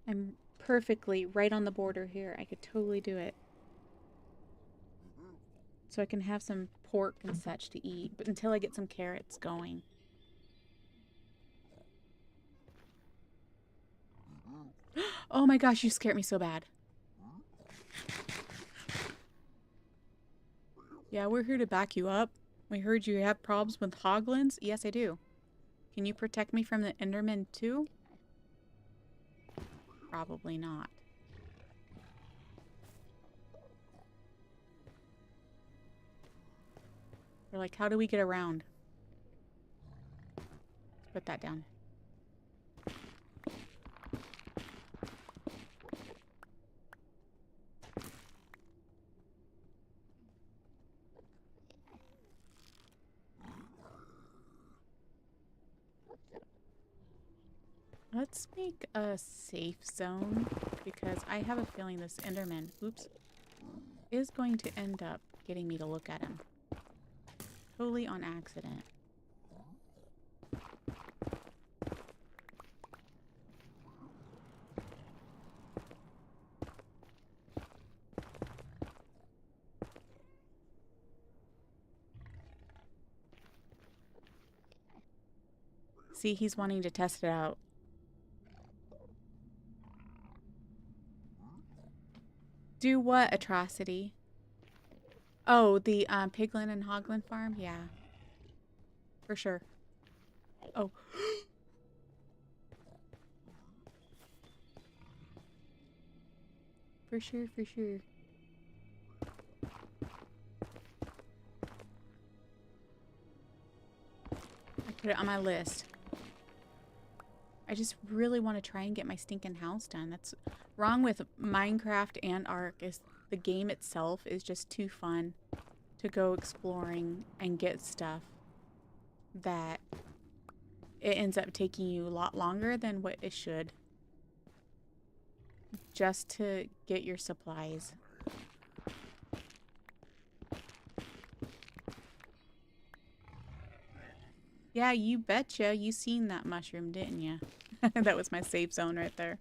I'm perfectly right on the border here. I could totally do it. So I can have some pork and such to eat, but until I get some carrots going. Oh my gosh, you scared me so bad. Yeah, we're here to back you up. We heard you have problems with hoglins. Yes, I do. Can you protect me from the Enderman too? Probably not. They're like, how do we get around? Let's put that down. Let's make a safe zone because I have a feeling this Enderman, oops, is going to end up getting me to look at him. Totally on accident. See, he's wanting to test it out. Do what, atrocity? Oh, the Piglin and Hoglin farm? Yeah. For sure. Oh. For sure, for sure. I put it on my list. I just really want to try and get my stinking house done. That's wrong with Minecraft and Ark is the game itself is just too fun to go exploring and get stuff that it ends up taking you a lot longer than what it should just to get your supplies. Yeah, you betcha. You seen that mushroom, didn't you? That was my safe zone right there.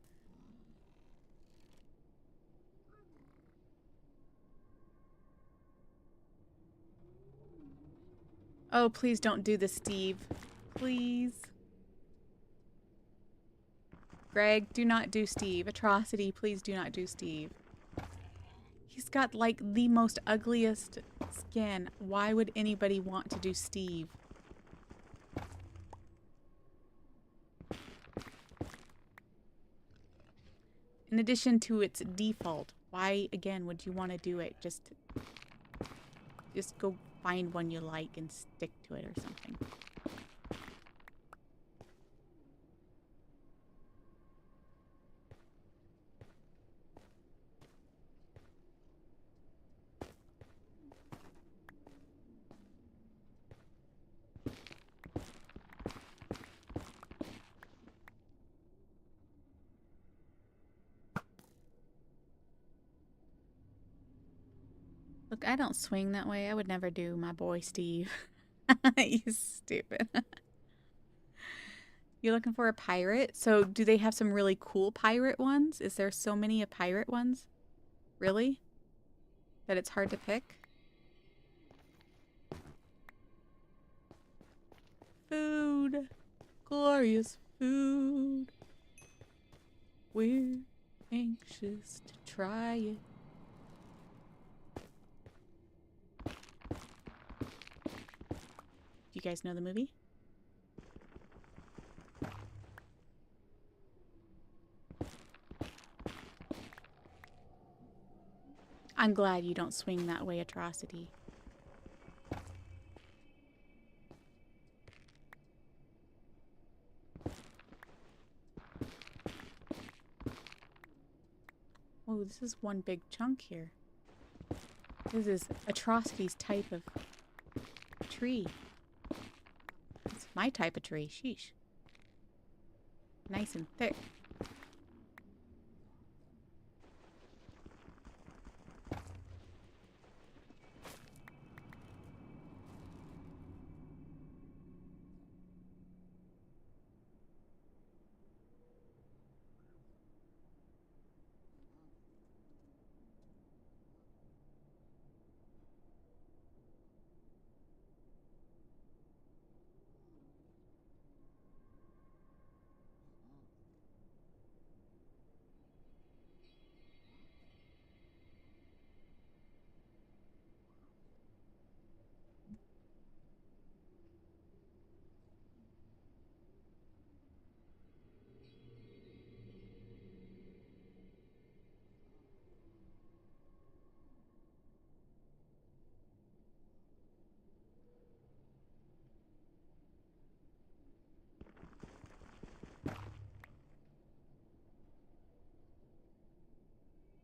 Oh, please don't do this, Steve. Please. Greg, do not do Steve. Atrocity, please do not do Steve. He's got like the most ugliest skin. Why would anybody want to do Steve? In addition to its default, why again would you want to do it? Just go find one you like and stick to it or something. Look, I don't swing that way. I would never do my boy Steve. He's stupid. You're looking for a pirate? So do they have some really cool pirate ones? Is there so many of pirate ones? Really? That it's hard to pick? Food. Glorious food. We're anxious to try it. You guys know the movie? I'm glad you don't swing that way, Atrocity. Oh, this is one big chunk here. This is Atrocity's type of tree. It's my type of tree. Sheesh. Nice and thick. Nice and thick.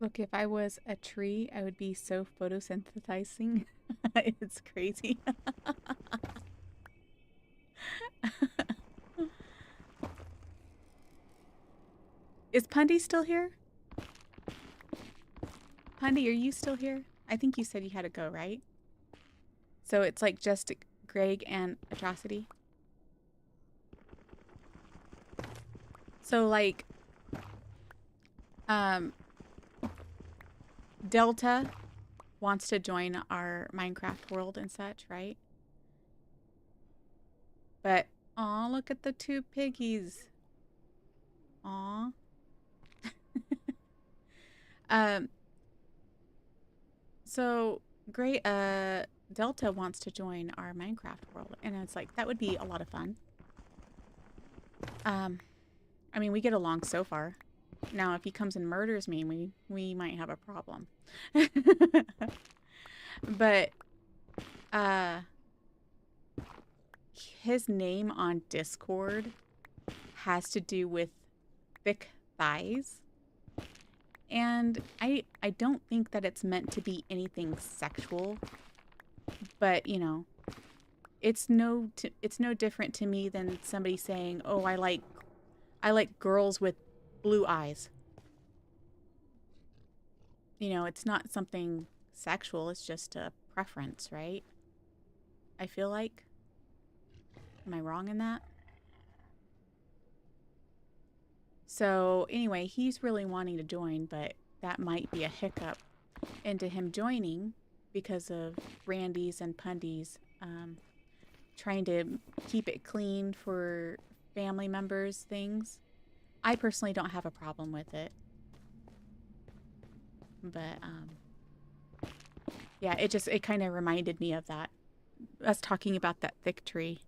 Look, if I was a tree, I would be so photosynthesizing. It's crazy. Is Pundy still here? Pundy, are you still here? I think you said you had to go, right? So it's like just Greg and Atrocity. So like, Delta wants to join our Minecraft world and such, right? But, aw, look at the two piggies. Aw. Um, so great, Delta wants to join our Minecraft world, and it's like, that would be a lot of fun. I mean, we get along so far. Now, if he comes and murders me, we might have a problem. But, uh, his name on Discord has to do with thick thighs. And I don't think that it's meant to be anything sexual, but you know, it's no different to me than somebody saying, "Oh, I like girls with blue eyes." You know, it's not something sexual, it's just a preference, right? I feel like. Am I wrong in that? So, anyway, he's really wanting to join, but that might be a hiccup into him joining because of Randy's and Pundy's trying to keep it clean for family members things. I personally don't have a problem with it. But yeah, it kind of reminded me of that. Us talking about that thick tree.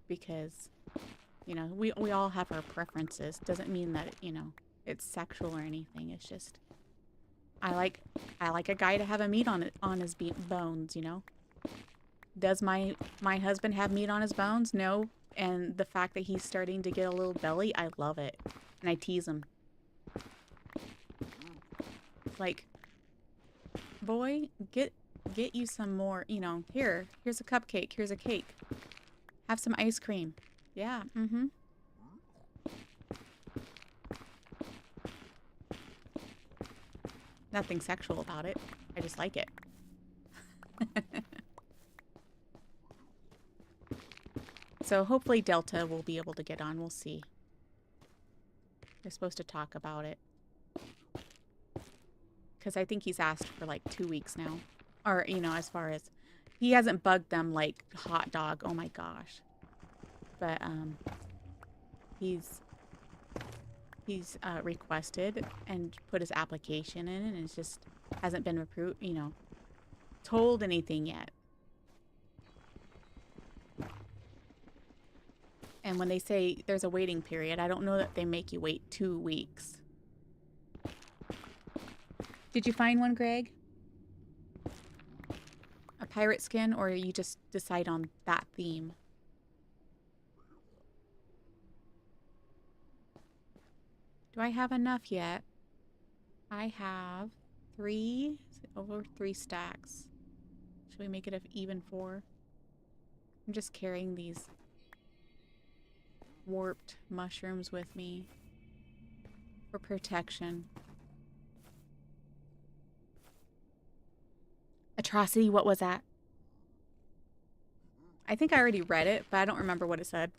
Because, you know, we all have our preferences. Doesn't mean that, you know, it's sexual or anything. It's just I like a guy to have a meat on his bones, you know. Does my husband have meat on his bones? No. And the fact that he's starting to get a little belly, I love it. And I tease him. Like, boy, get you some more, you know, here's a cupcake, here's a cake. Have some ice cream. Yeah, mm-hmm. Nothing sexual about it. I just like it. So hopefully Delta will be able to get on. We'll see. They're supposed to talk about it. Because I think he's asked for like 2 weeks now. Or, you know, as far as... He hasn't bugged them like hot dog. Oh my gosh. But, he's requested and put his application in, and it's just hasn't been approved, you know, told anything yet. And when they say there's a waiting period, I don't know that they make you wait 2 weeks. Did you find one, Greg? A pirate skin, or you just decide on that theme? Do I have enough yet? I have over 3 stacks. Should we make it an even 4? I'm just carrying these warped mushrooms with me for protection. Atrocity, what was that? I think I already read it, but I don't remember what it said.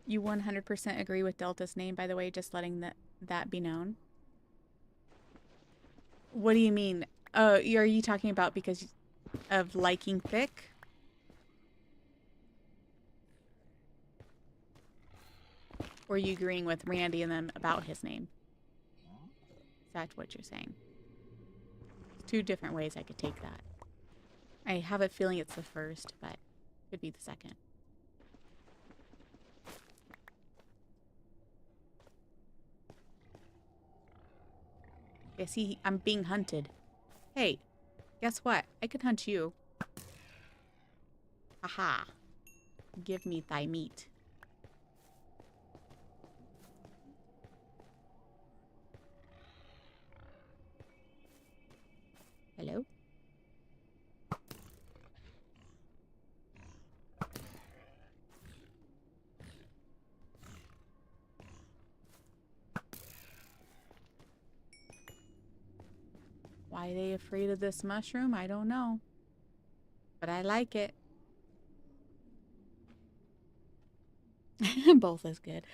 You 100% agree with Delta's name, by the way, just letting that be known. What do you mean? Are you talking about because of liking thick? Or are you agreeing with Randy and them about his name? Is that what you're saying? There's 2 different ways I could take that. I have a feeling it's the first, but it could be the second. Yeah, see, I'm being hunted. Hey, guess what? I could hunt you. Haha. Give me thy meat. Hello? Why are they afraid of this mushroom? I don't know. But I like it. Both is good.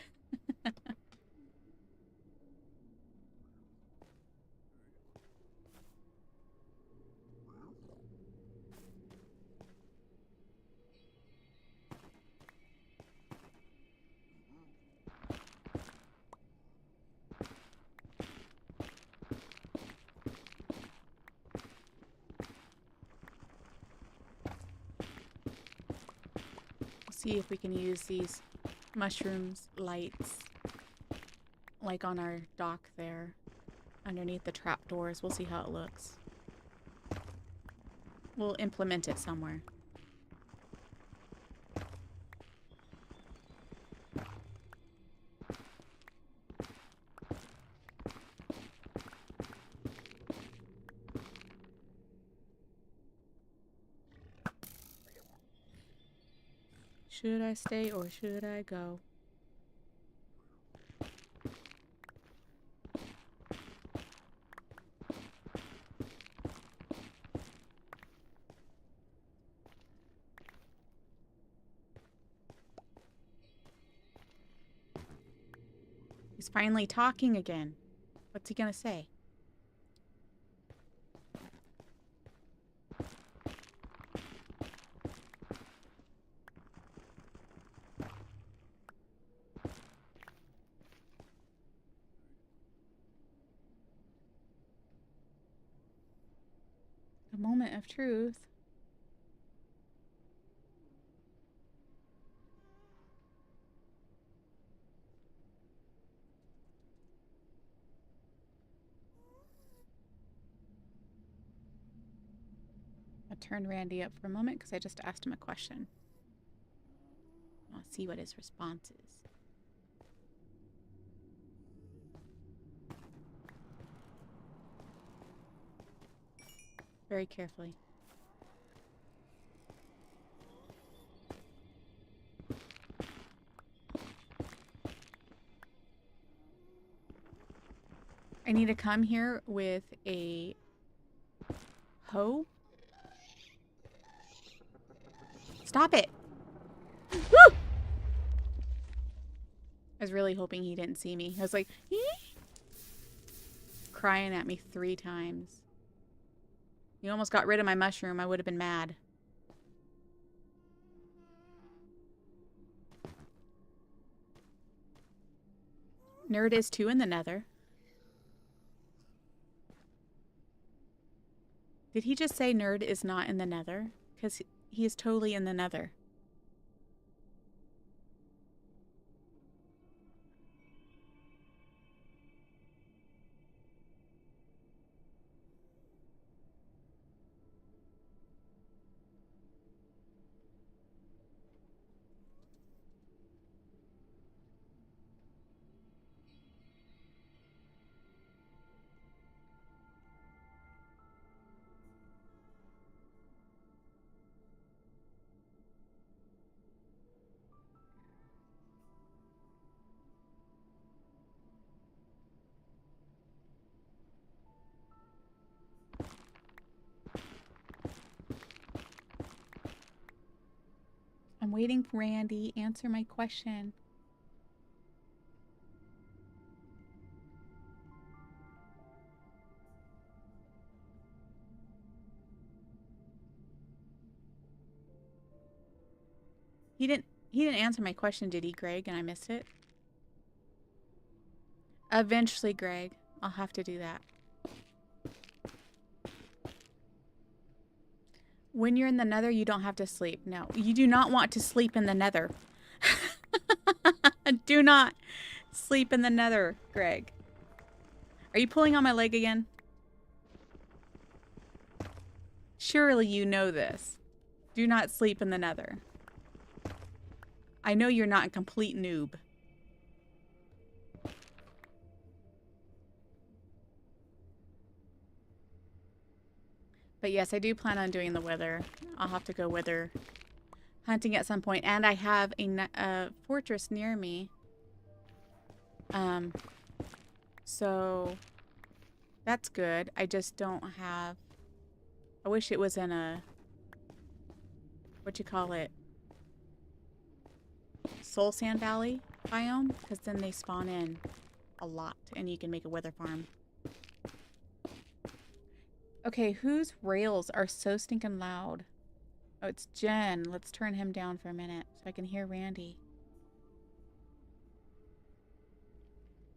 See if we can use these mushrooms lights like on our dock there underneath the trapdoors. We'll see how it looks. We'll implement it somewhere. Should I stay or should I go? He's finally talking again. What's he gonna say? The moment of truth. I'll turn Randy up for a moment because I just asked him a question. I'll see what his response is. Very carefully. I need to come here with a hoe. Stop it! Woo! I was really hoping he didn't see me. I was like, crying at me 3 times. You almost got rid of my mushroom. I would have been mad. Nerd is too in the nether. Did he just say Nerd is not in the nether? Because he is totally in the nether. I'm waiting for Randy. Answer my question. He didn't answer my question, did he, Greg? And I missed it? Eventually, Greg. I'll have to do that. When you're in the nether, you don't have to sleep. No, you do not want to sleep in the nether. Do not sleep in the nether, Greg. Are you pulling on my leg again? Surely you know this. Do not sleep in the nether. I know you're not a complete noob. But yes, I do plan on doing the wither. I'll have to go wither hunting at some point. And I have a fortress near me. So that's good. I just don't have... I wish it was in a... what you call it? Soul Sand Valley biome. Because then they spawn in a lot. And you can make a wither farm. Okay, whose rails are so stinking loud? Oh, it's Jen. Let's turn him down for a minute so I can hear Randy.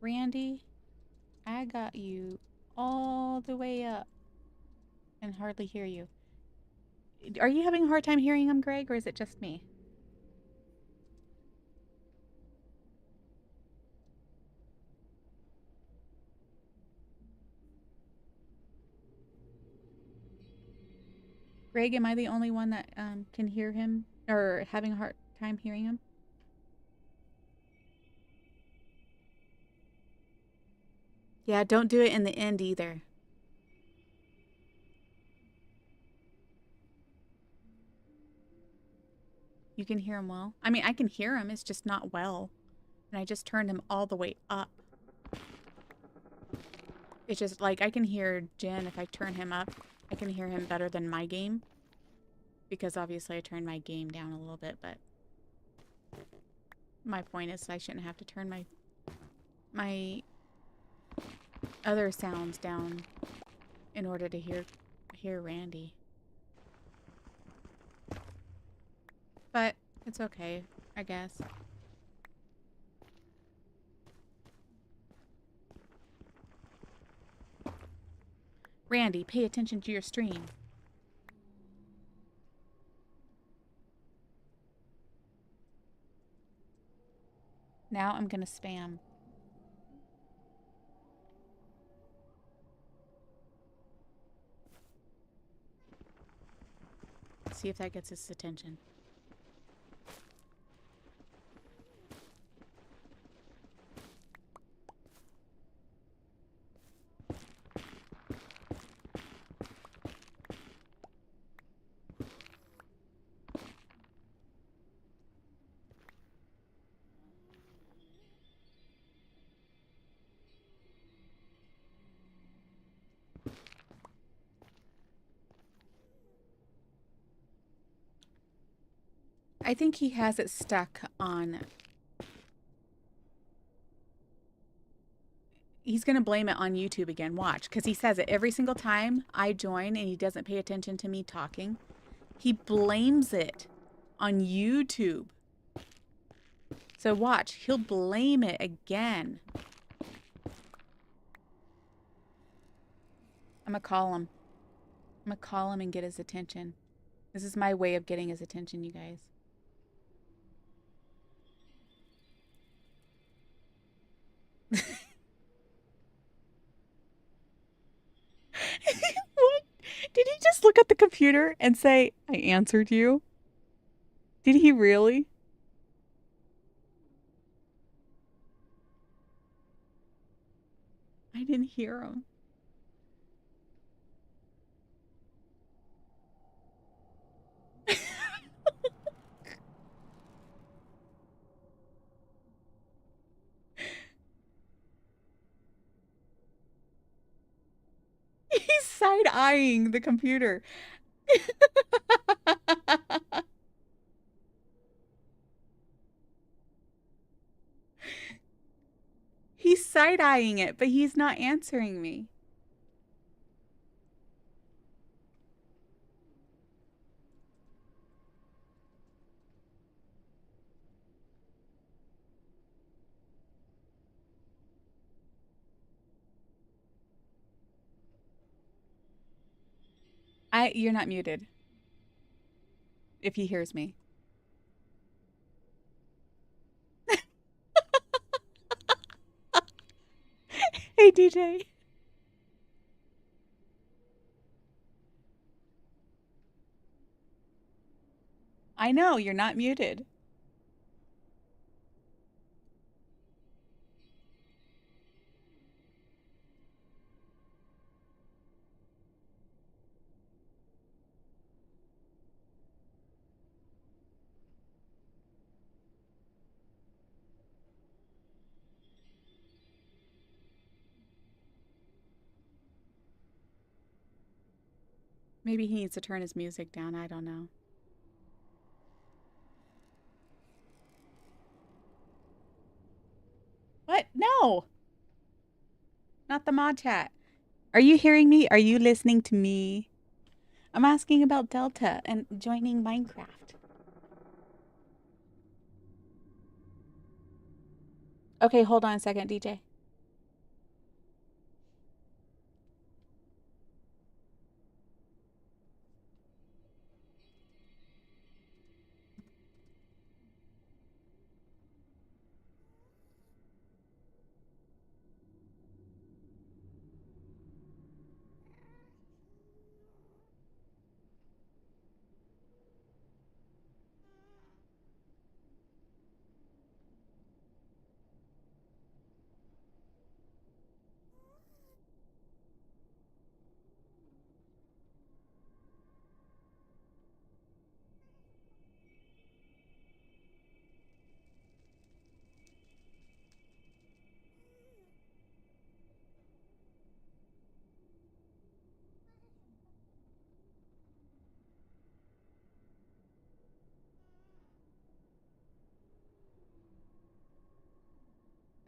Randy, I got you all the way up and hardly hear you. Are you having a hard time hearing him, Greg, or is it just me? Greg, am I the only one that can hear him or having a hard time hearing him? Yeah, don't do it in the end either. You can hear him well. I mean, I can hear him. It's just not well. And I just turned him all the way up. It's just like I can hear Jen if I turn him up. I can hear him better than my game. Because obviously I turned my game down a little bit, but my point is I shouldn't have to turn my other sounds down in order to hear Randy. But it's okay, I guess. Randy, pay attention to your stream. Now I'm gonna spam. See if that gets his attention. I think he has it stuck on... He's going to blame it on YouTube again. Watch, because he says it every single time I join and he doesn't pay attention to me talking. He blames it on YouTube. So watch, he'll blame it again. I'm going to call him. I'm going to call him and get his attention. This is my way of getting his attention, you guys. What? Did he just look at the computer and say, I answered you? Did he really? I didn't hear him. He's side-eyeing the computer. He's side-eyeing it, but he's not answering me. You're not muted. If he hears me. Hey, DJ. I know, you're not muted. Maybe he needs to turn his music down. I don't know. What? No, not the mod chat. Are you hearing me? Are you listening to me? I'm asking about Delta and joining Minecraft. Okay, hold on a second, DJ.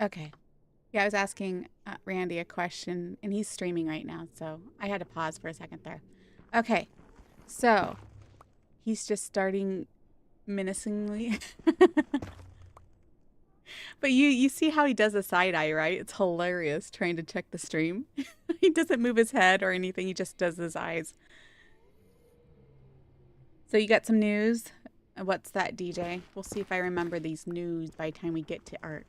Okay. Yeah, I was asking Randy a question, and he's streaming right now, so I had to pause for a second there. Okay, so he's just starting menacingly. But you see how he does a side eye, right? It's hilarious trying to check the stream. He doesn't move his head or anything. He just does his eyes. So you got some news? What's that, DJ? We'll see if I remember these news by the time we get to Ark.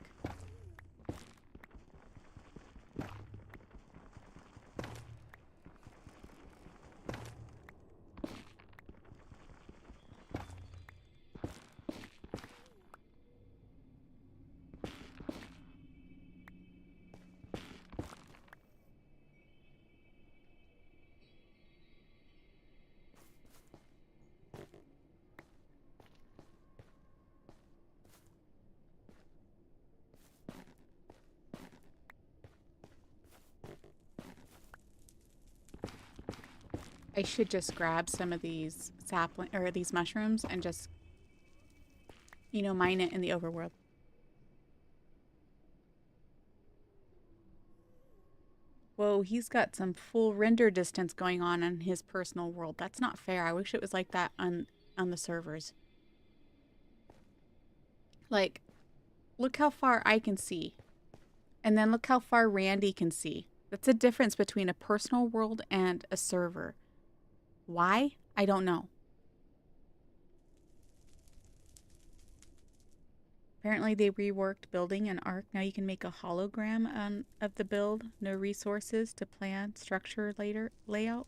I should just grab some of these sapling or these mushrooms and just, mine it in the overworld. Whoa, he's got some full render distance going on in his personal world. That's not fair. I wish it was like that on the servers. Like, look how far I can see. And then look how far Randy can see. That's a difference between a personal world and a server. Why? I don't know. Apparently they reworked building an Ark. Now you can make a hologram of the build. No resources to plan structure layout.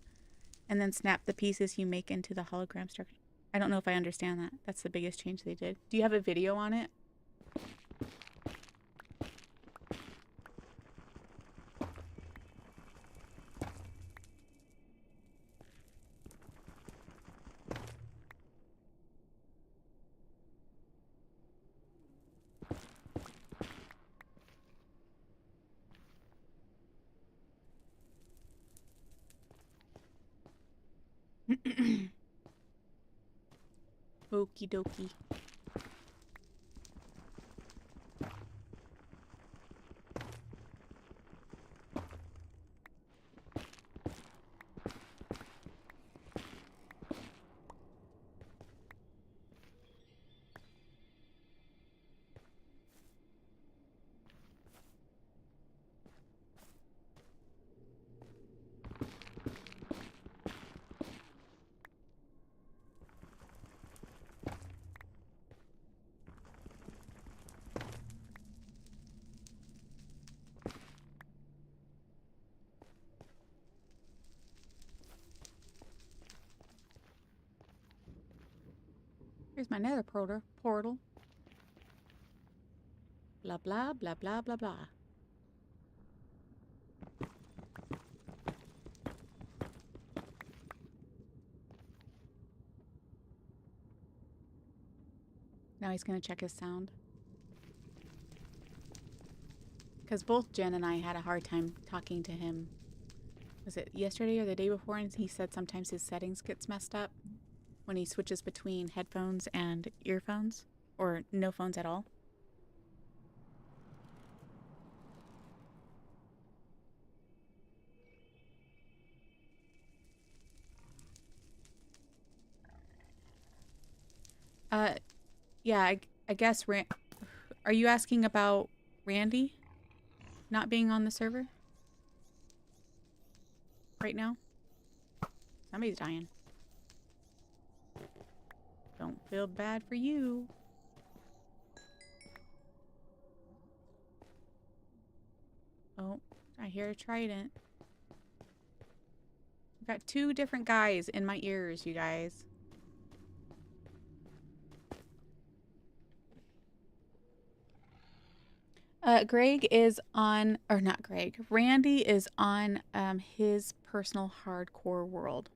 And then snap the pieces you make into the hologram structure. I don't know if I understand that. That's the biggest change they did. Do you have a video on it? Okie dokie. Here's my nether portal. Blah, blah, blah, blah, blah, blah. Now he's going to check his sound. Because both Jen and I had a hard time talking to him was it yesterday or the day before, and he said sometimes his settings gets messed up when he switches between headphones and earphones, or no phones at all. Yeah, I guess are you asking about Randy not being on the server right now? Somebody's dying. Don't feel bad for you. Oh, I hear a trident. I've got two different guys in my ears, you guys. Greg is on, or not Greg, Randy is on his personal hardcore world.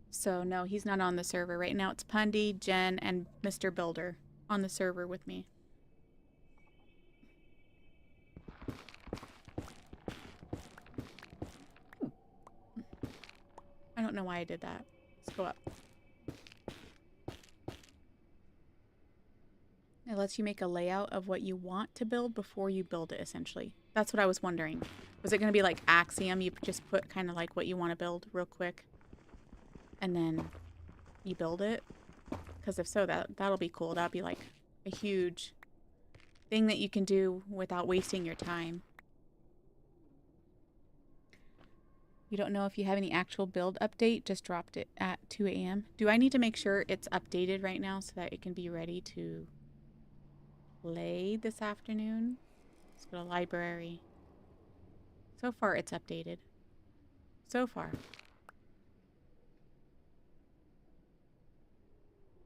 So no, he's not on the server. Right now it's Pundy, Jen, and Mr. Builder on the server with me. I don't know why I did that. Let's go up. It lets you make a layout of what you want to build before you build it, essentially. That's what I was wondering. Was it going to be like Axiom? You just put kind of like what you want to build real quick, and then you build it? Because if so, that'll be cool. That'll be like a huge thing that you can do without wasting your time. You don't know if you have any actual build update? Just dropped it at 2 a.m. Do I need to make sure it's updated right now so that it can be ready to play this afternoon? Let's go to library. So far, it's updated. So far.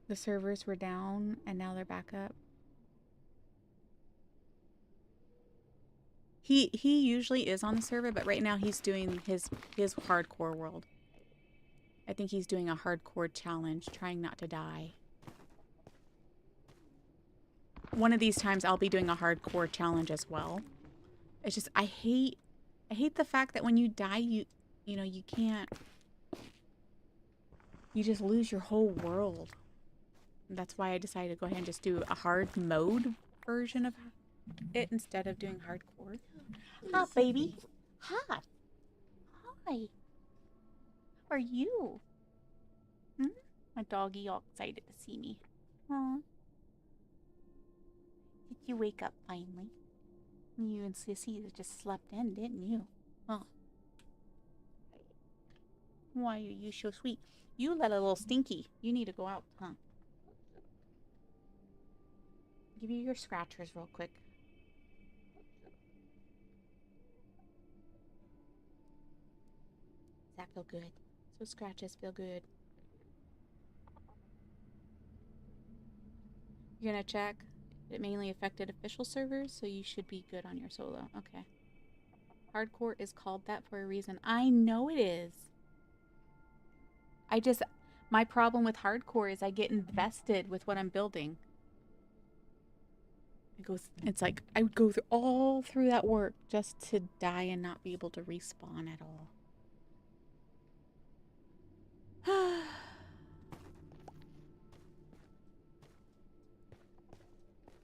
The servers were down and now they're back up. He usually is on the server, but right now he's doing his hardcore world. I think he's doing a hardcore challenge, trying not to die. One of these times I'll be doing a hardcore challenge as well. It's just I hate the fact that when you die you know you can't, you just lose your whole world. And that's why I decided to go ahead and just do a hard mode version of it instead of doing hardcore. Hi, baby. Hi. Hi. How are you? Hmm? My doggy all excited to see me. Aw. Did you wake up finally? You and Sissy just slept in, didn't you? Huh. Why are you so sweet? You let a little stinky. You need to go out, huh? Give you your scratchers real quick. Does that feel good? So scratches feel good. You're gonna check. It mainly affected official servers, so you should be good on your solo. Okay. Hardcore is called that for a reason. I know it is. My problem with hardcore is I get invested with what I'm building. It's like I would go all through that work just to die and not be able to respawn at all.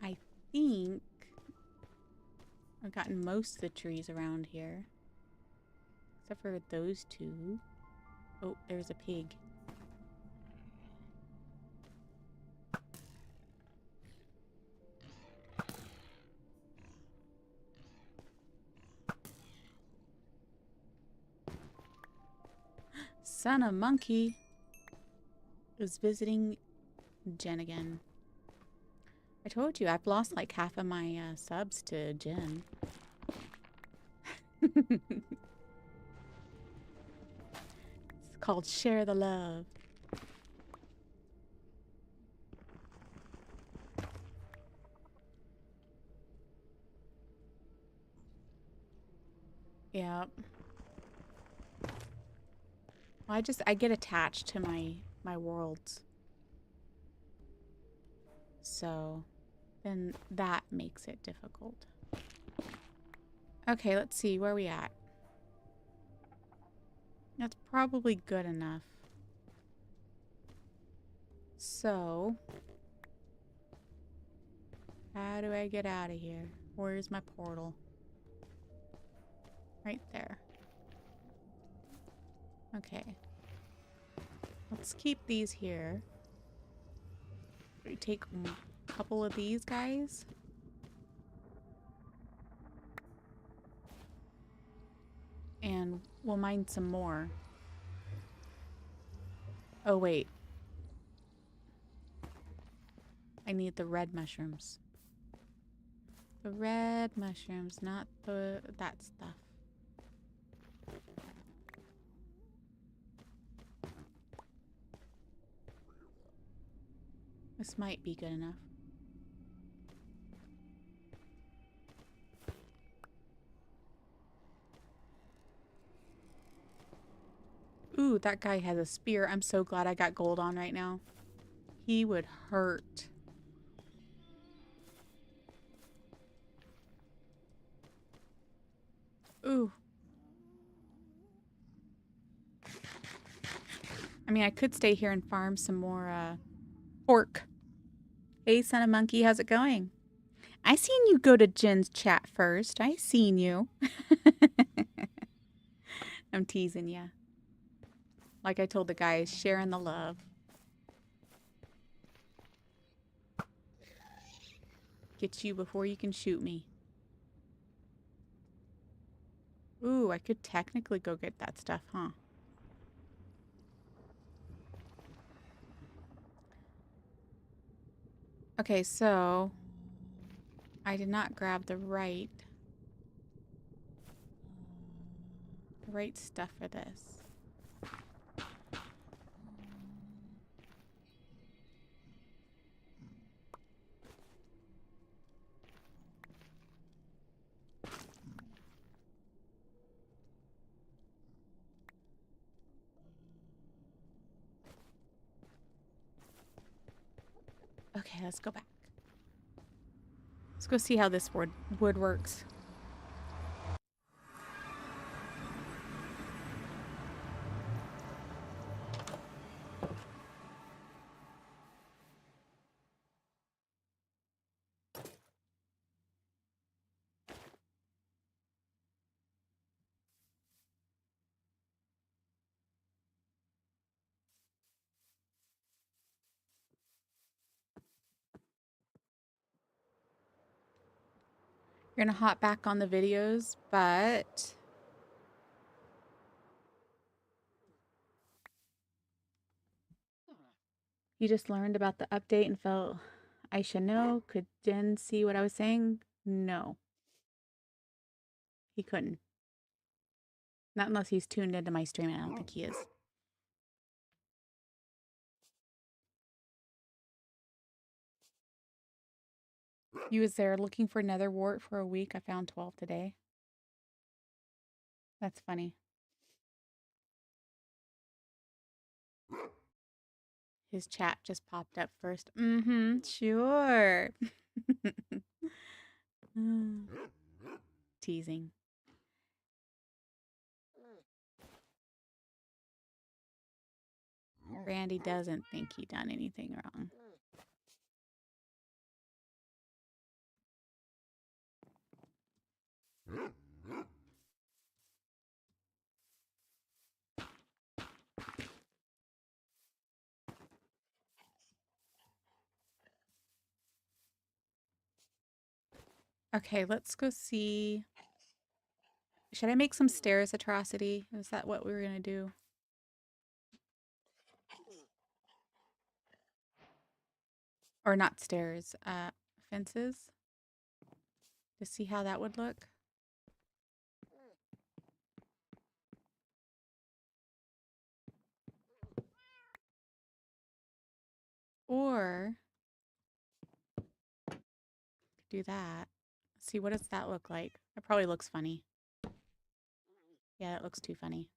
I think I've gotten most of the trees around here. Except for those two. Oh, there's a pig. Son of Monkey is visiting Jen again. I told you, I've lost like half of my subs to Jen. It's called Share the Love. Yeah. Well, I get attached to my worlds. So then that makes it difficult. Okay, let's see, where are we at? That's probably good enough. So, how do I get out of here? Where's my portal? Right there. Okay. Let's keep these here. We take a couple of these guys. And we'll mine some more. Oh, wait. I need the red mushrooms. The red mushrooms, not that stuff. This might be good enough. Ooh, that guy has a spear. I'm so glad I got gold on right now. He would hurt. Ooh. I mean, I could stay here and farm some more pork. Hey, son of monkey, how's it going? I seen you go to Jen's chat first. I seen you. I'm teasing ya. Like I told the guys, sharing the love. Get you before you can shoot me. Ooh, I could technically go get that stuff, huh? Okay, so I did not grab the right stuff for this. Okay, let's go back. Let's go see how this wood works. You're gonna hop back on the videos, but you just learned about the update and felt I should know. Could Jen see what I was saying? No. He couldn't. Not unless he's tuned into my stream, and I don't think he is. You was there looking for nether wart for a week. I found 12 today. That's funny. His chat just popped up first. Mm-hmm, sure. Teasing. Randy doesn't think he done anything wrong. Okay, let's go see. Should I make some stairs, Atrocity? Is that what we were gonna do? Or not stairs, fences? To see how that would look? Or do that. See, what does that look like? It probably looks funny. Yeah, it looks too funny.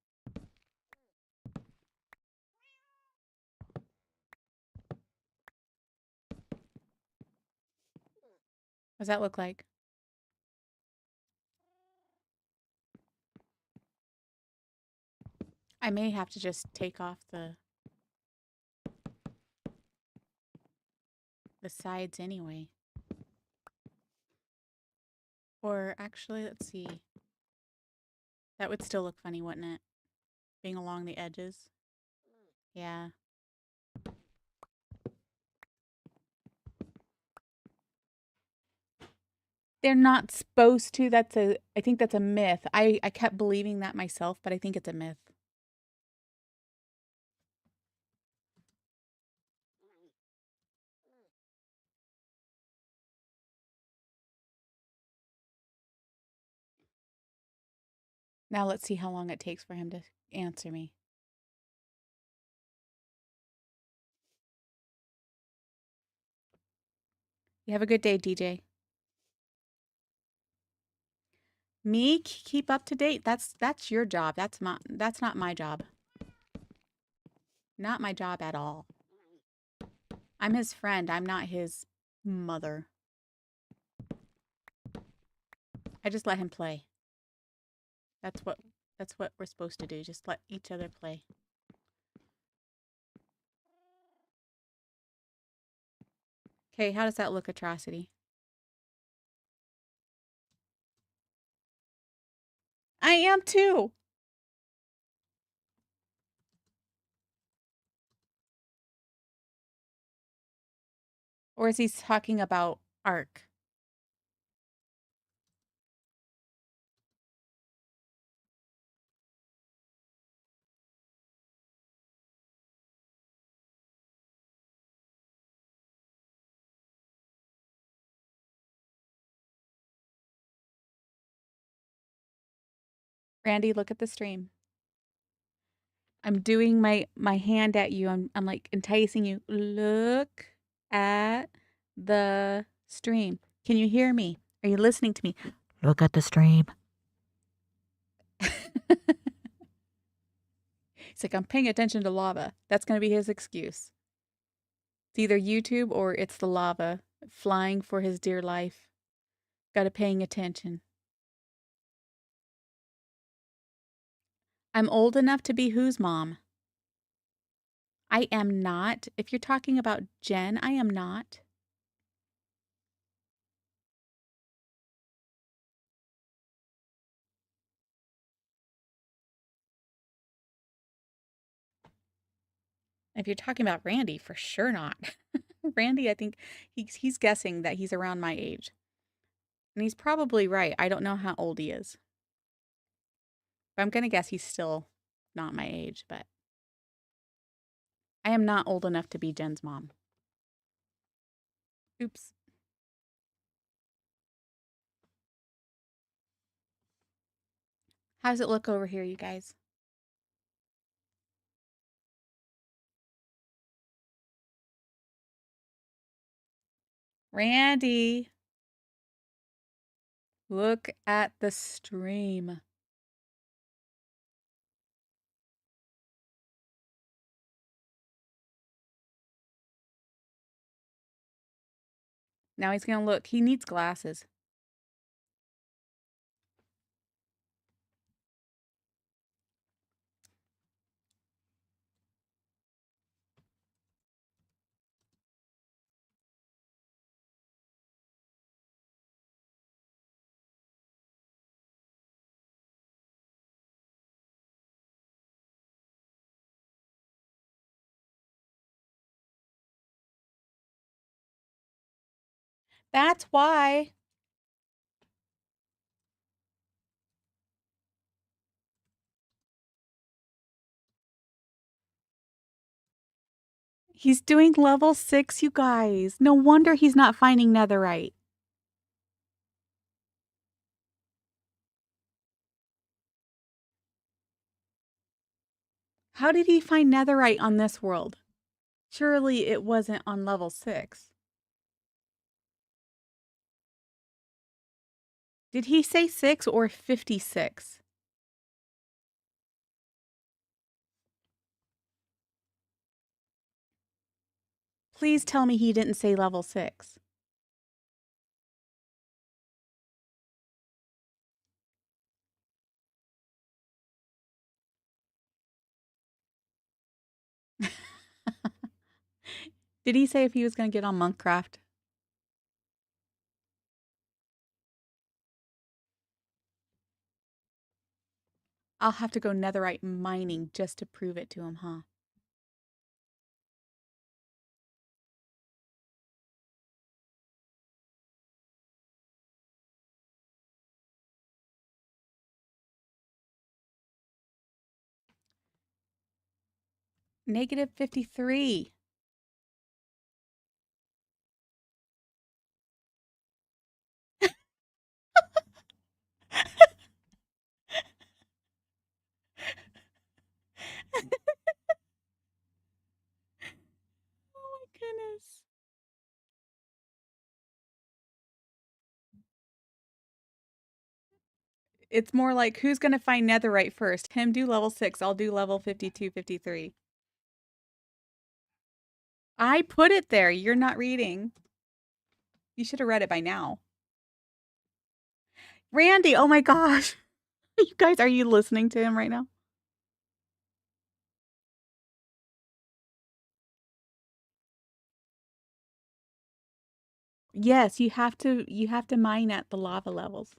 What does that look like? I may have to just take off the sides anyway. Or actually, let's see. That would still look funny, wouldn't it? Being along the edges. Yeah. They're not supposed to. I think that's a myth. I kept believing that myself, but I think it's a myth. Now let's see how long it takes for him to answer me. You have a good day, DJ. Me keep up to date? That's your job. That's not my job. Not my job at all. I'm his friend. I'm not his mother. I just let him play. That's what we're supposed to do. Just let each other play. Okay, how does that look, Atrocity? I am too. Or is he talking about Ark? Randy, look at the stream. I'm doing my hand at you. I'm like enticing you. Look at the stream. Can you hear me? Are you listening to me? Look at the stream. He's like, I'm paying attention to lava. That's going to be his excuse. It's either YouTube or it's the lava flying for his dear life. Got to paying attention. I'm old enough to be whose mom? I am not. If you're talking about Jen, I am not. If you're talking about Randy, for sure not. Randy, I think he's guessing that he's around my age. And he's probably right. I don't know how old he is. But I'm going to guess he's still not my age, but I am not old enough to be Jen's mom. Oops. How does it look over here, you guys? Randy, look at the stream. Now he's going to look. He needs glasses. That's why. He's doing level 6, you guys. No wonder he's not finding netherite. How did he find netherite on this world? Surely it wasn't on level 6. Did he say 6 or 56? Please tell me he didn't say level 6. Did he say if he was going to get on Monkraft? I'll have to go netherite mining just to prove it to him, huh? Negative 53. Oh my goodness. It's more like who's going to find netherite first? Him do level 6, I'll do level 52, 53. I put it there. You're not reading. You should have read it by now. Randy, oh my gosh. You guys, are you listening to him right now? Yes, you have to mine at the lava levels.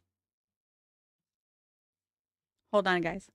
Hold on, guys.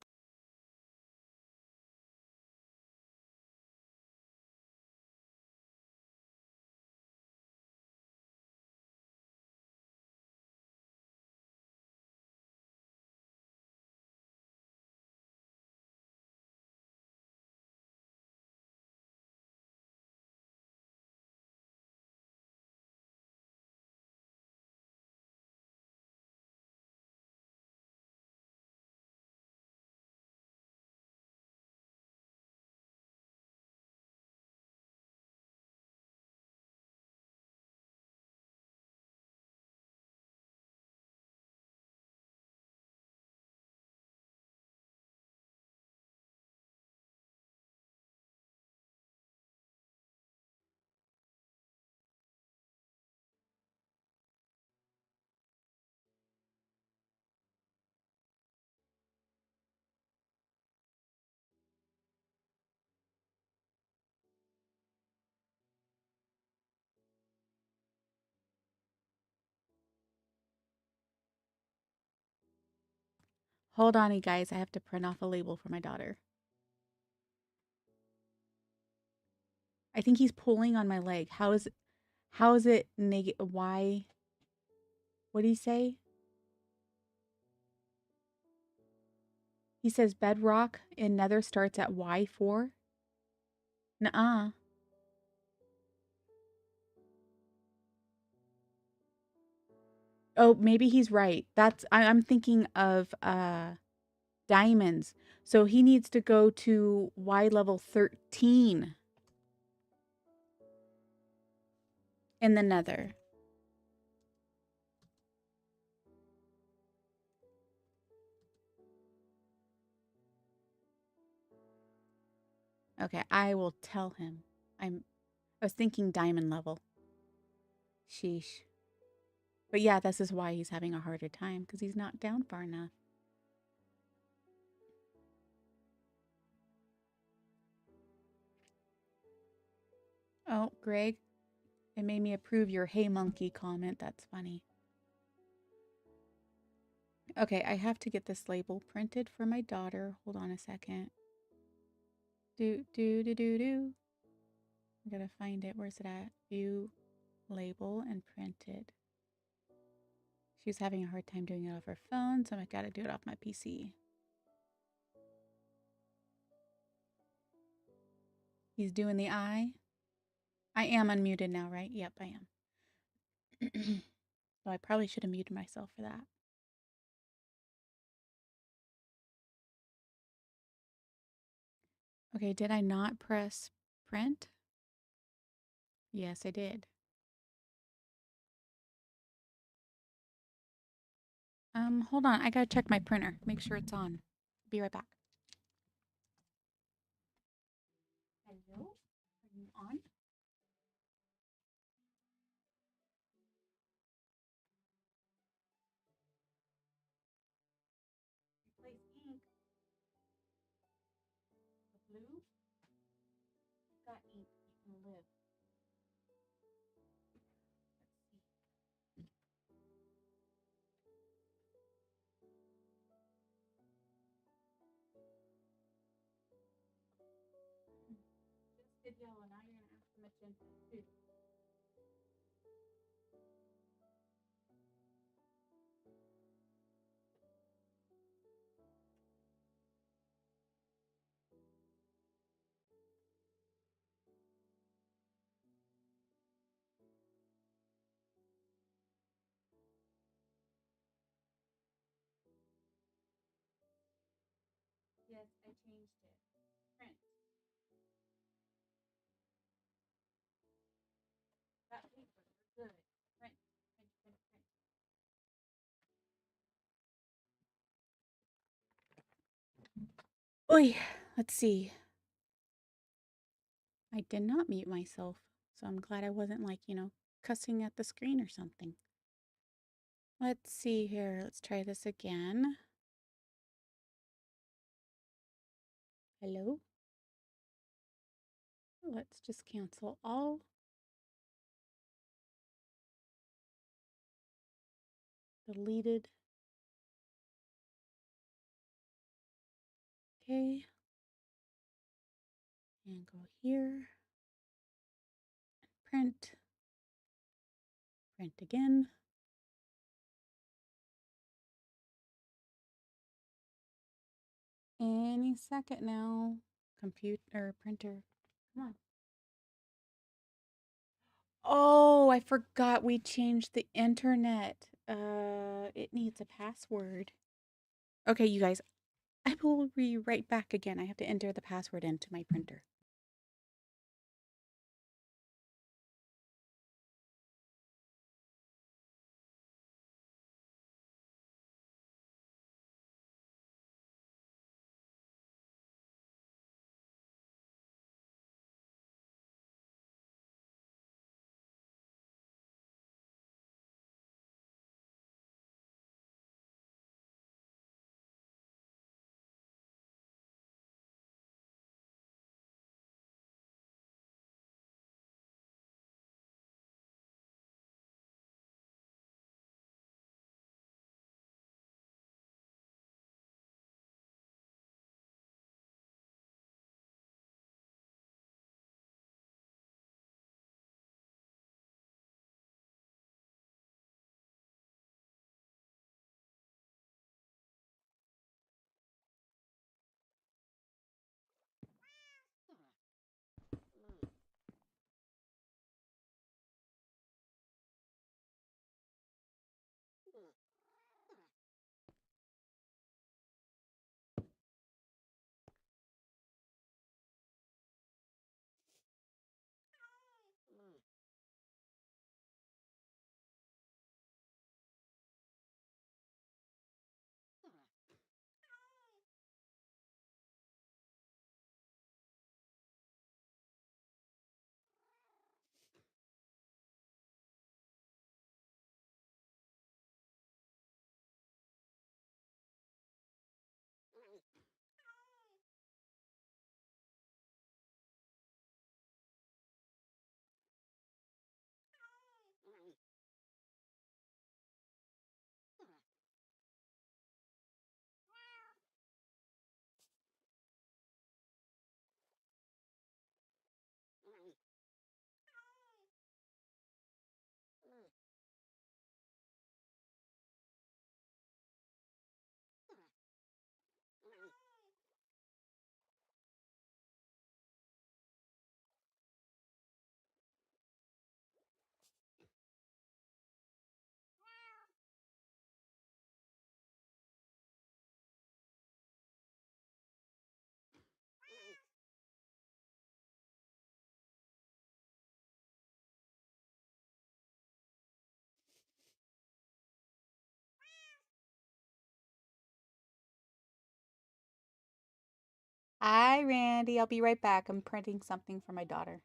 Hold on, you guys. I have to print off a label for my daughter. I think he's pulling on my leg. How is it negative? Why? What did he say? He says bedrock in nether starts at Y4. Nuh-uh. Oh, maybe he's right. I'm thinking of diamonds. So he needs to go to Y level 13 in the nether. Okay, I will tell him. I was thinking diamond level. Sheesh. But yeah, this is why he's having a harder time because he's not down far enough. Oh, Greg, it made me approve your hey monkey comment. That's funny. Okay, I have to get this label printed for my daughter. Hold on a second. Do. I gotta find it. Where's it at? View, label, and printed. She's having a hard time doing it off her phone, so I gotta do it off my PC. He's doing the eye. I am unmuted now, right? Yep, I am. So I probably should have muted myself for that. Okay, did I not press print? Yes, I did. Hold on. I gotta check my printer. Make sure it's on. Be right back. Hello? Are you on? Replace ink. The blue. Got ink. You can live. did yellow. Now you're gonna ask the magenta too. Yes, I changed it. Print. That paper. We're good. Print. Print. Print. Print. Oy, let's see. I did not mute myself, so I'm glad I wasn't like, cussing at the screen or something. Let's see here. Let's try this again. Hello? Let's just cancel all. Deleted. Okay. And go here. Print. Print again. Any second now. Computer printer. Come on. Oh, I forgot we changed the internet. It needs a password. Okay, you guys, I will be right back again. I have to enter the password into my printer. Hi, Randy. I'll be right back. I'm printing something for my daughter.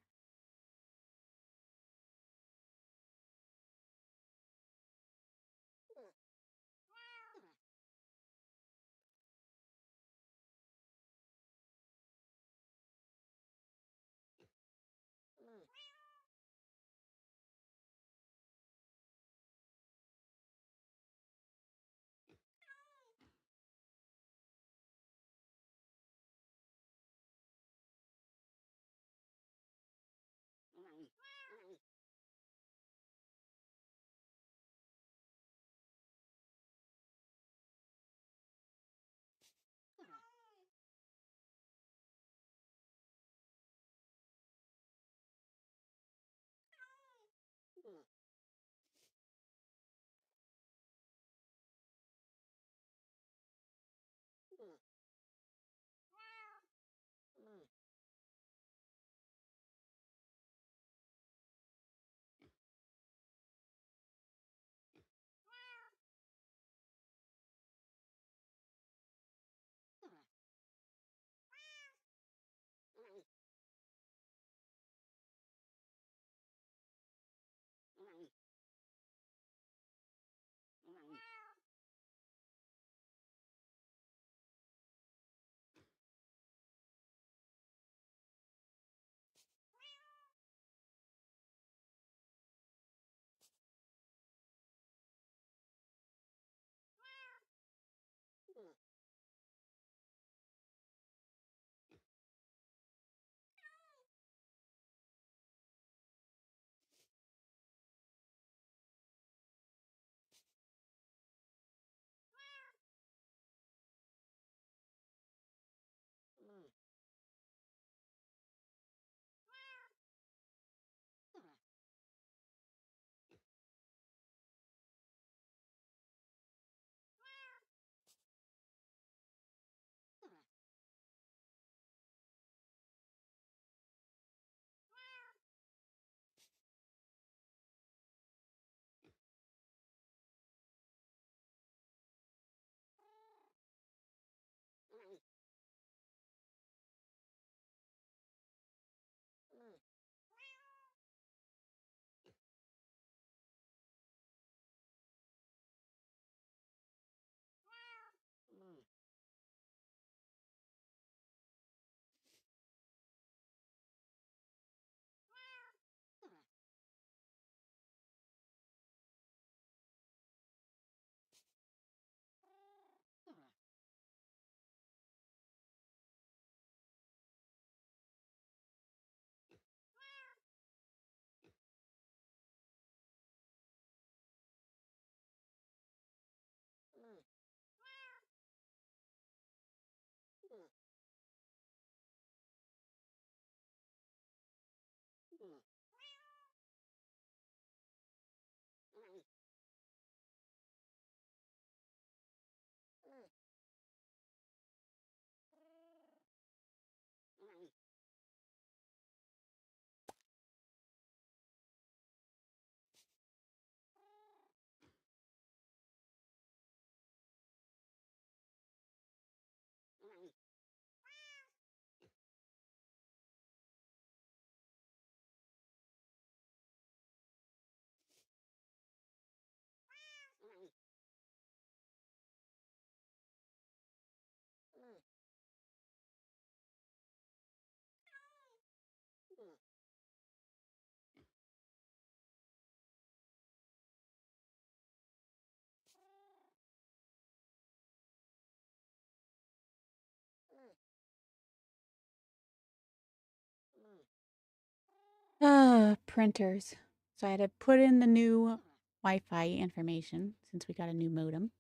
the printers. So I had to put in the new Wi-Fi information since we got a new modem.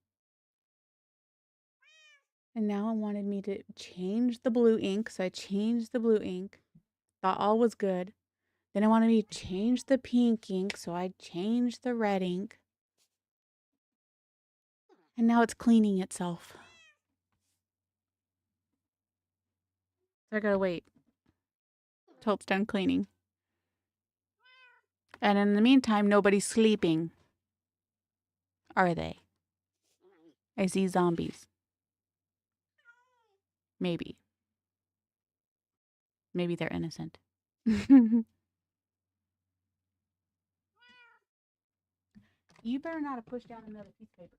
And now it wanted me to change the blue ink. So I changed the blue ink. Thought all was good. Then it wanted me to change the pink ink. So I changed the red ink. And now it's cleaning itself. So I gotta wait till it's done cleaning. And in the meantime, nobody's sleeping. Are they? I see zombies. Maybe. Maybe they're innocent. You better not have pushed down another piece of paper.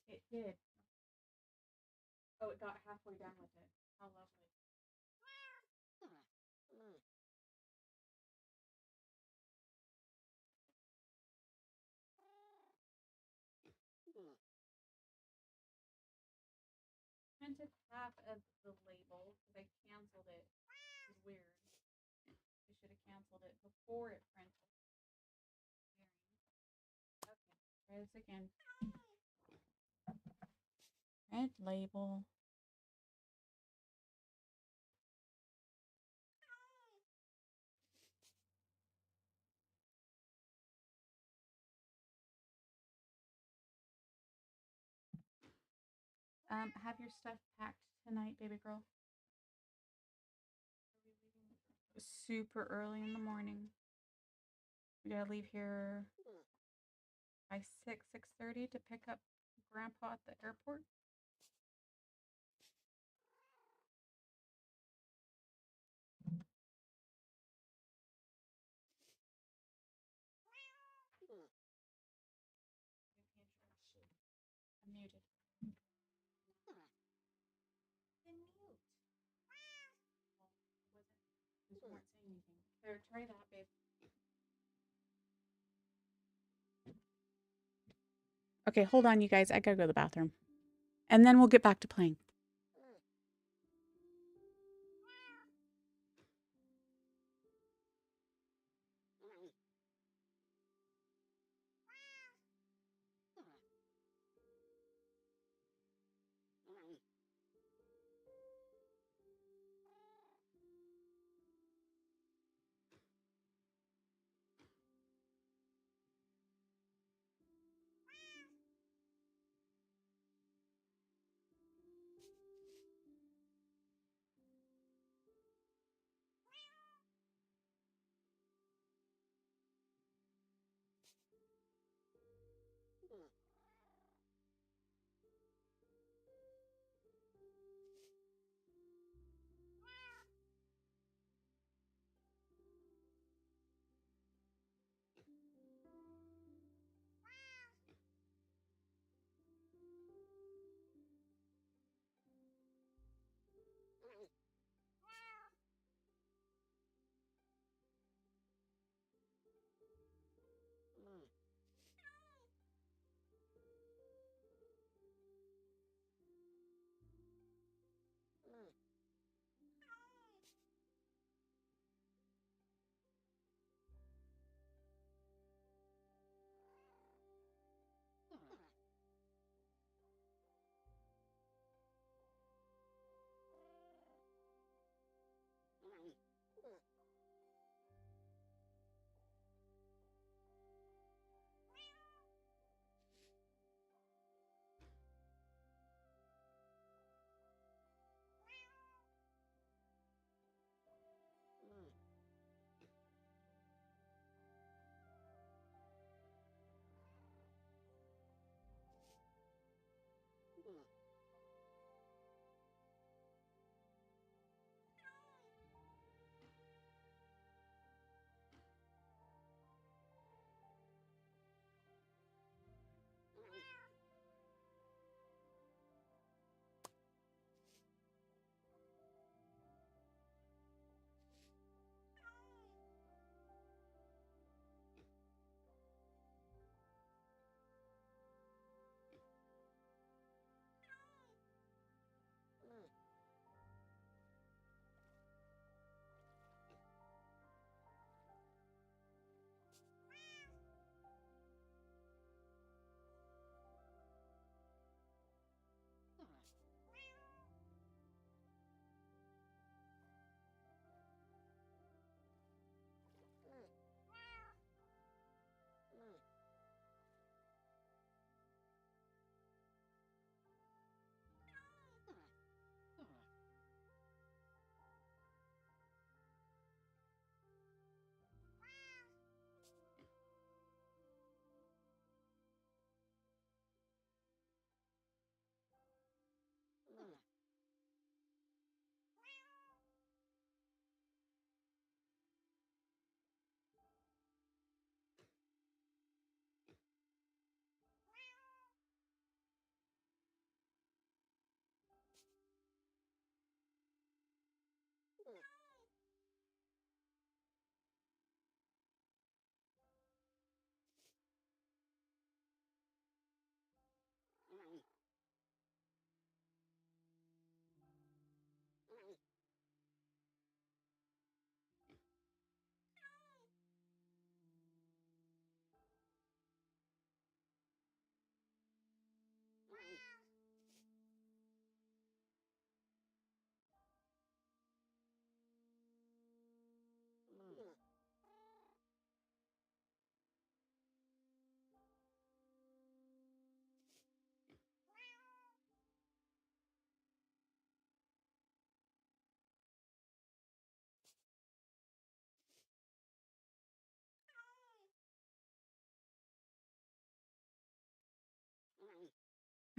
It did. Oh, it got halfway done with it. How lovely. Printed half of the label because I canceled it. It was weird. I should have canceled it before it printed. Okay, try this again. Print label. Have your stuff packed tonight, baby girl. Super early in the morning. We gotta leave here by 6:30 to pick up Grandpa at the airport. I'm muted. Then mute. Well, it wasn't because you weren't saying anything. There, try that, babe. Okay, hold on, you guys. I gotta go to the bathroom. And then we'll get back to playing.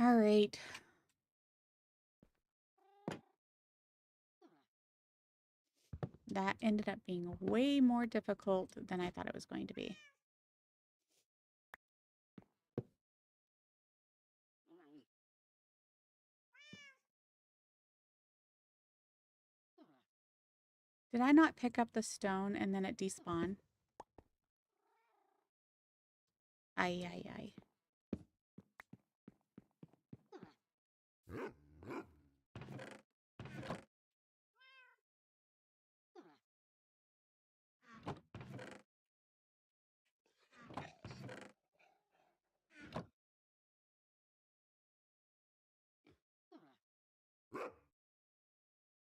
All right. That ended up being way more difficult than I thought it was going to be. Did I not pick up the stone and then it despawned? Ay, ay, ay.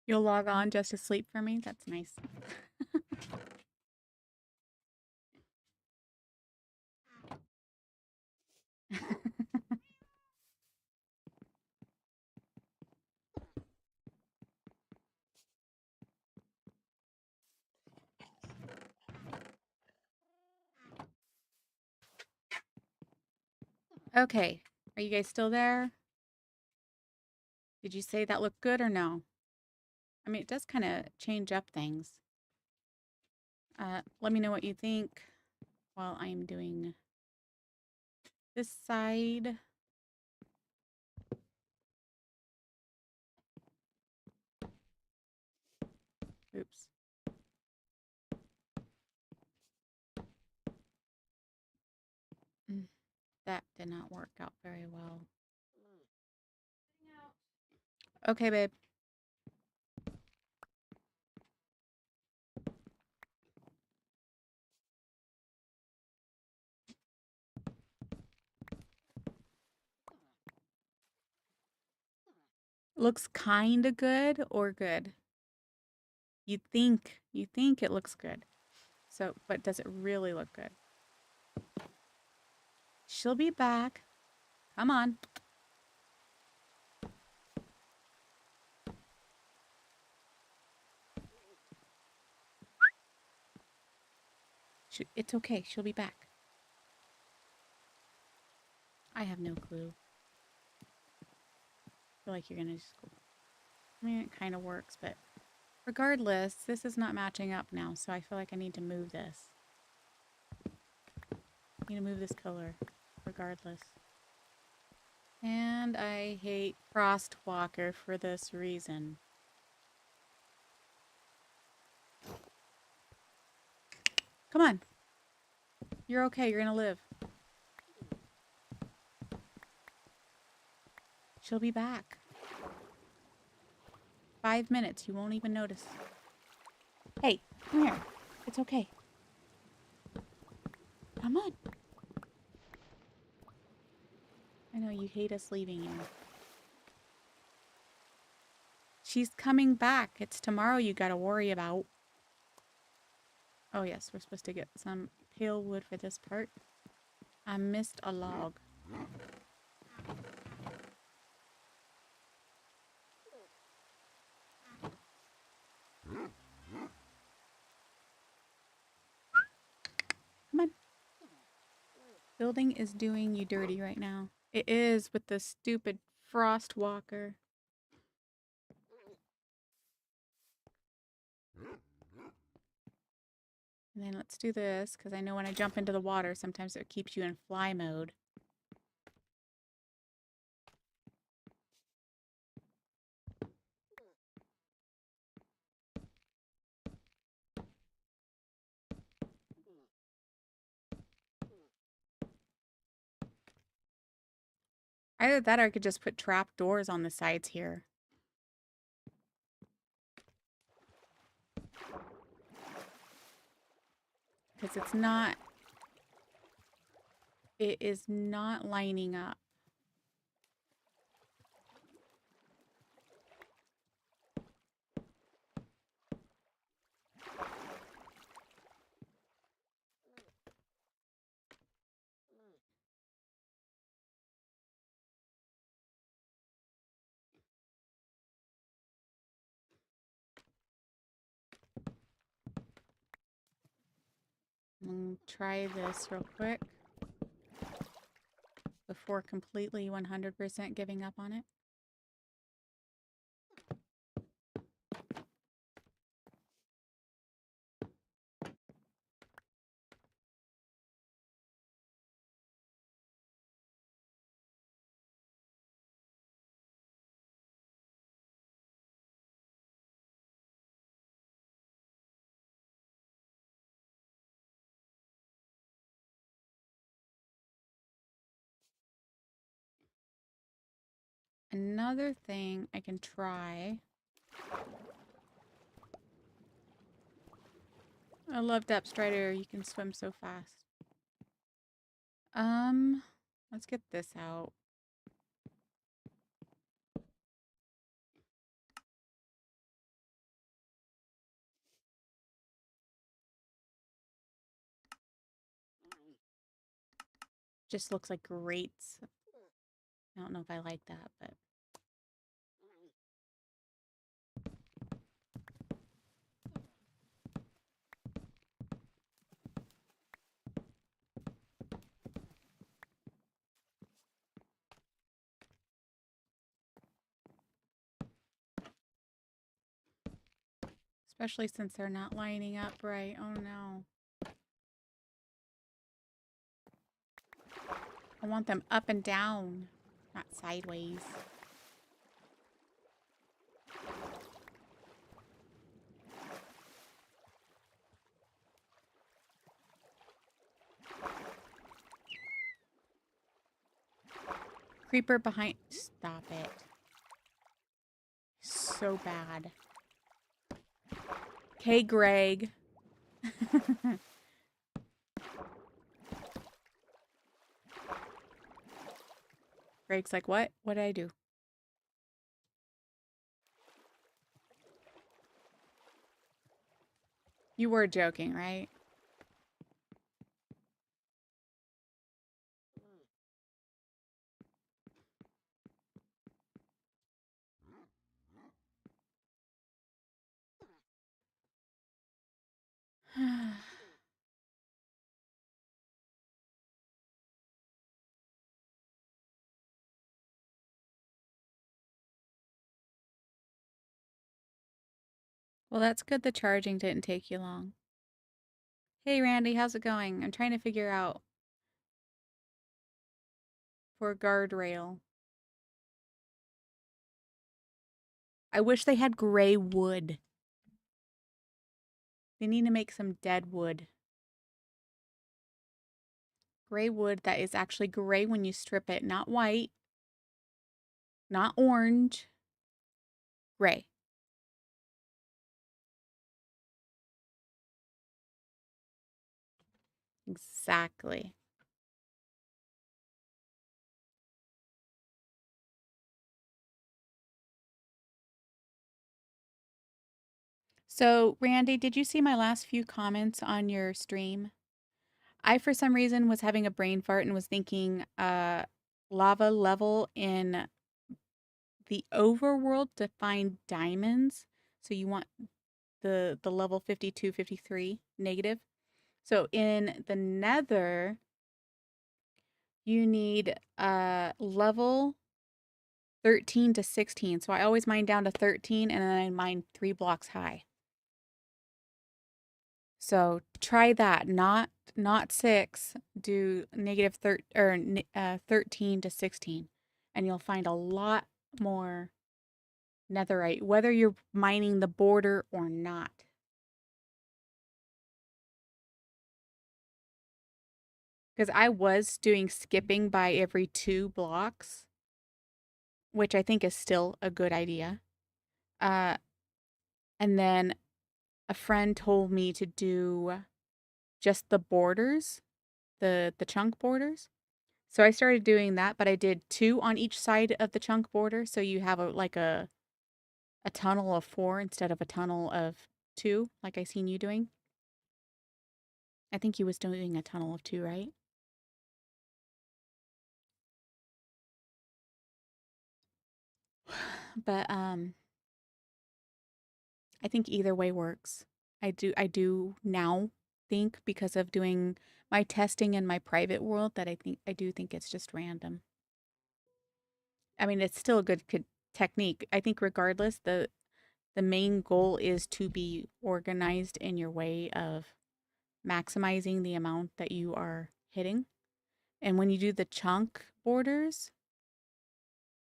You'll log on just to sleep for me? That's nice. Okay. Are you guys still there? Did you say that looked good or no? I mean, it does kind of change up things. Let me know what you think while I'm doing this side. Oops. That did not work out very well. Okay, babe. Looks kind of good or good. You think it looks good. So, but does it really look good? She'll be back. Come on. It's okay. She'll be back. I have no clue. I feel like you're going to just go. I mean, it kind of works, but regardless, this is not matching up now, so I feel like I need to move this. I need to move this color, regardless. And I hate Frostwalker for this reason. Come on. You're okay. You're going to live. She'll be back. 5 minutes. You won't even notice. Hey, come here. It's okay. Come on. I know you hate us leaving you. She's coming back. It's tomorrow you gotta worry about. Oh yes, we're supposed to get some pale wood for this part. I missed a log. Come on. Building is doing you dirty right now. It is with the stupid frost walker. And then let's do this, because I know when I jump into the water, sometimes it keeps you in fly mode. Either that or I could just put trap doors on the sides here. Because it is not lining up. Try this real quick before completely 100% giving up on it. Another thing I can try. I love Depth Strider. You can swim so fast. Let's get this out. Just looks like grates. I don't know if I like that, but especially since they're not lining up right. Oh no. I want them up and down, not sideways. Creeper behind. Stop it. So bad. Okay, Greg. Greg's like, what? What did I do? You were joking, right? Well, that's good the charging didn't take you long. Hey, Randy, how's it going? I'm trying to figure out for guardrail. I wish they had gray wood. They need to make some dead wood. Gray wood that is actually gray when you strip it, not white, not orange, gray. Exactly. So, Randy, did you see my last few comments on your stream? I, for some reason, was having a brain fart and was thinking lava level in the overworld to find diamonds. So you want the level 52, 53 negative. So in the nether, you need level 13 to 16. So I always mine down to 13 and then I mine 3 blocks high. So try that. Not 6. Do negative 13 to 16 and you'll find a lot more netherite whether you're mining the border or not. Because I was doing skipping by every 2 blocks, which I think is still a good idea. And then a friend told me to do just the borders, the chunk borders. So I started doing that, but I did 2 on each side of the chunk border. So you have a tunnel of 4 instead of a tunnel of 2, like I seen you doing. I think you was doing a tunnel of 2, right? But I think either way works. I do now think because of doing my testing in my private world that I do think it's just random. I mean, it's still a good technique. I think regardless, the main goal is to be organized in your way of maximizing the amount that you are hitting. And when you do the chunk borders,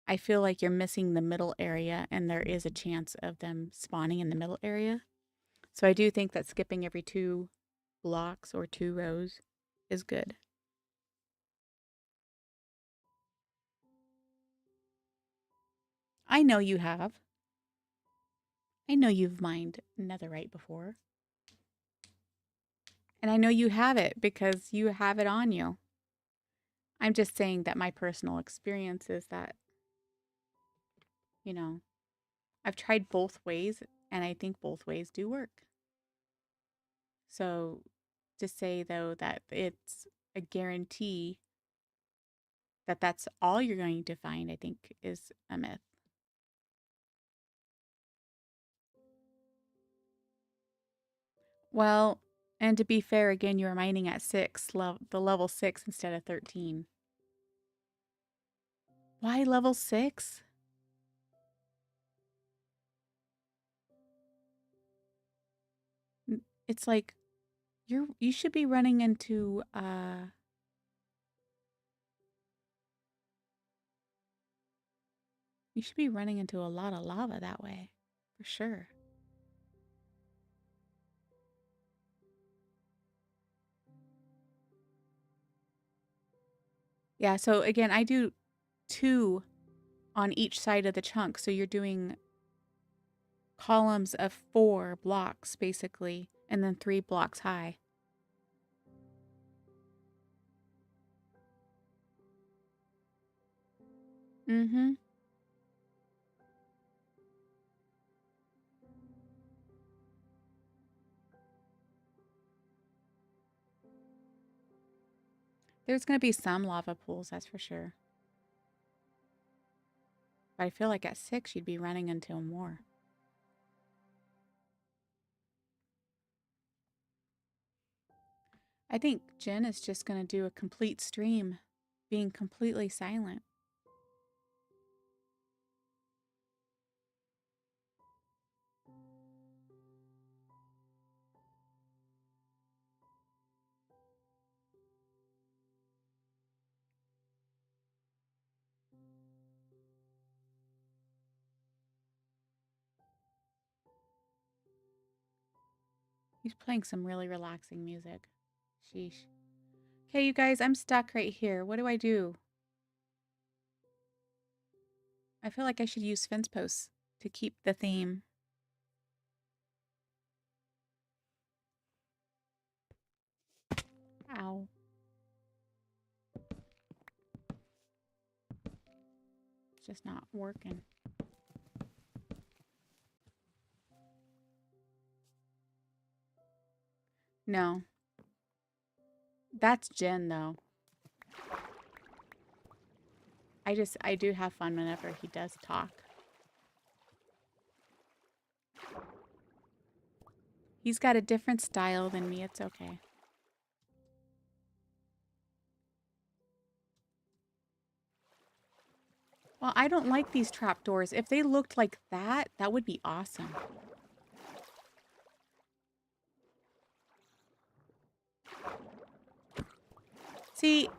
I feel like you're missing the middle area, and there is a chance of them spawning in the middle area. So I do think that skipping every 2 blocks or 2 rows is good. I know you have. I know you've mined netherite before. And I know you have it because you have it on you. I'm just saying that my personal experience is that, you know, I've tried both ways and I think both ways do work. So to say, though, that it's a guarantee that that's all you're going to find, I think is a myth. Well, and to be fair, again, you were mining at the level 6 instead of 13. Why level 6? It's like you should be running into you should be running into a lot of lava that way, for sure. Yeah, so again, I do 2 on each side of the chunk, so you're doing columns of 4 blocks basically, and then 3 blocks high. Mm-hmm. There's going to be some lava pools, that's for sure. But I feel like at 6 you'd be running into more. I think Jen is just going to do a complete stream, being completely silent. He's playing some really relaxing music. Sheesh. Okay, you guys, I'm stuck right here. What do I do? I feel like I should use fence posts to keep the theme. Ow. It's just not working. No. That's Jen, though. I do have fun whenever he does talk. He's got a different style than me. It's okay. Well, I don't like these trapdoors. If they looked like that, that would be awesome. See,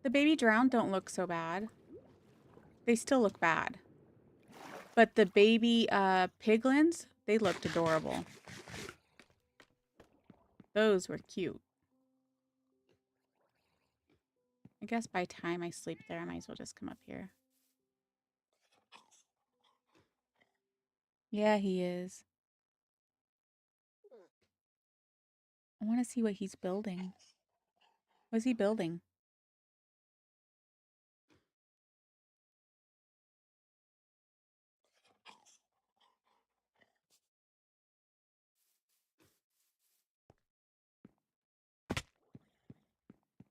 the baby drowned don't look so bad. They still look bad. But the baby piglins, they looked adorable. Those were cute. I guess by time I sleep there, I might as well just come up here. Yeah, he is. I want to see what he's building. What's he building?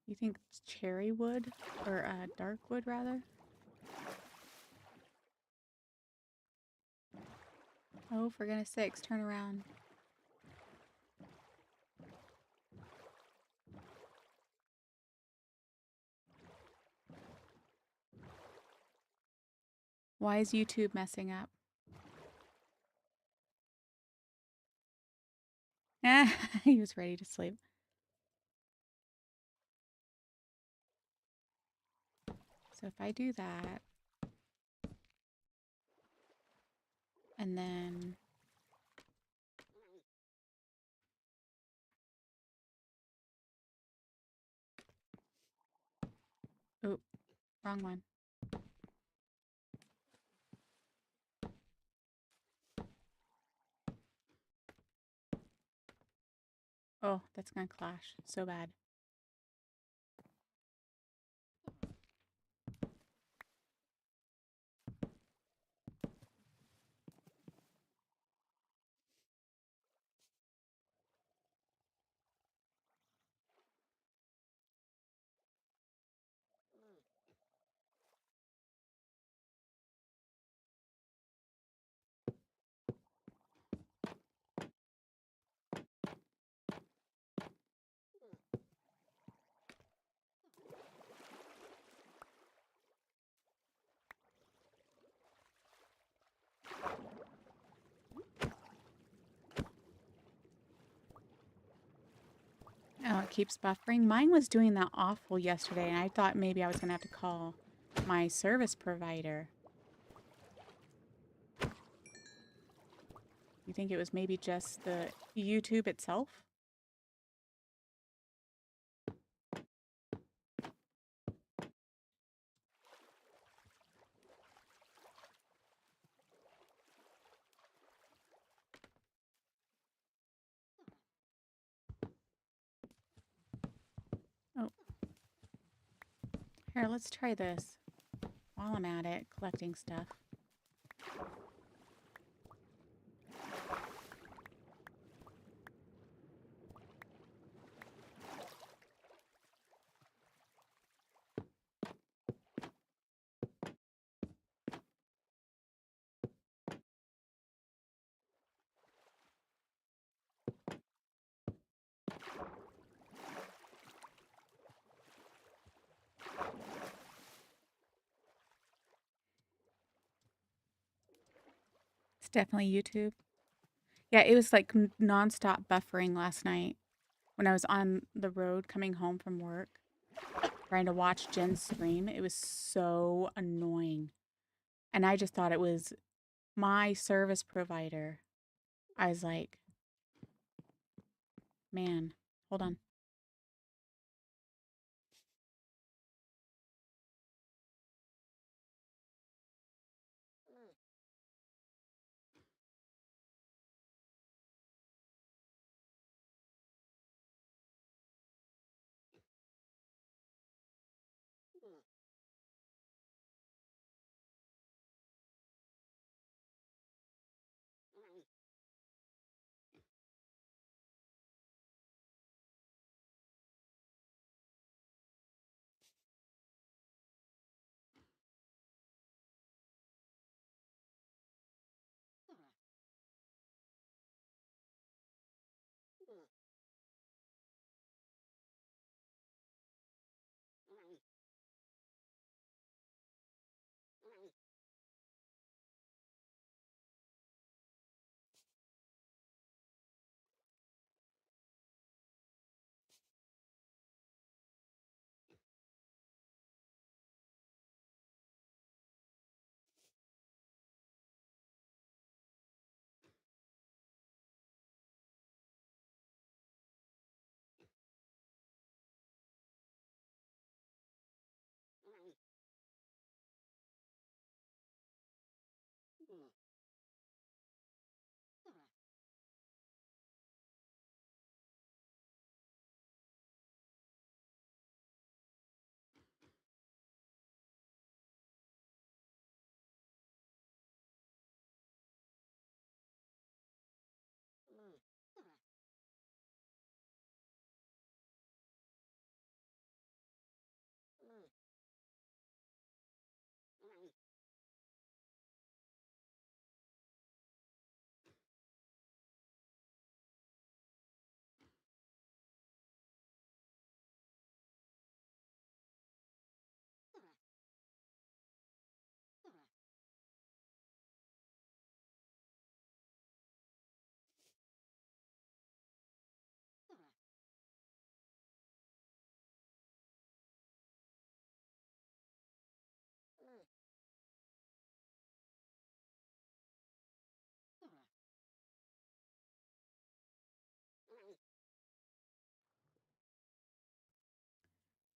You think it's cherry wood? Or dark wood, rather? Oh, for goodness sakes, turn around. Why is YouTube messing up? He was ready to sleep. So if I do that, and then oh, wrong one. Oh, that's gonna clash so bad. Oh, it keeps buffering. Mine was doing that awful yesterday, and I thought maybe I was gonna have to call my service provider. You think it was maybe just the YouTube itself? Oh, here, let's try this while I'm at it, collecting stuff. It's definitely YouTube. Yeah, it was like nonstop buffering last night when I was on the road coming home from work, trying to watch Jen stream. It was so annoying. And I just thought it was my service provider. I was like, man, hold on.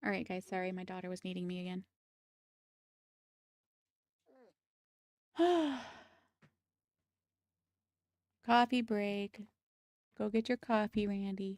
All right, guys. Sorry, my daughter was needing me again. Coffee break. Go get your coffee, Randy.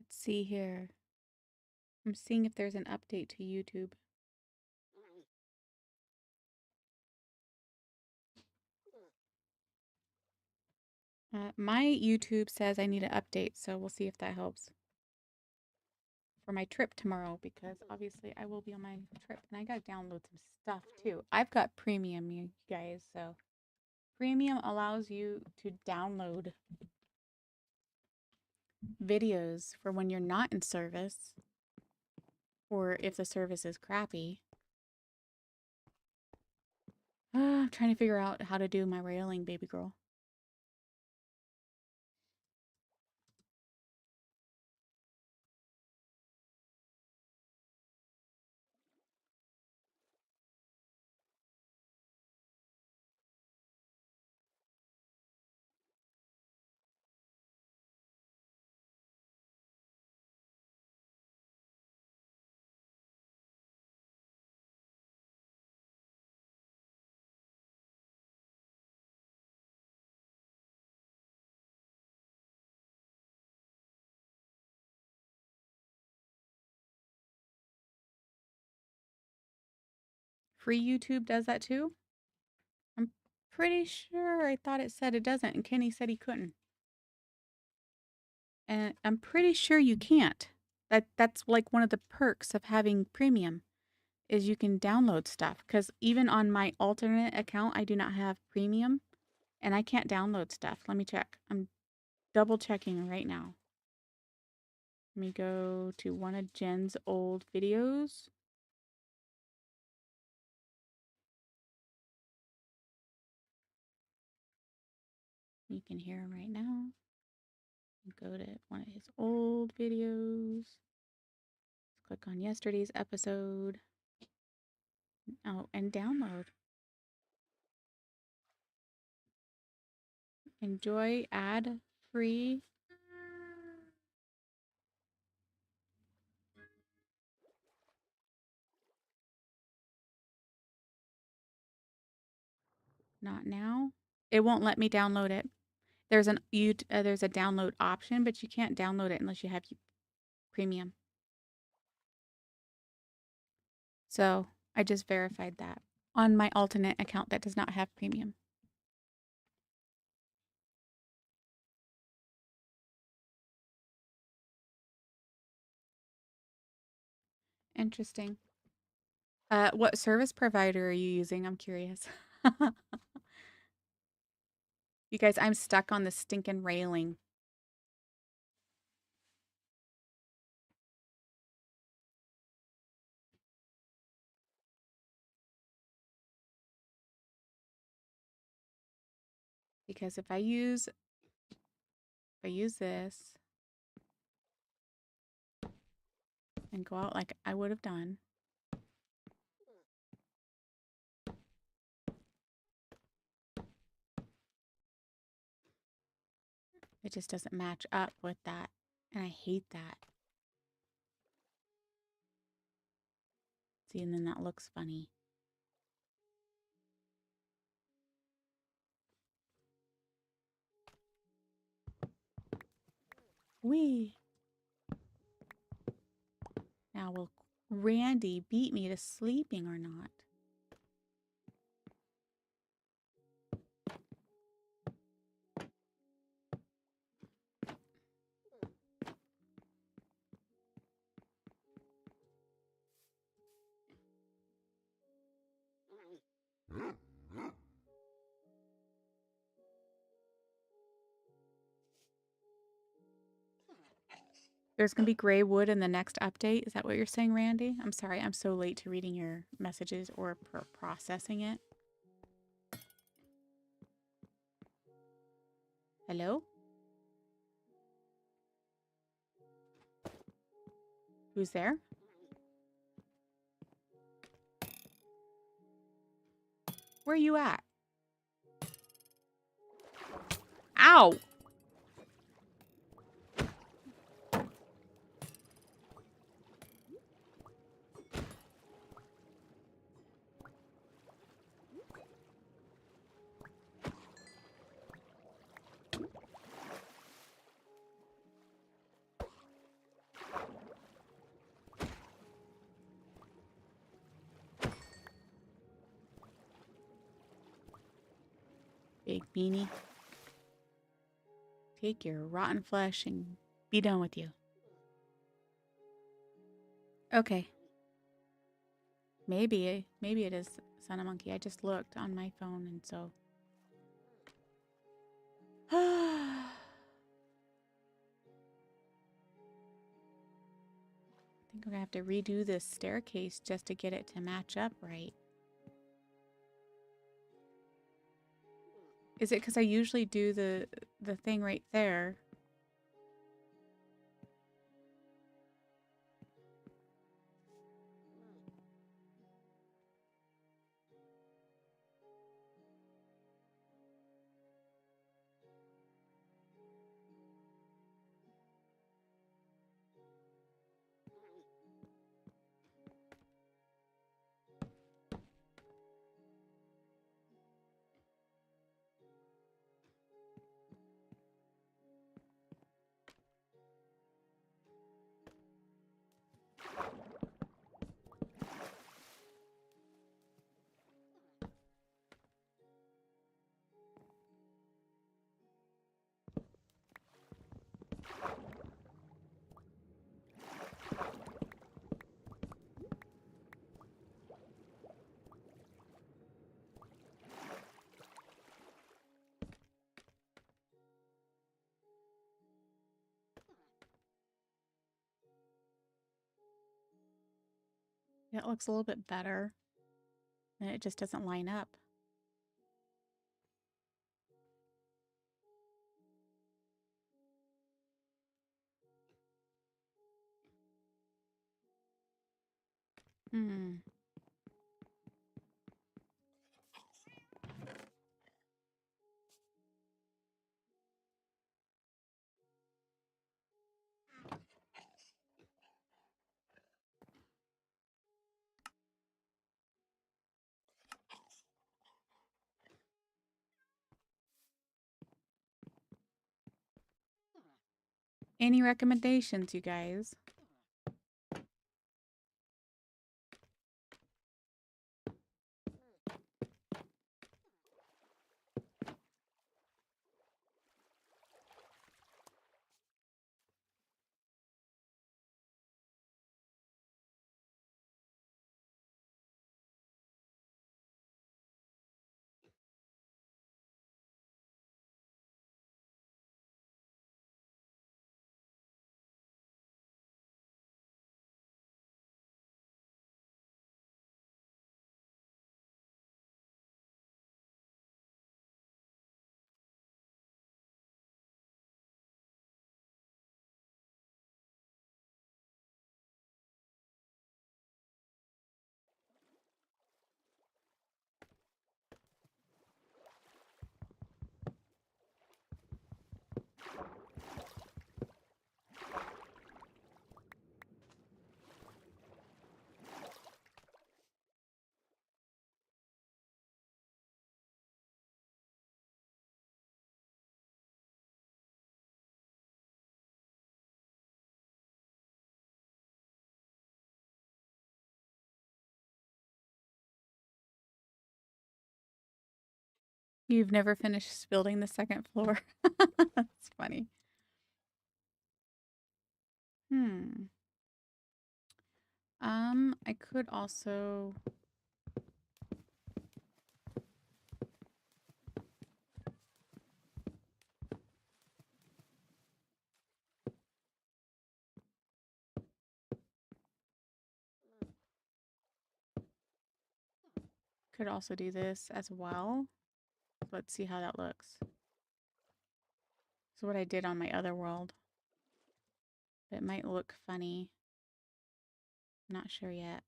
Let's see here. I'm seeing if there's an update to YouTube. My YouTube says I need an update, so we'll see if that helps for my trip tomorrow, because obviously I will be on my trip and I gotta download some stuff too. I've got premium, you guys, so premium allows you to download videos for when you're not in service or if the service is crappy. I'm trying to figure out how to do my railing, baby girl. Free YouTube does that too? I'm pretty sure I thought it said it doesn't, and Kenny said he couldn't. And I'm pretty sure you can't. That's like one of the perks of having premium is you can download stuff, because even on my alternate account I do not have premium and I can't download stuff. Let me check. I'm double checking right now. Let me go to one of Jen's old videos. You can hear him right now. Go to one of his old videos. Let's click on yesterday's episode. Oh, and download. Enjoy ad-free. Not now. It won't let me download it. There's there's a download option, but you can't download it unless you have premium. So I just verified that on my alternate account that does not have premium. Interesting. What service provider are you using? I'm curious. You guys, I'm stuck on the stinking railing. Because if I use this and go out like I would have done, it just doesn't match up with that. And I hate that. See, and then that looks funny. Wee. Now, will Randy beat me to sleeping or not? There's going to be gray wood in the next update. Is that what you're saying, Randy? I'm sorry. I'm so late to reading your messages or processing it. Hello? Who's there? Where are you at? Ow! Big beanie. Take your rotten flesh and be done with you. Okay. Maybe it is Son of Monkey. I just looked on my phone and so. I think we're gonna have to redo this staircase just to get it to match up right. Is it because I usually do the thing right there? Yeah, it looks a little bit better. And it just doesn't line up. Hmm. Any recommendations, you guys? You've never finished building the second floor. That's funny. Hmm. I could also could also do this as well. Let's see how that looks. So what I did on my other world. It might look funny. Not sure yet.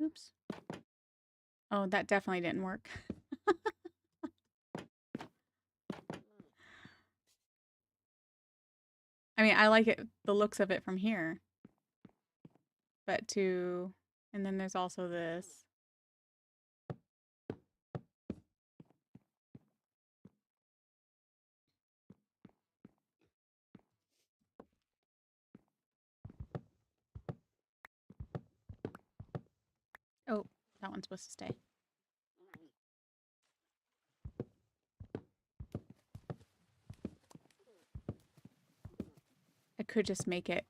Oops. Oh, that definitely didn't work. I mean, I like it, the looks of it from here. But and then there's also this. Oh, that one's supposed to stay. I could just make it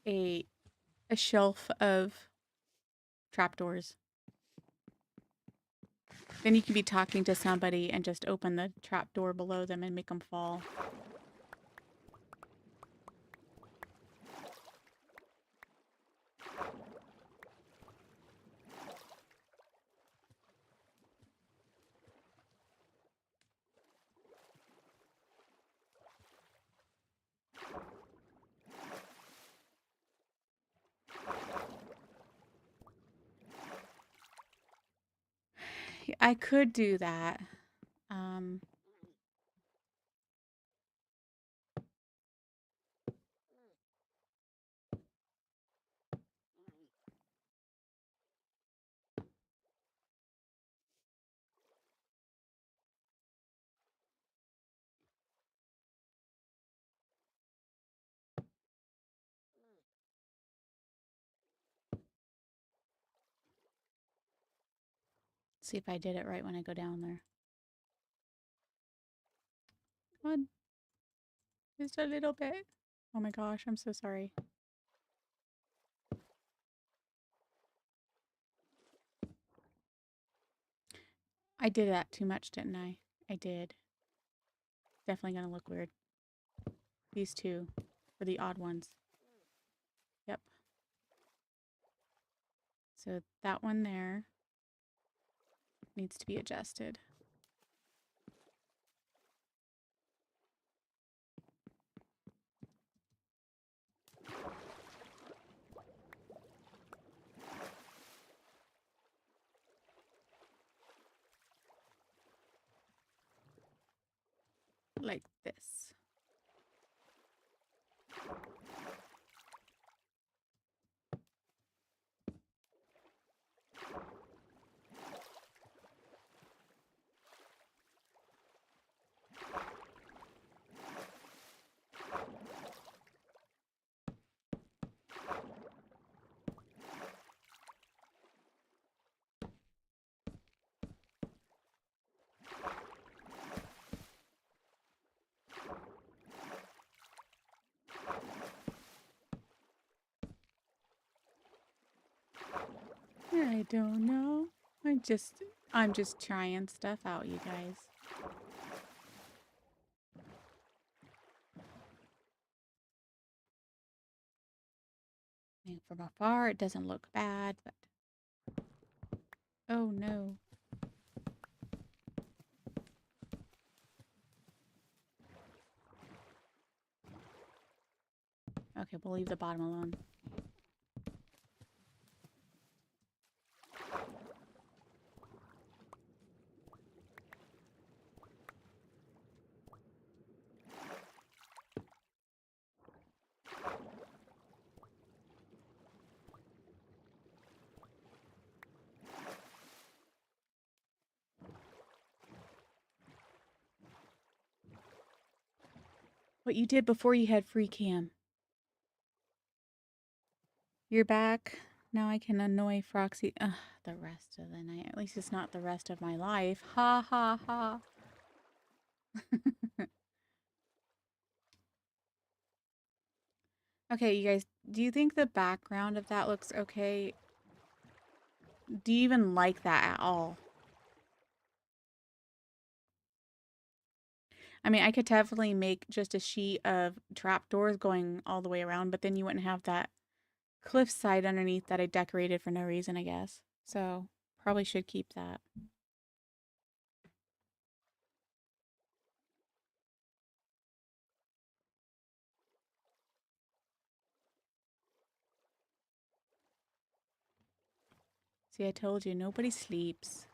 a shelf of trapdoors. Then you can be talking to somebody and just open the trapdoor below them and make them fall. I could do that. See if I did it right when I go down there. Come on. Just a little bit. Oh my gosh, I'm so sorry. I did that too much, didn't I? I did. Definitely gonna look weird. These two for the odd ones. Yep. So that one there needs to be adjusted. Like this. I don't know. I'm just trying stuff out, you guys. And from afar, it doesn't look bad, but oh no. Okay, we'll leave the bottom alone. What you did before you had free cam. You're back. Now I can annoy Froxy the rest of the night. At least it's not the rest of my life. Ha ha ha. Okay, you guys, do you think the background of that looks okay? Do you even like that at all? I mean, I could definitely make just a sheet of trapdoors going all the way around, but then you wouldn't have that cliffside underneath that I decorated for no reason, I guess. So, probably should keep that. See, I told you, nobody sleeps.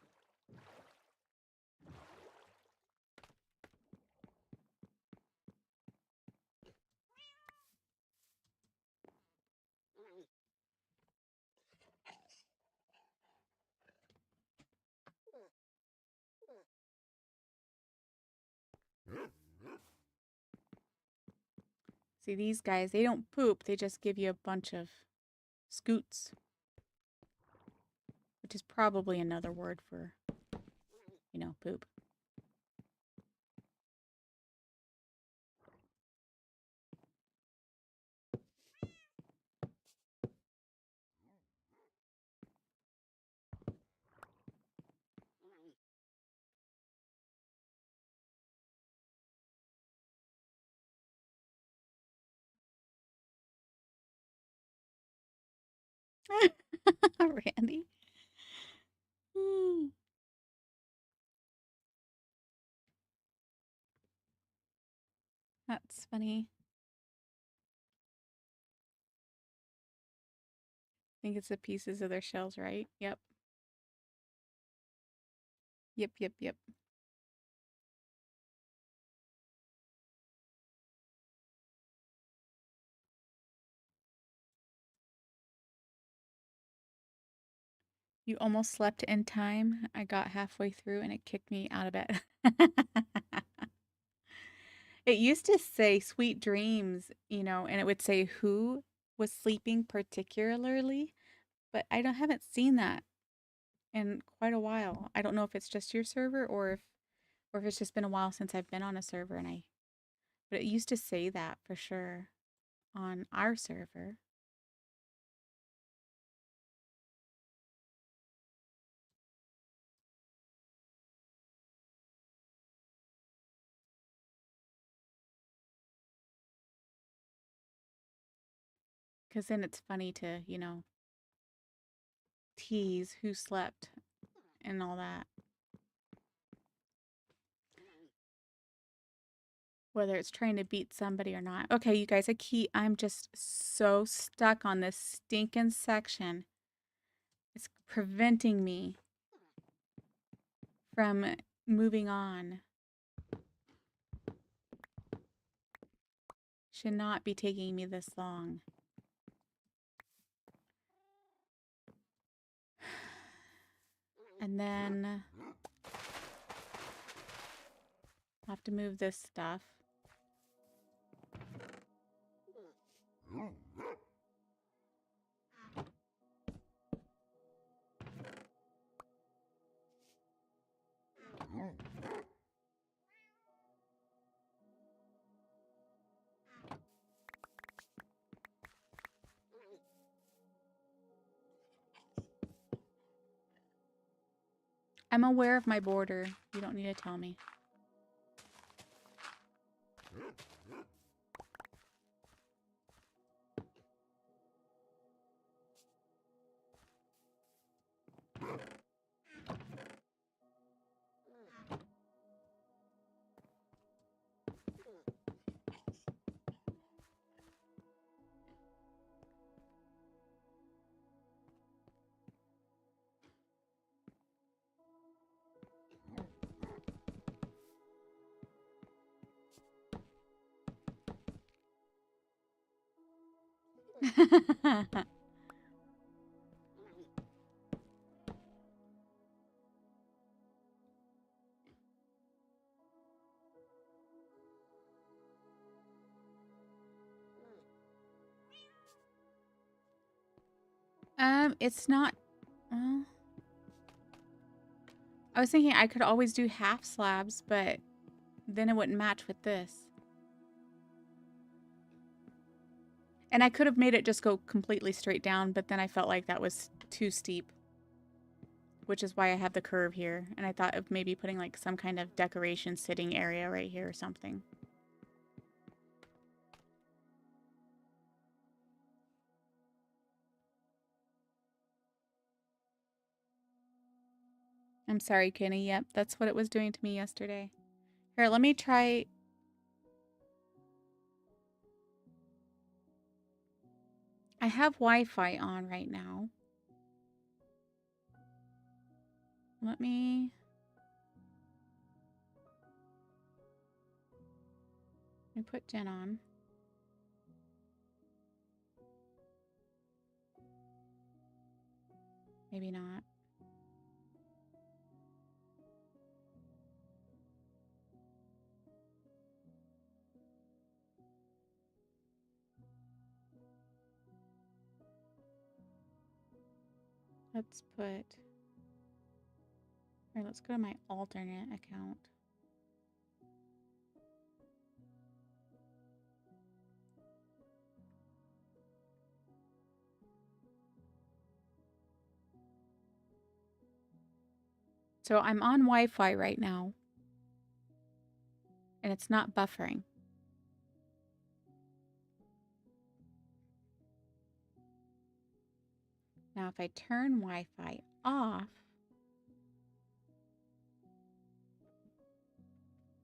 See, these guys, they don't poop. They just give you a bunch of scoots, which is probably another word for, poop. Randy. That's funny. I think it's the pieces of their shells, right? Yep. Yep, yep, yep. You almost slept in time. I got halfway through and it kicked me out of bed. It used to say sweet dreams, and it would say who was sleeping particularly, but haven't seen that in quite a while. I don't know if it's just your server or if it's just been a while since I've been on a server but it used to say that for sure on our server. Because then it's funny to, tease who slept and all that. Whether it's trying to beat somebody or not. Okay, you guys, I'm just so stuck on this stinking section. It's preventing me from moving on. Should not be taking me this long. And then I'll have to move this stuff. I'm aware of my border. You don't need to tell me. It's not. Well, I was thinking I could always do half slabs, but then it wouldn't match with this. And I could have made it just go completely straight down, but then I felt like that was too steep. which is why I have the curve here. And I thought of maybe putting like some kind of decoration sitting area right here or something. I'm sorry, Kenny. Yep, that's what it was doing to me yesterday. Here, let me try. I have Wi-Fi on right now. Let me put Jen on. Maybe not. Let's put. Here, let's go to my alternate account. So I'm on Wi-Fi right now, and it's not buffering. Now, if I turn Wi-Fi off,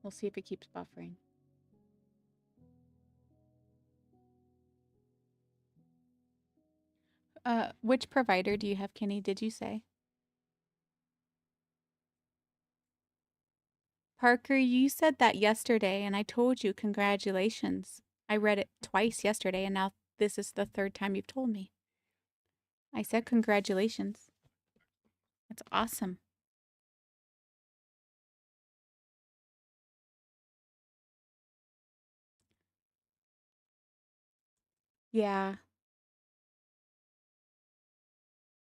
we'll see if it keeps buffering. Which provider do you have, Kenny? Did you say? Parker, you said that yesterday, and I told you congratulations. I read it twice yesterday, and now this is the third time you've told me. I said congratulations. That's awesome. Yeah.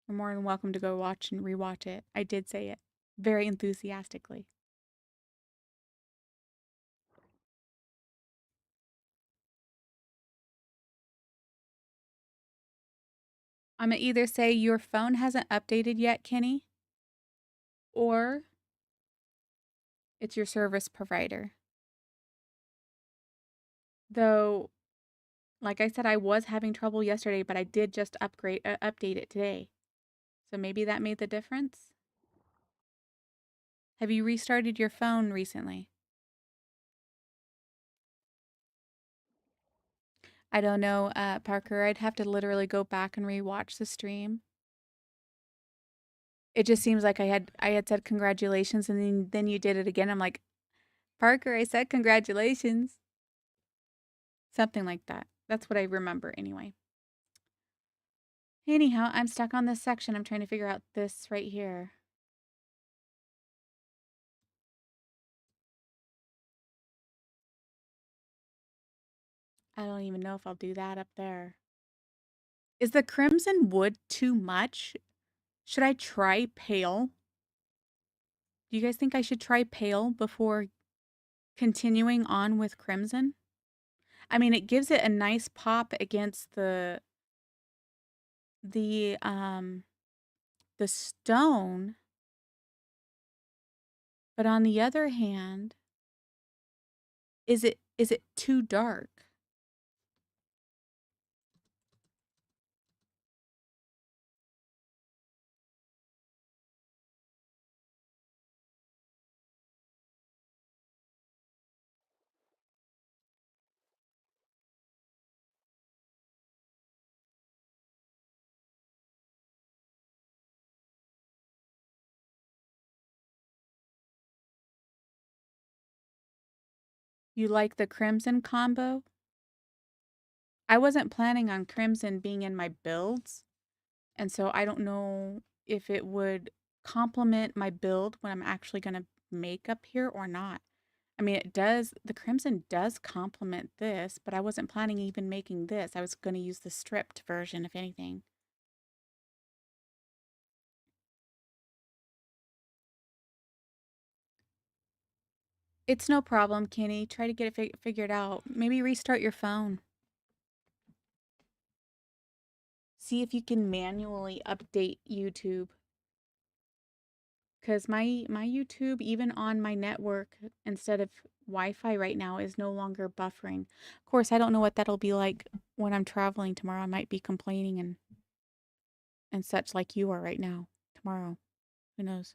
You're more than welcome to go watch and rewatch it. I did say it very enthusiastically. I'm going to either say your phone hasn't updated yet, Kenny, or it's your service provider. Though, like I said, I was having trouble yesterday, but I did just update it today. So maybe that made the difference. Have you restarted your phone recently? I don't know, Parker. I'd have to literally go back and rewatch the stream. It just seems like I had said congratulations, and then you did it again. I'm like, Parker, I said congratulations. Something like that. That's what I remember anyway. Anyhow, I'm stuck on this section. I'm trying to figure out this right here. I don't even know if I'll do that up there. Is the crimson wood too much? Should I try pale? Do you guys think I should try pale before continuing on with crimson? I mean, it gives it a nice pop against the um the stone. But on the other hand, is it too dark? You like the crimson combo? I wasn't planning on crimson being in my builds, and so I don't know if it would complement my build when I'm actually going to make up here or not. I mean, the crimson does complement this, but I wasn't planning even making this. I was going to use the stripped version, if anything. It's no problem, Kenny. Try to get it figured out. Maybe restart your phone. See if you can manually update YouTube. Because my YouTube, even on my network, instead of Wi-Fi right now, is no longer buffering. Of course, I don't know what that'll be like when I'm traveling tomorrow. I might be complaining and such like you are right now tomorrow. Who knows?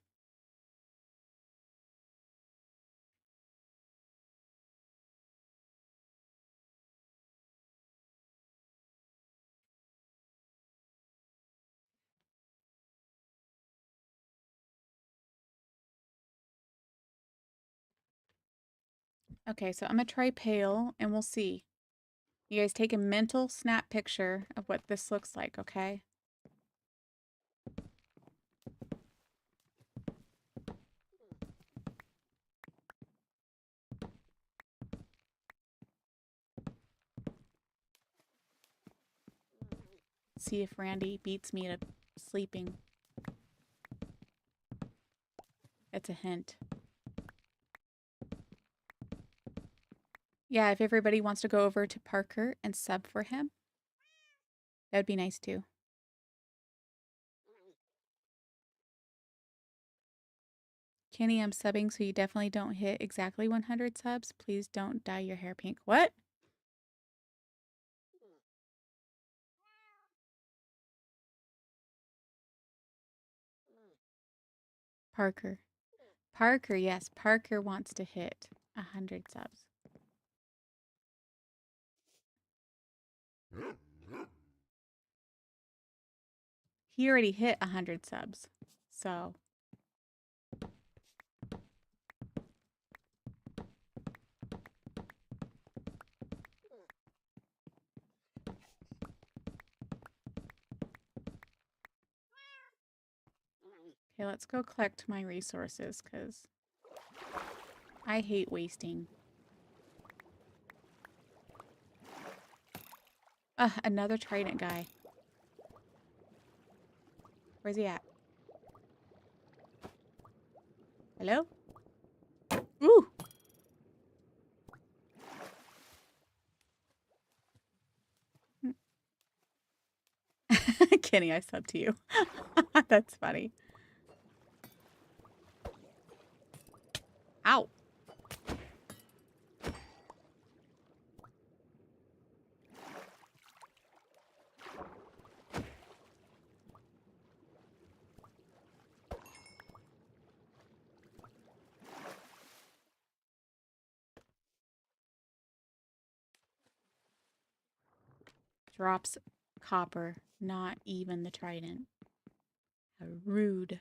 Okay, so I'm gonna try pale and we'll see. You guys take a mental snap picture of what this looks like, okay? See if Randy beats me at sleeping. It's a hint. Yeah, if everybody wants to go over to Parker and sub for him, that'd be nice too. Kenny, I'm subbing, so you definitely don't hit exactly 100 subs. Please don't dye your hair pink. What? Parker. Parker, yes. Parker wants to hit 100 subs. He already hit 100 subs. So, okay, let's go collect my resources because I hate wasting. Another trident guy. Where's he at? Hello? Ooh! Kenny, I sub to you. That's funny. Ow! Drops copper, not even the trident. How rude.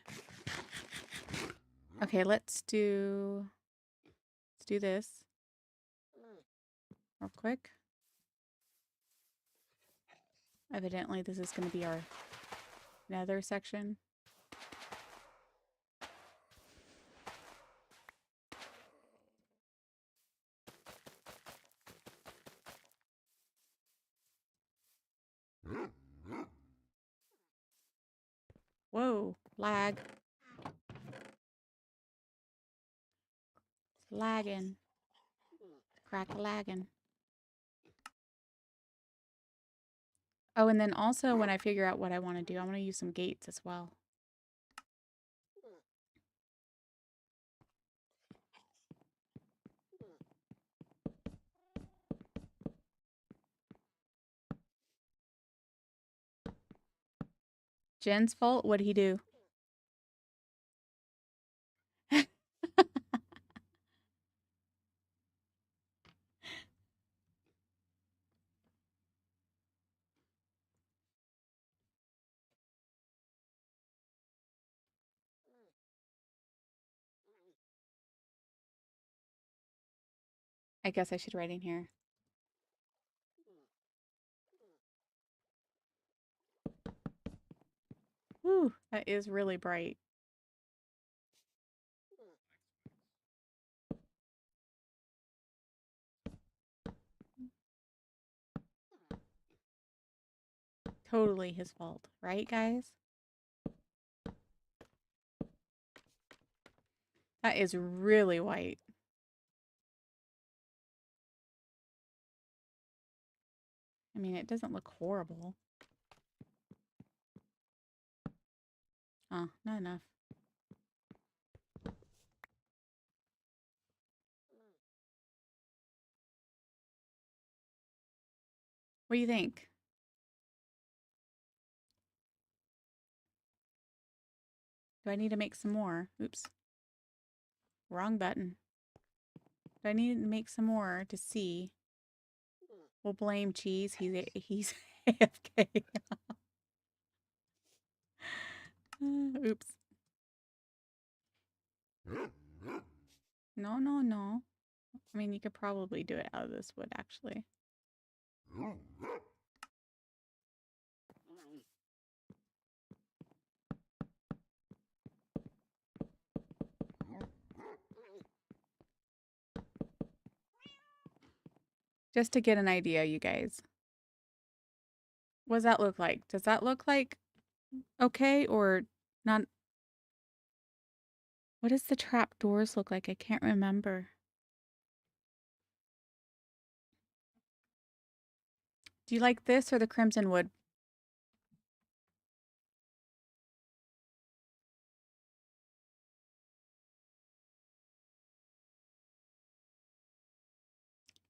Okay, let's do this real quick. Evidently, this is going to be our nether section. Whoa, lag. It's lagging. Crack lagging. Oh, and then also when I figure out what I want to do, I want to use some gates as well. Jen's fault? What'd he do? I guess I should write in here. Whew, that is really bright. Totally his fault, right, guys? That is really white. I mean, it doesn't look horrible. Oh, not enough. What do you think? Do I need to make some more? Oops. Wrong button. Do I need to make some more to see? We'll blame Cheese. He's AFK. Oops. No, no, no. I mean, you could probably do it out of this wood, actually. Just to get an idea, you guys. What does that look like? Does that look like okay or not? What does the trap doors look like? I can't remember. Do you like this or the crimson wood?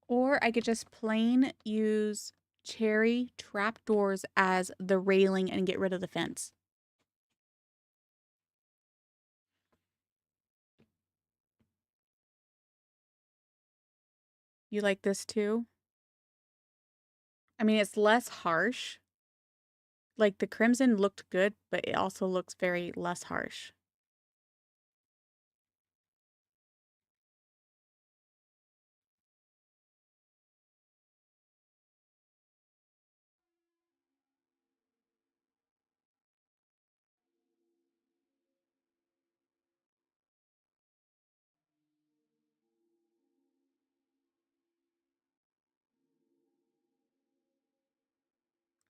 Or I could just plain use cherry trapdoors as the railing and get rid of the fence. You like this too? I mean, it's less harsh. Like the crimson looked good, but it also looks very less harsh.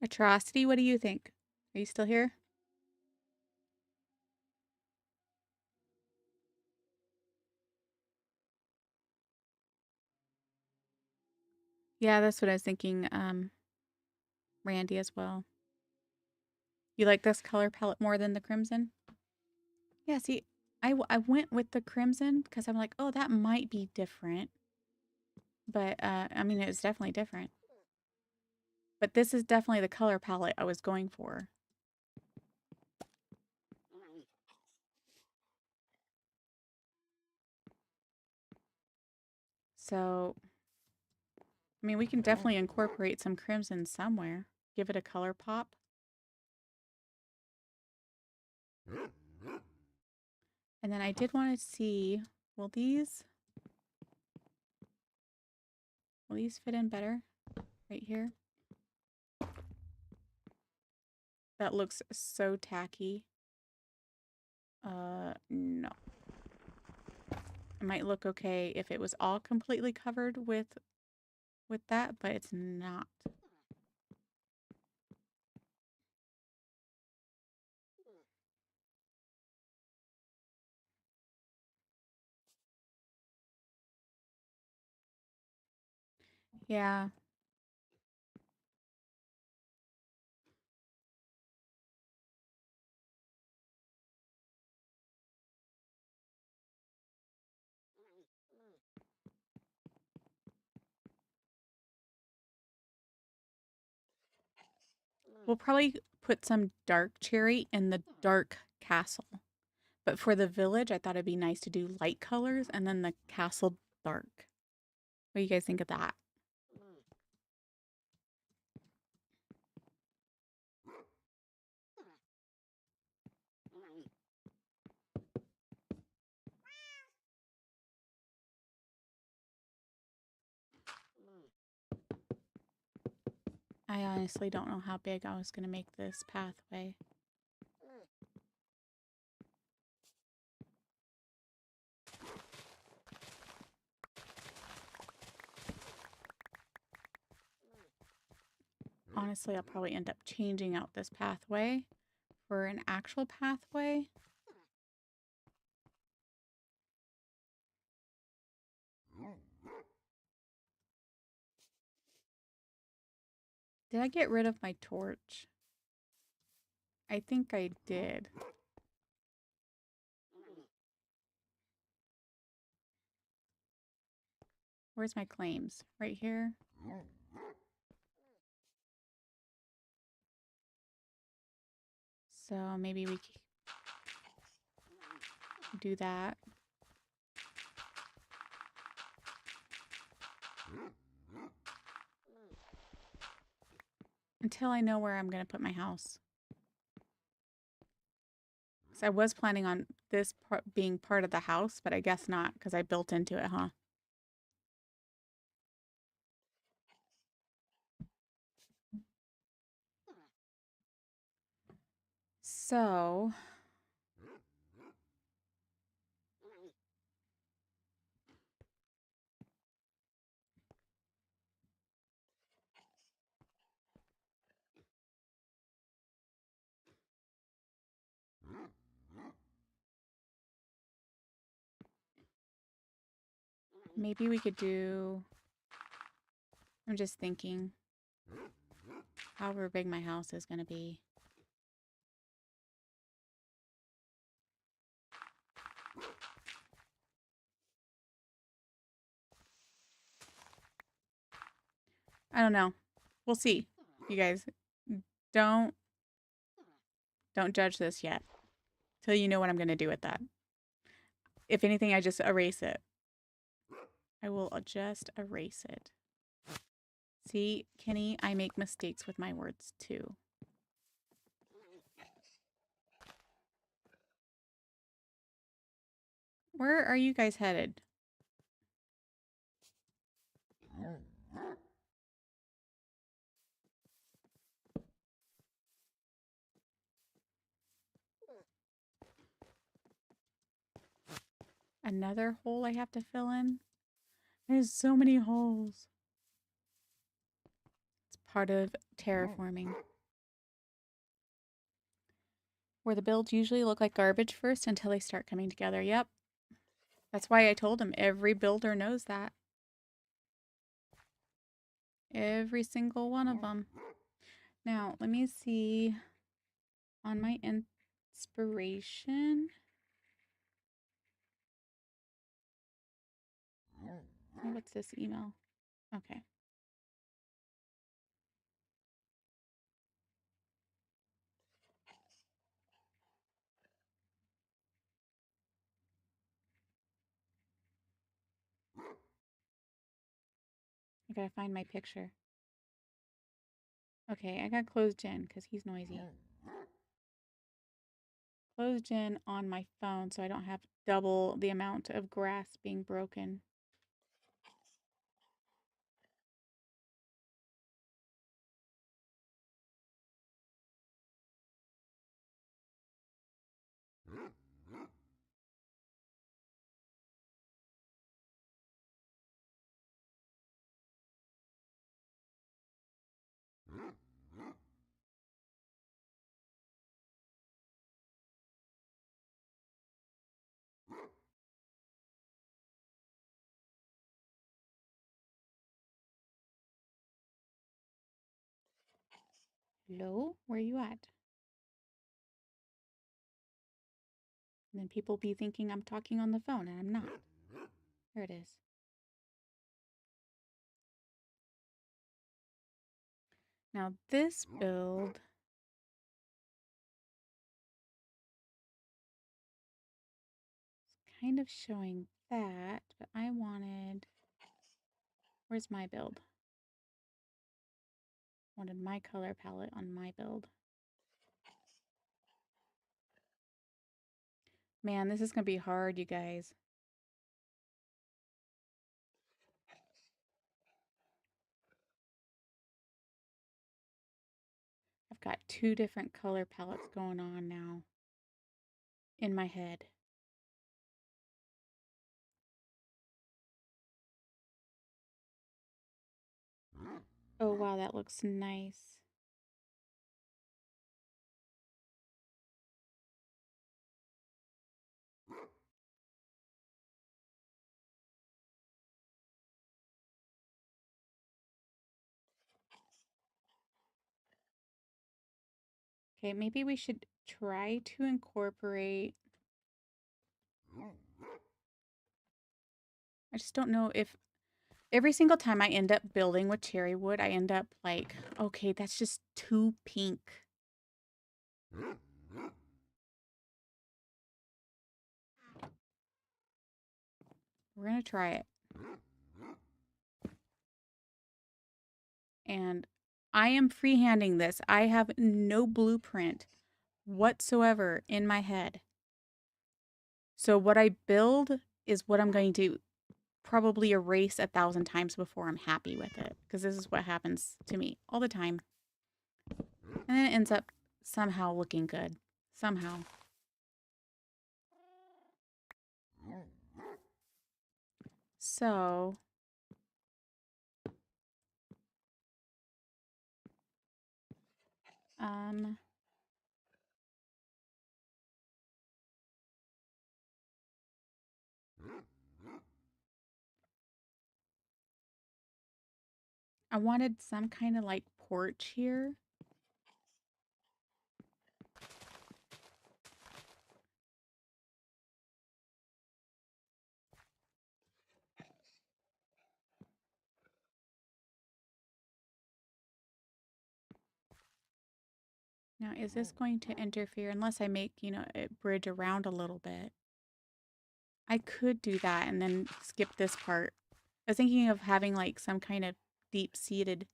Atrocity, what do you think? Are you still here? Yeah, that's what I was thinking, Randy as well. You like this color palette more than the crimson? Yeah, see, I went with the crimson because I'm like, oh, that might be different. But, I mean, it was definitely different. But this is definitely the color palette I was going for. So, I mean, we can definitely incorporate some crimson somewhere. Give it a color pop. And then I did want to see, will these fit in better right here? That looks so tacky. No. It might look okay if it was all completely covered with that, but it's not. Yeah. We'll probably put some dark cherry in the dark castle. But for the village, I thought it'd be nice to do light colors and then the castle dark. What do you guys think of that? I honestly don't know how big I was going to make this pathway. Honestly, I'll probably end up changing out this pathway for an actual pathway. Did I get rid of my torch? I think I did. Where's my claims? Right here? So maybe we do that. Until I know where I'm going to put my house. So I was planning on this being part of the house, but I guess not because I built into it, huh? So maybe we could do, I'm just thinking, however big my house is going to be. I don't know. We'll see. You guys, don't judge this yet till you know what I'm going to do with that. If anything, I just erase it. I will just erase it. See, Kenny, I make mistakes with my words too. Where are you guys headed? Another hole I have to fill in? There's so many holes. It's part of terraforming. Where the builds usually look like garbage first until they start coming together. Yep. That's why I told him every builder knows that. Every single one of them. Now, let me see on my inspiration. Oh, what's this email? Okay. I gotta find my picture. Okay, I got closed in because he's noisy. Closed in on my phone so I don't have double the amount of grass being broken. Hello? Where are you at? And then people be thinking I'm talking on the phone and I'm not. There it is. Now this build is kind of showing that, but I wanted, where's my build? Wanted my color palette on my build. Man, this is gonna be hard, you guys. I've got two different color palettes going on now in my head. Oh wow, that looks nice. Okay, maybe we should try to incorporate. I just don't know if every single time I end up building with cherry wood, I end up like, okay, that's just too pink. We're going to try it. And I am freehanding this. I have no blueprint whatsoever in my head. So what I build is what I'm going to probably erase 1,000 times before I'm happy with it. Because this is what happens to me all the time. And then it ends up somehow looking good. Somehow. So I wanted some kind of like porch here. Now, is this going to interfere unless I make, it bridge around a little bit? I could do that and then skip this part. I was thinking of having like some kind of deep-seated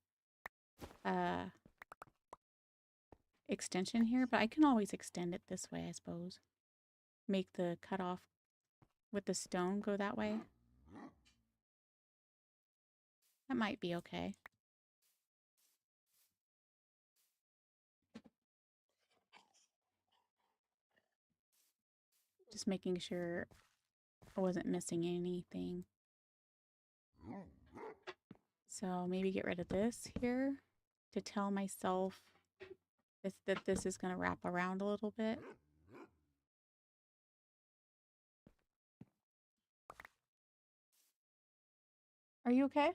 extension here, but I can always extend it this way, I suppose. Make the cutoff with the stone go that way. That might be okay. Just making sure I wasn't missing anything. So maybe get rid of this here to tell myself that this is going to wrap around a little bit. Are you okay?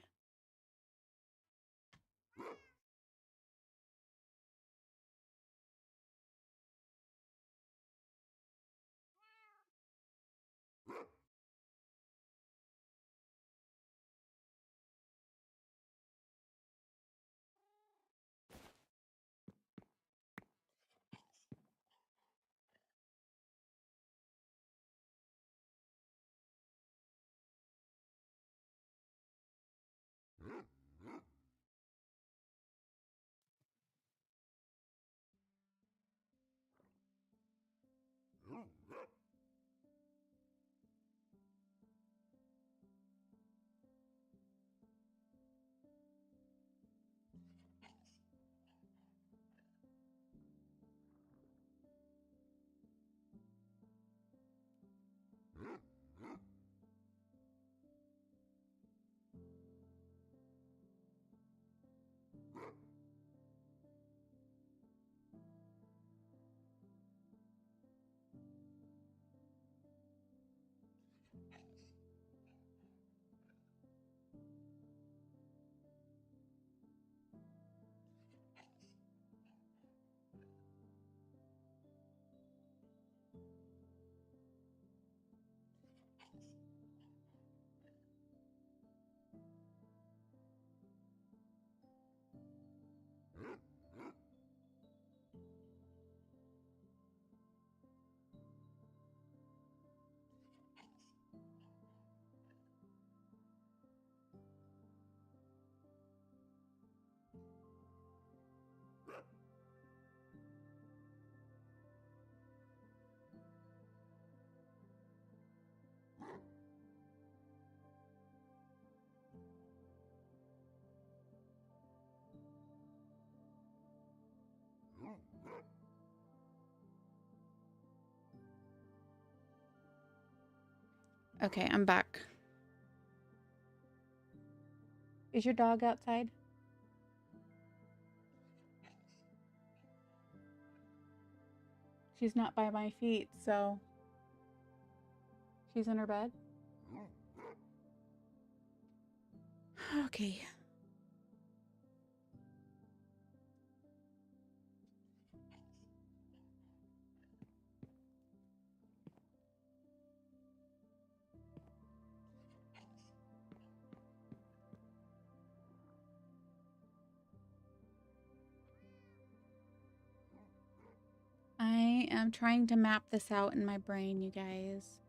Okay, I'm back. Is your dog outside? She's not by my feet, so she's in her bed. Okay. I am trying to map this out in my brain, you guys.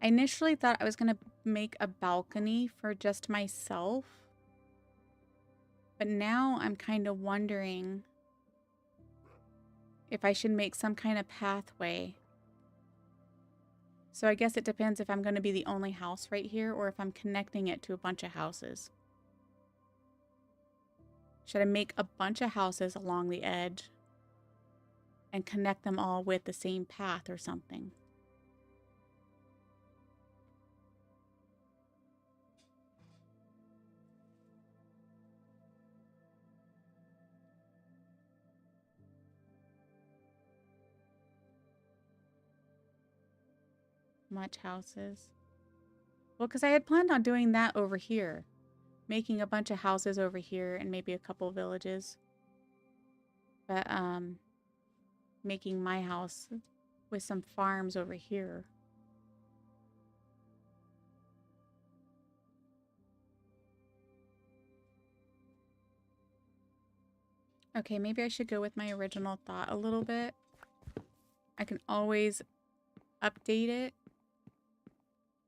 I initially thought I was going to make a balcony for just myself. But now I'm kind of wondering if I should make some kind of pathway. So I guess it depends if I'm going to be the only house right here or if I'm connecting it to a bunch of houses. Should I make a bunch of houses along the edge and connect them all with the same path or something? Much houses. Well, because I had planned on doing that over here. Making a bunch of houses over here and maybe a couple villages. But, making my house with some farms over here. Okay, maybe I should go with my original thought a little bit. I can always update it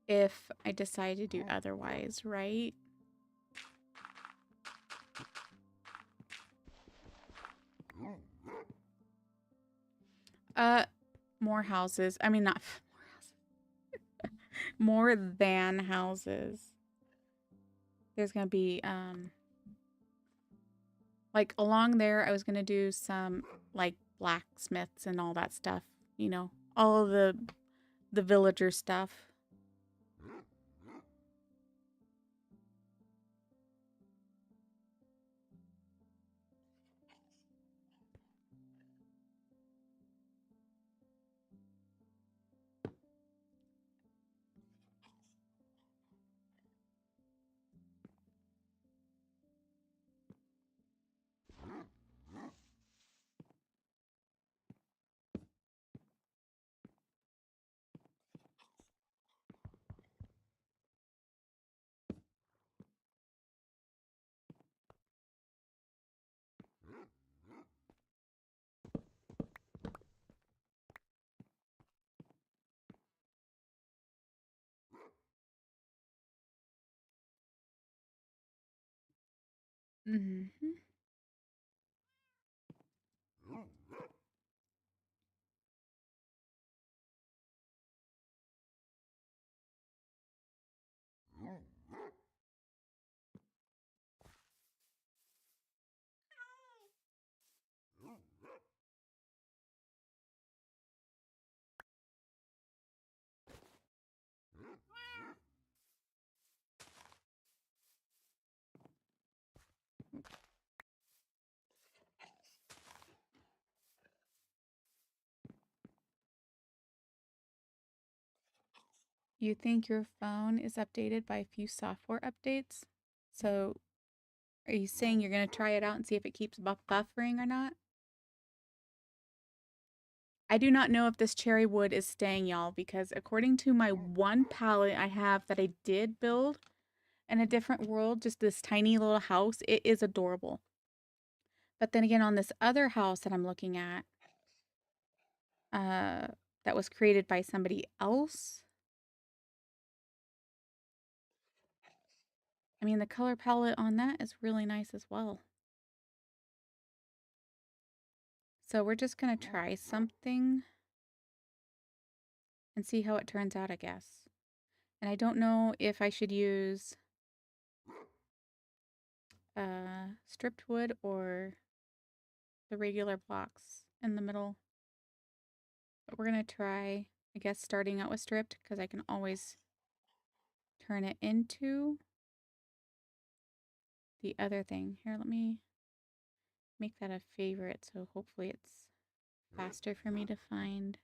if I decide to do otherwise, right? More houses. I mean, not more houses. More than houses. There's gonna be, like along there, I was gonna do some like blacksmiths and all that stuff. You know, all of the villager stuff. Mm-hmm. You think your phone is updated by a few software updates? So, are you saying you're going to try it out and see if it keeps buffering or not? I do not know if this cherry wood is staying, y'all, because according to my one pallet I have that I did build in a different world, just this tiny little house, it is adorable. But then again, on this other house that I'm looking at, that was created by somebody else, I mean, the color palette on that is really nice as well. So we're just going to try something and see how it turns out, I guess. And I don't know if I should use stripped wood or the regular blocks in the middle. But we're going to try, I guess, starting out with stripped because I can always turn it into the other thing. Here, let me make that a favorite so hopefully it's faster for me to find.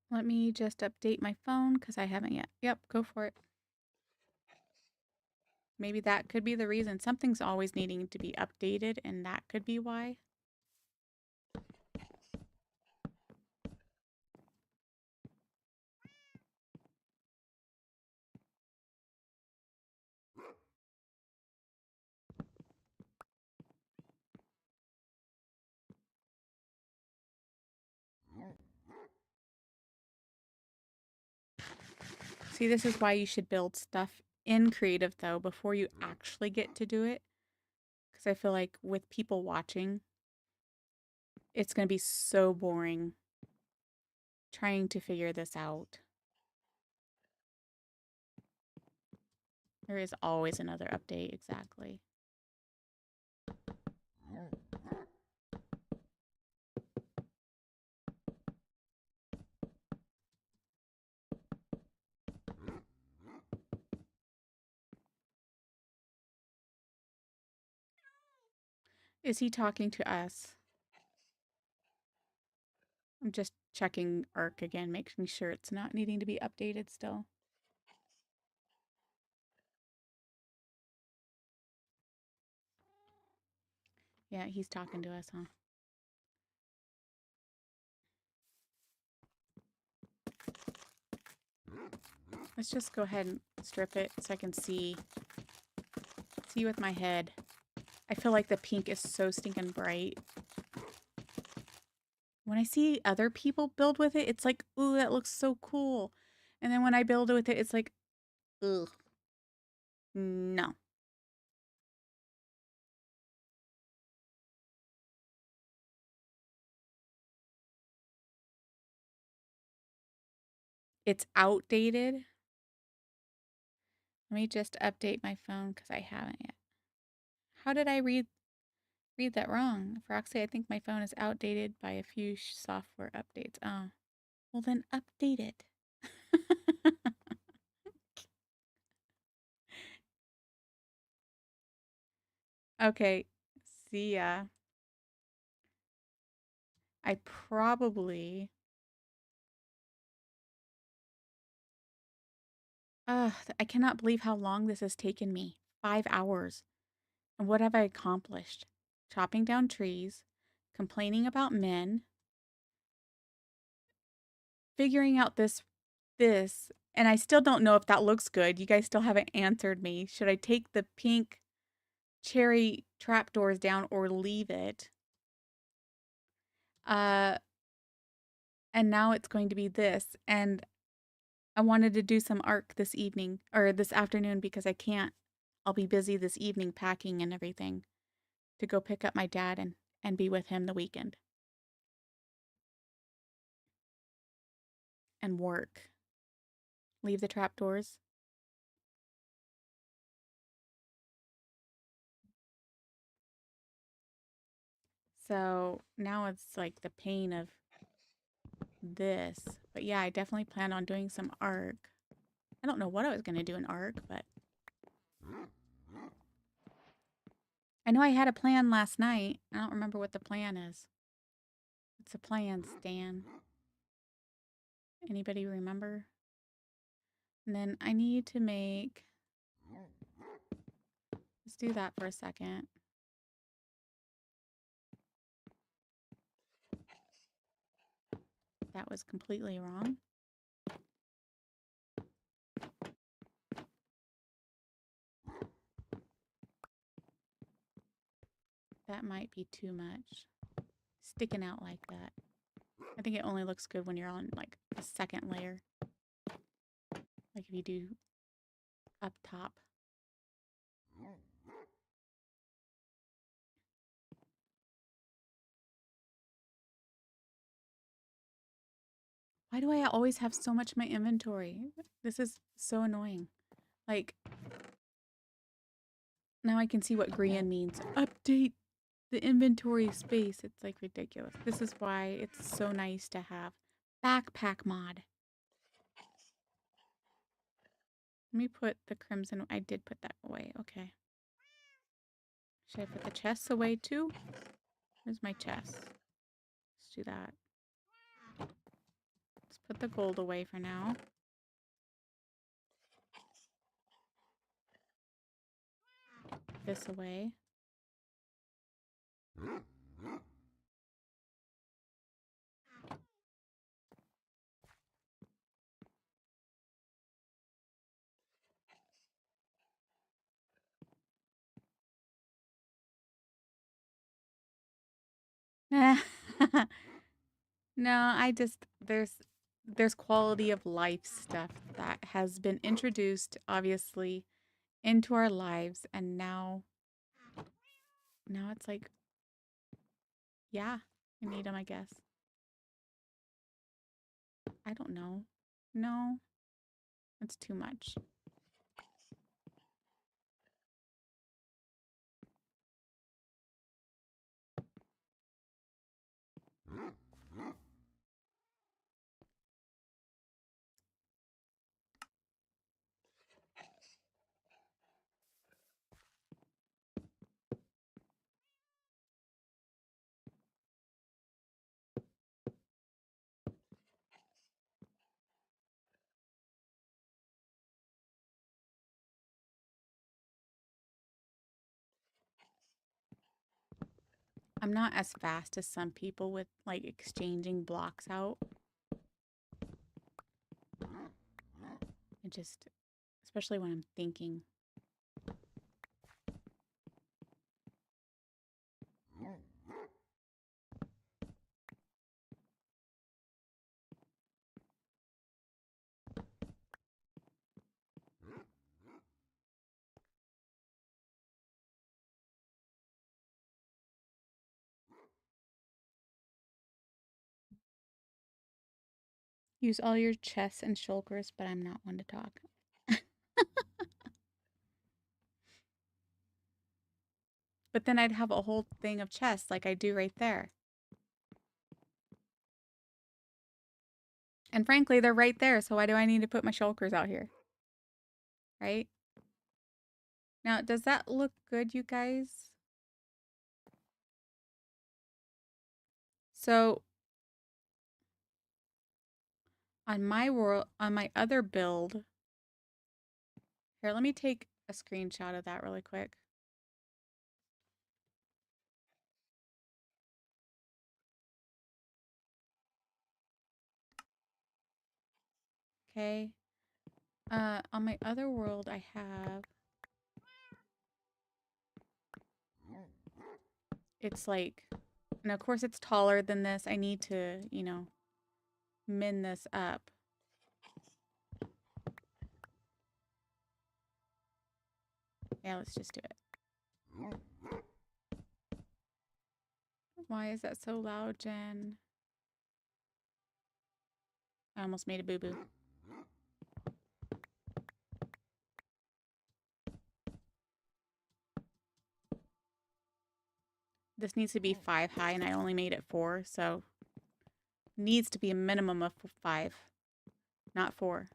Let me just update my phone because I haven't yet. Yep, go for it. Maybe that could be the reason. Something's always needing to be updated, and that could be why. See, this is why you should build stuff in creative though before you actually get to do it. Because I feel like with people watching, it's going to be so boring trying to figure this out. There is always another update, exactly. Is he talking to us? I'm just checking ARC again, making sure it's not needing to be updated still. Yeah, he's talking to us, huh? Let's just go ahead and strip it so I can see with my head. I feel like the pink is so stinking bright. When I see other people build with it, it's like, ooh, that looks so cool. And then when I build with it, it's like, ugh, no. It's outdated. Let me just update my phone because I haven't yet. How did I read that wrong? Roxy, I think my phone is outdated by a few software updates. Oh, well then update it. Okay, see ya. I probably... I cannot believe how long this has taken me. 5 hours. And what have I accomplished? Chopping down trees, complaining about men, figuring out this, and I still don't know if that looks good. You guys still haven't answered me. Should I take the pink cherry trapdoors down or leave it? And now it's going to be this. And I wanted to do some arc this evening or this afternoon because I can't. I'll be busy this evening packing and everything to go pick up my dad and be with him the weekend and work. Leave the trapdoors. So now it's like the pain of this. But yeah, I definitely plan on doing some arc. I don't know what I was going to do in arc, but I know I had a plan last night. I don't remember what the plan is. What's the plan, Stan? Anybody remember? And then I need to make... Let's do that for a second. That was completely wrong. That might be too much. Sticking out like that. I think it only looks good when you're on like a second layer. Like if you do up top. Why do I always have so much in my inventory? This is so annoying. Like, now I can see what Grian means. Update the inventory space. It's like ridiculous. This is why it's so nice to have backpack mod. Let me put the crimson. I did put that away. Okay. Should I put the chests away too? Where's my chest? Let's do that. Let's put the gold away for now. This away. No, I just, there's quality of life stuff that has been introduced, obviously, into our lives, and now it's like, yeah, I need them, I guess. I don't know. No, that's too much. I'm not as fast as some people with like exchanging blocks out. It just, especially when I'm thinking. Use all your chests and shulkers, but I'm not one to talk. But then I'd have a whole thing of chests like I do right there. And frankly, they're right there, so why do I need to put my shulkers out here? Right? Now, does that look good, you guys? So, on my other build, here, let me take a screenshot of that really quick. Okay. On my other world, I have, it's like, and of course it's taller than this. I need to, min this up. Yeah, let's just do it. Why is that so loud, Jen? I almost made a boo-boo. This needs to be 5 high, and I only made it 4, so needs to be a minimum of 5, not 4.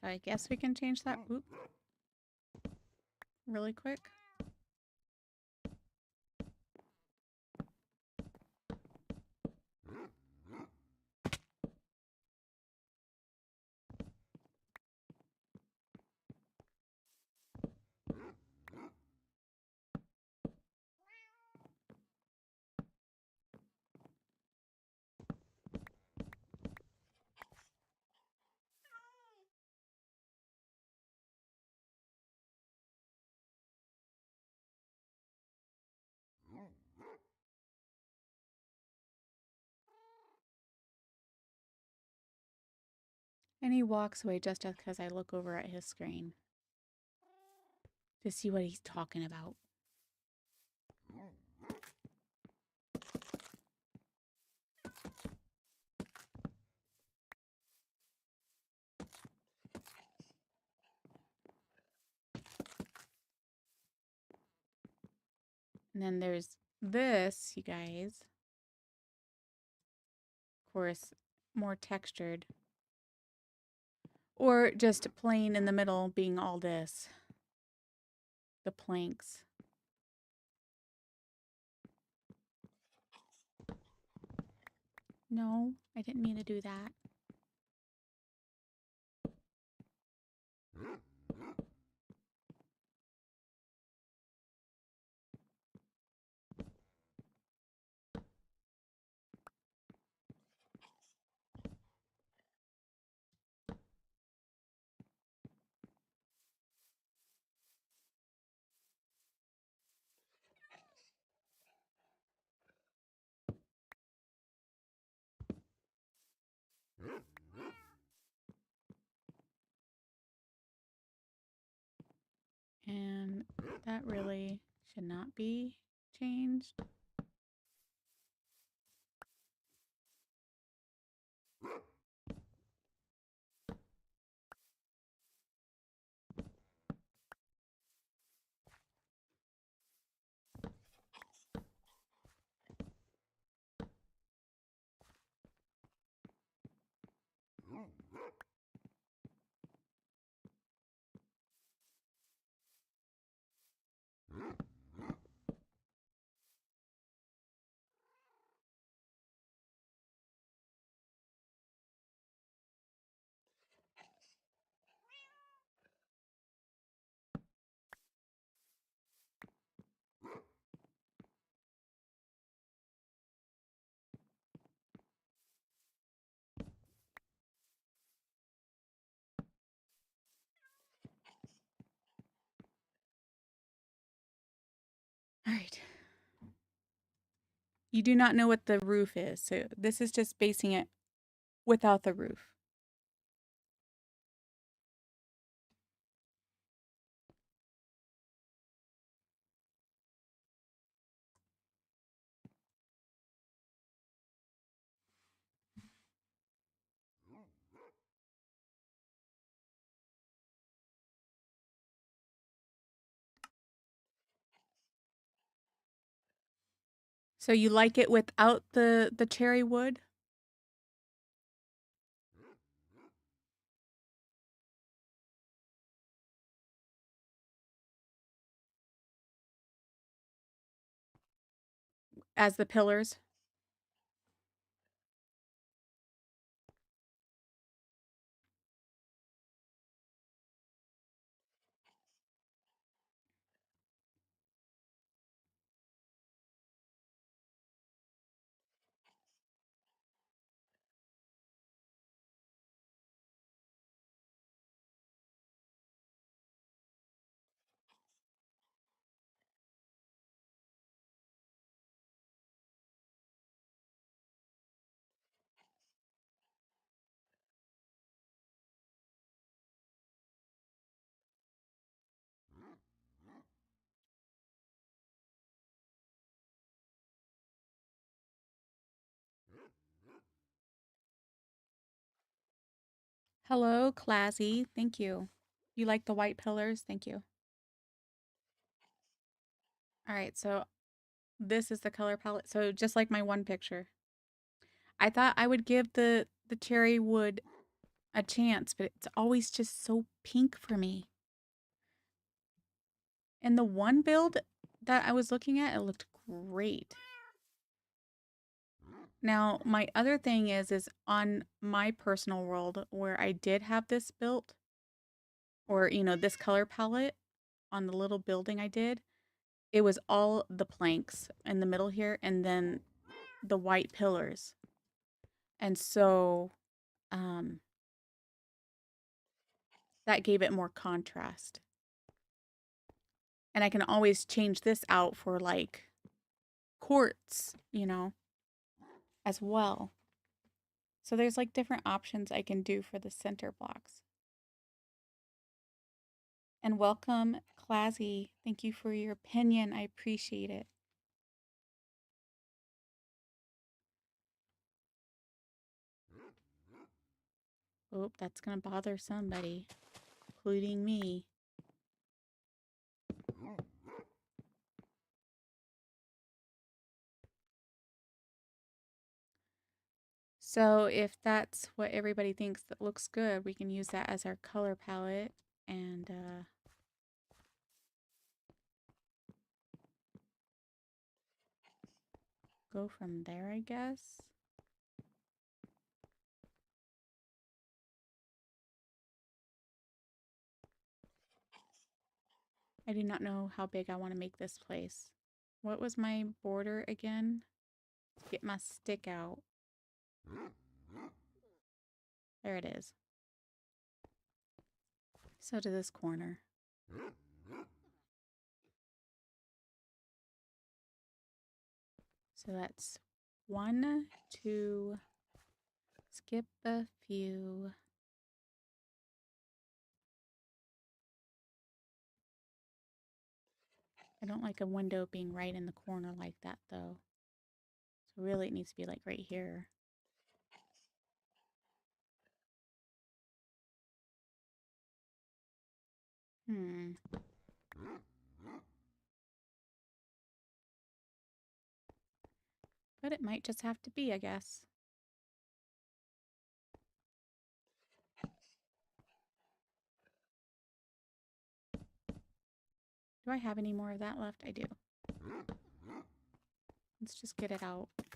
So I guess we can change that really quick. And he walks away just because I look over at his screen to see what he's talking about. And then there's this, you guys. Of course, more textured. Or just plain in the middle being all this. The planks. No, I didn't mean to do that. That really should not be changed. All right. You do not know what the roof is, so this is just basing it without the roof. So you like it without the cherry wood? As the pillars? Hello, Classy. Thank you. You like the white pillars? Thank you. All right, so this is the color palette. So just like my one picture. I thought I would give the cherry wood a chance, but it's always just so pink for me. And the one build that I was looking at, it looked great. Now, my other thing is on my personal world where I did have this built, or this color palette on the little building I did, it was all the planks in the middle here and then the white pillars. And so that gave it more contrast. And I can always change this out for like quartz, as well. So there's like different options I can do for the center blocks. And welcome, Classy. Thank you for your opinion. I appreciate it. Oh, that's going to bother somebody, including me. So if that's what everybody thinks that looks good, we can use that as our color palette and go from there, I guess. I do not know how big I want to make this place. What was my border again? Get my stick out. There it is. So to this corner. So that's 1, 2, skip a few. I don't like a window being right in the corner like that, though. So really it needs to be like right here. But it might just have to be, I guess. Do I have any more of that left? I do. Let's just get it out. Let's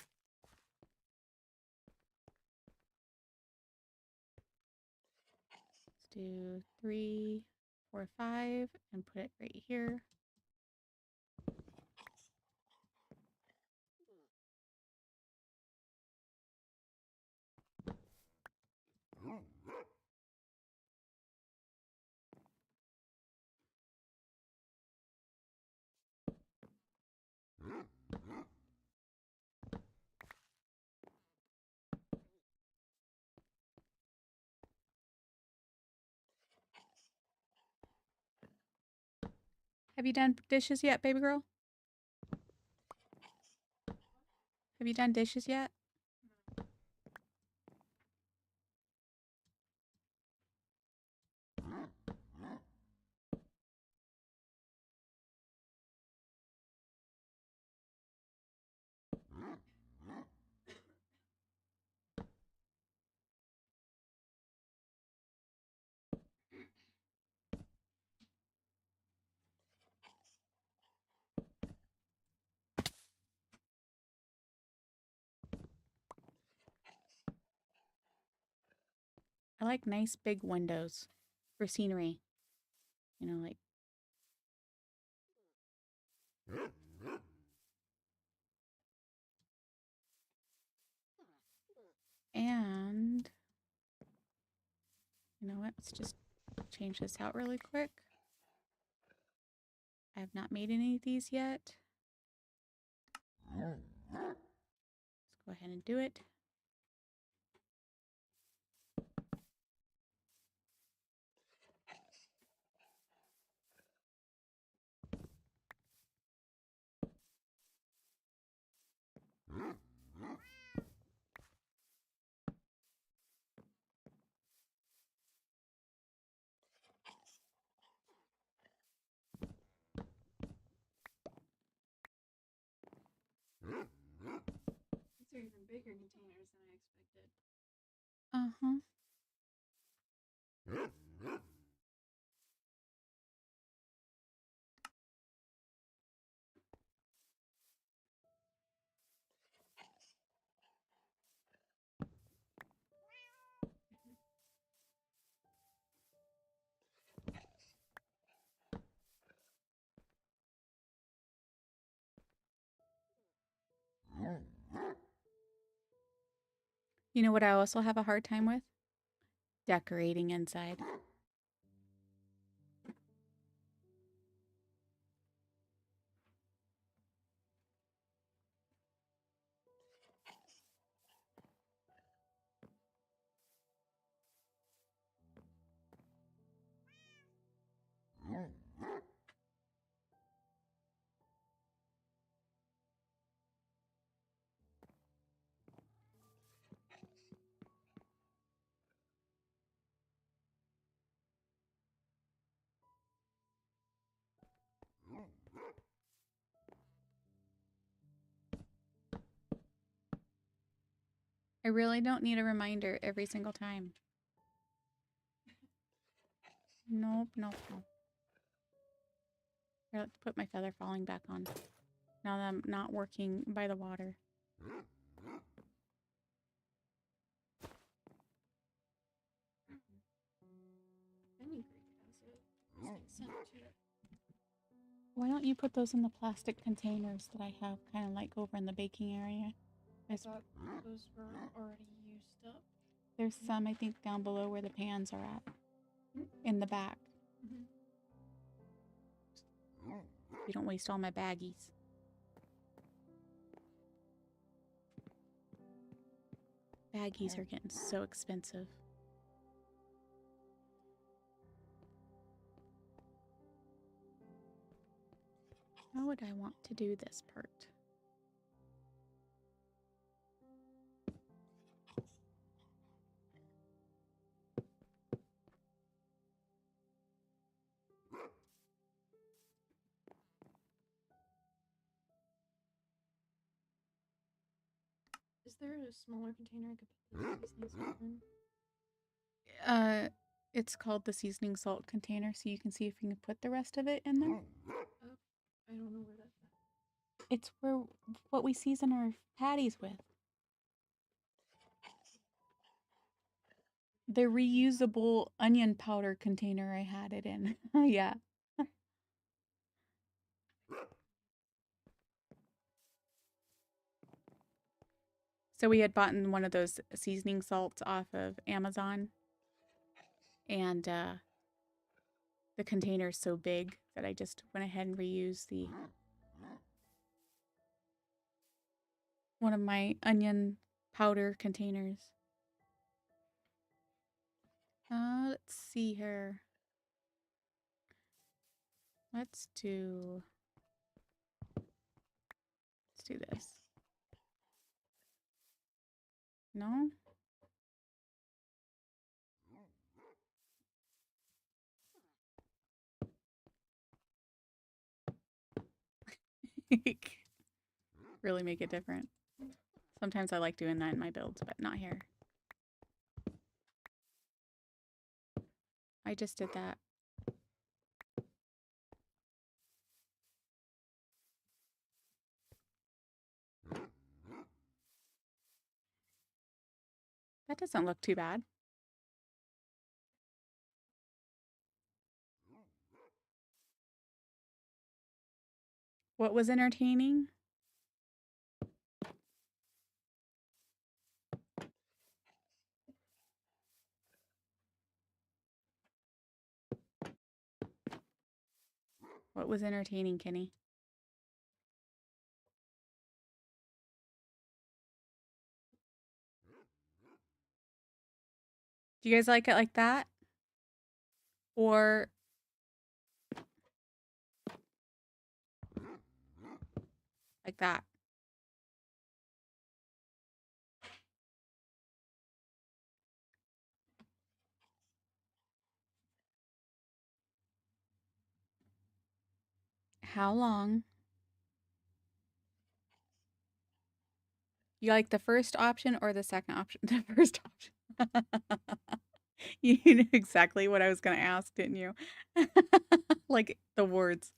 do 3, 4, 5, and put it right here. Have you done dishes yet, baby girl? Have you done dishes yet? I like nice big windows for scenery. You know, like. And you know what? Let's just change this out really quick. I have not made any of these yet. Let's go ahead and do it. These are even bigger containers than I expected. Uh-huh. You know what I also have a hard time with? Decorating inside. I really don't need a reminder every single time. Nope, nope, nope. Here, let's put my feather falling back on. Now that I'm not working by the water. Why don't you put those in the plastic containers that I have kind of like over in the baking area? I thought those were already used up. There's some, I think, down below where the pans are at. In the back. You don't waste all my baggies. Baggies are getting so expensive. How would I want to do this part? Is there a smaller container I could put the seasoning salt in? Uh, it's called the seasoning salt container, so you can see if you can put the rest of it in there. Oh, I don't know where that's at. It's where what we season our patties with. The reusable onion powder container I had it in. Yeah. So we had bought one of those seasoning salts off of Amazon, and the container is so big that I just went ahead and reused the one of my onion powder containers. Let's see here. Let's do this. No? Really make it different. Sometimes I like doing that in my builds, but not here. I just did that. That doesn't look too bad. What was entertaining? What was entertaining, Kenny? Do you guys like it like that? Or like that? How long? You like the first option or the second option? The first option. You knew exactly what I was going to ask, didn't you? Like the words.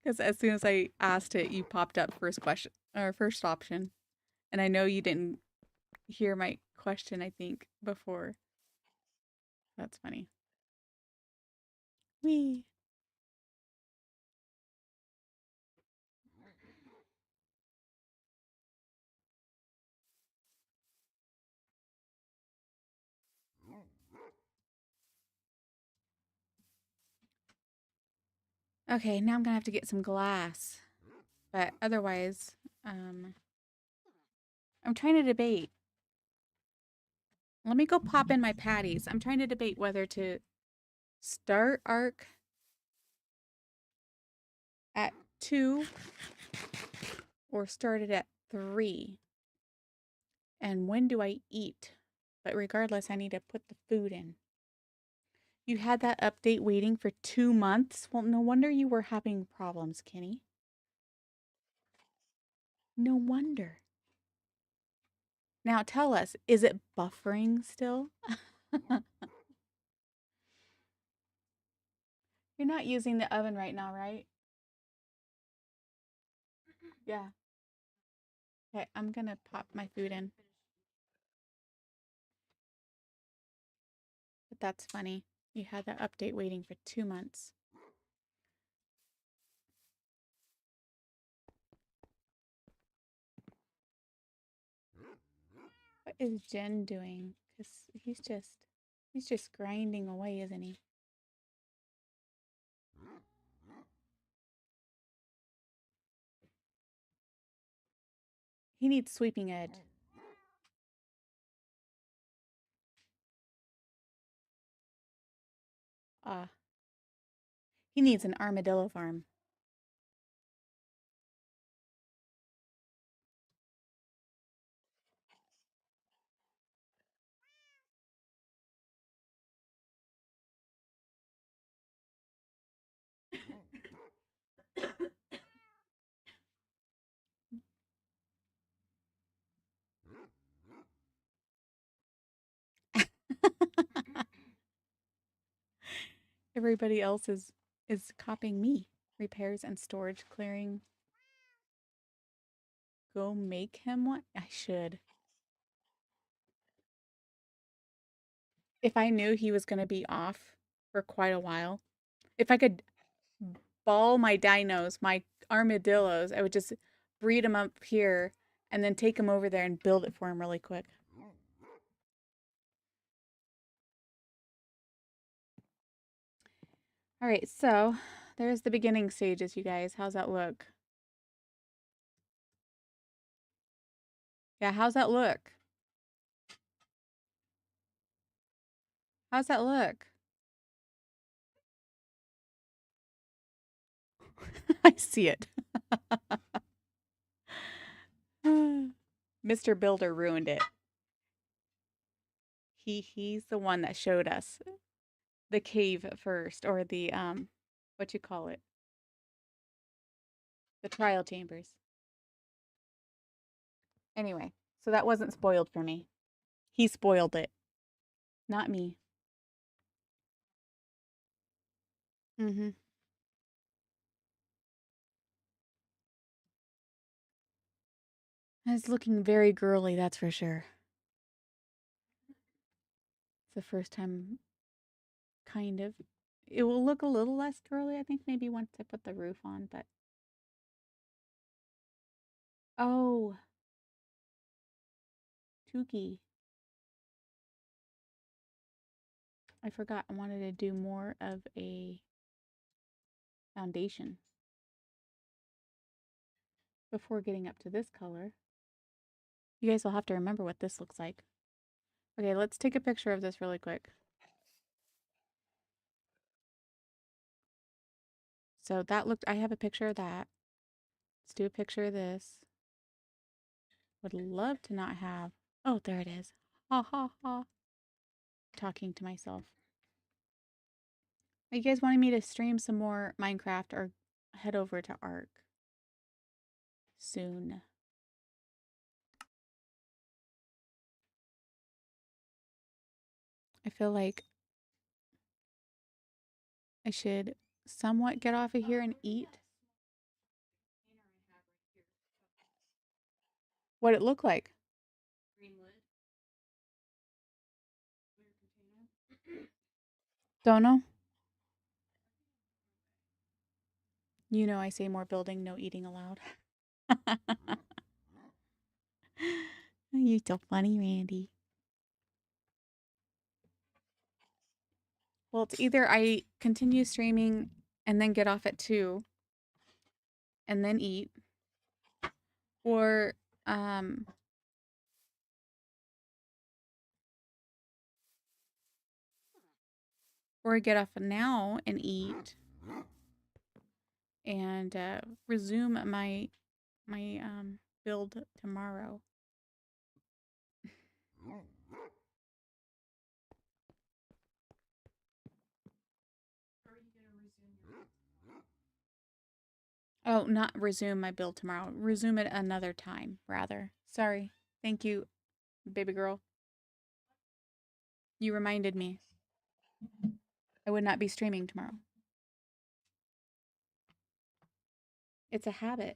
Because as soon as I asked it, you popped up first question or first option. And I know you didn't hear my question, I think, before. That's funny. Wee. Okay, now I'm gonna have to get some glass. But otherwise, um, I'm trying to debate. Let me go pop in my patties. I'm trying to debate whether to start arc at 2 or start it at 3. And when do I eat? But regardless, I need to put the food in. You had that update waiting for 2 months? Well, no wonder you were having problems, Kenny. No wonder. Now tell us, is it buffering still? You're not using the oven right now, right? Yeah. Okay, I'm gonna pop my food in. But that's funny. You had that update waiting for 2 months. What is Jen doing? Because he's just grinding away, isn't he? He needs sweeping edge. Ah, He needs an armadillo farm. Everybody else is copying me. Repairs and storage clearing. Go make him one. I should. If I knew he was going to be off for quite a while, if I could ball my dinos, my armadillos, I would just breed them up here and then take him over there and build it for him really quick. All right, so there's the beginning stages, you guys. How's that look? Yeah, how's that look? How's that look? I see it. Mr. Builder ruined it. He's the one that showed us the cave first, or the what you call it? The trial chambers. Anyway, so that wasn't spoiled for me. He spoiled it, not me. Mm-hmm. It's looking very girly, that's for sure. It's the first time, kind of. It will look a little less girly, I think, maybe once I put the roof on, but. Oh, Tuki. I forgot I wanted to do more of a foundation before getting up to this color. You guys will have to remember what this looks like. Okay, let's take a picture of this really quick. So that looked, I have a picture of that. Let's do a picture of this. Would love to not have, oh, there it is. Ha ha ha. Talking to myself. Are you guys wanting me to stream some more Minecraft or head over to Ark soon? I feel like I should somewhat get off of here and eat. What it look like? Don't know. You know I say more building, no eating allowed. You're so funny, Randy. Well, it's either I continue streaming and then get off at 2 and then eat, or um or get off now and eat and resume my build tomorrow. Oh, not resume my build tomorrow. Resume it another time, rather. Sorry. Thank you, baby girl. You reminded me. I would not be streaming tomorrow. It's a habit.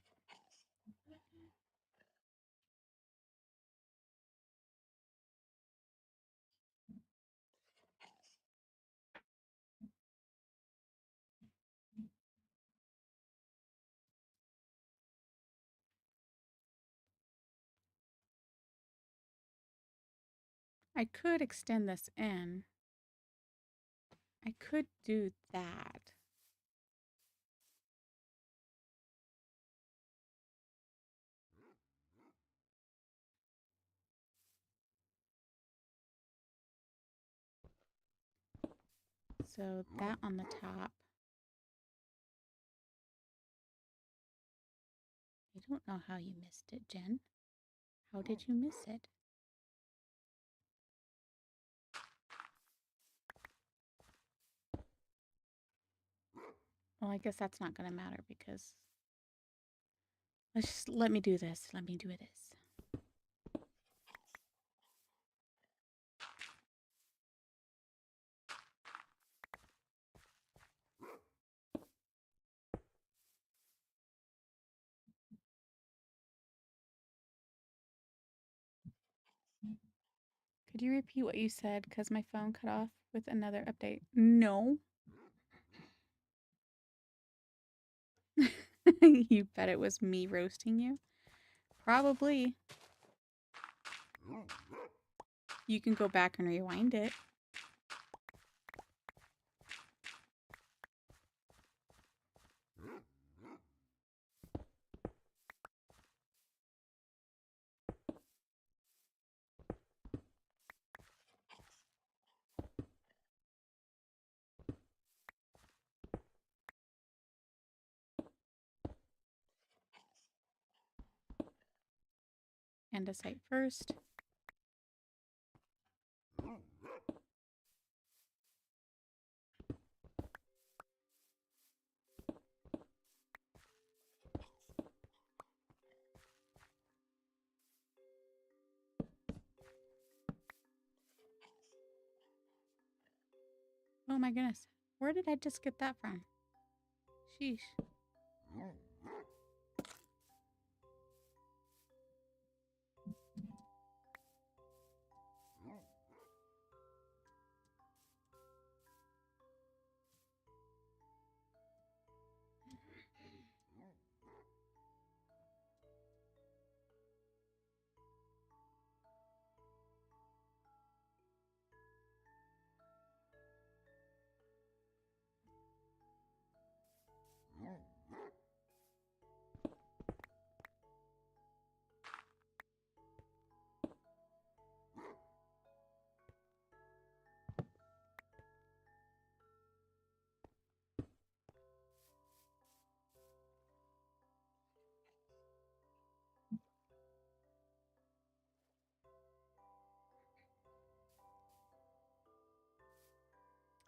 I could extend this in. I could do that. So that on the top. don't know how you missed it, Jen. How did you miss it? Well, I guess that's not going to matter because let me do this. Let me do this. Could you repeat what you said? Because my phone cut off with another update. No. You bet it was me roasting you? Probably. You can go back and rewind it. And a site first. Oh my goodness. Where did I just get that from? Sheesh.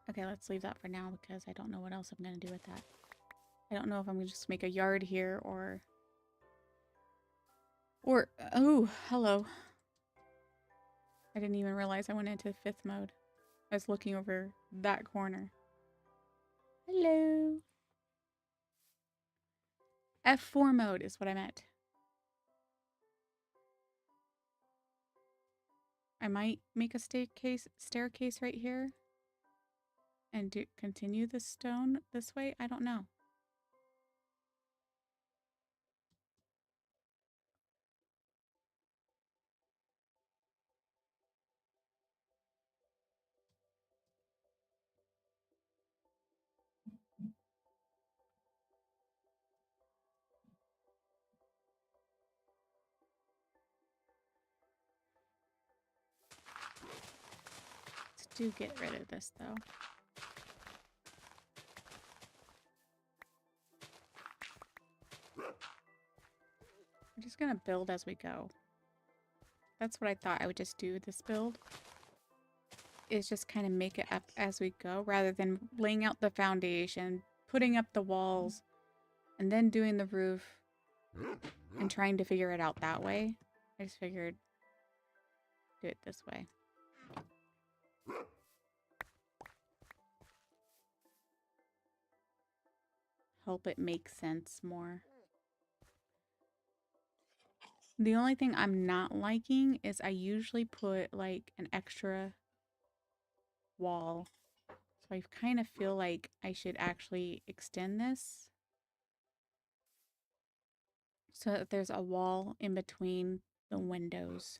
Okay, let's leave that for now because I don't know what else I'm going to do with that. I don't know if I'm going to just make a yard here or... oh, hello. I didn't even realize I went into 5th mode. I was looking over that corner. Hello. F4 mode is what I meant. I might make a staircase right here and continue the stone this way. I don't know. Let's do get rid of this though. We're just gonna build as we go. That's what I thought I would just do this build. Is just kind of make it up as we go rather than laying out the foundation, putting up the walls, and then doing the roof and trying to figure it out that way. I just figured do it this way. Help it make sense more. The only thing I'm not liking is I usually put like an extra wall. So I kind of feel like I should actually extend this so that there's a wall in between the windows.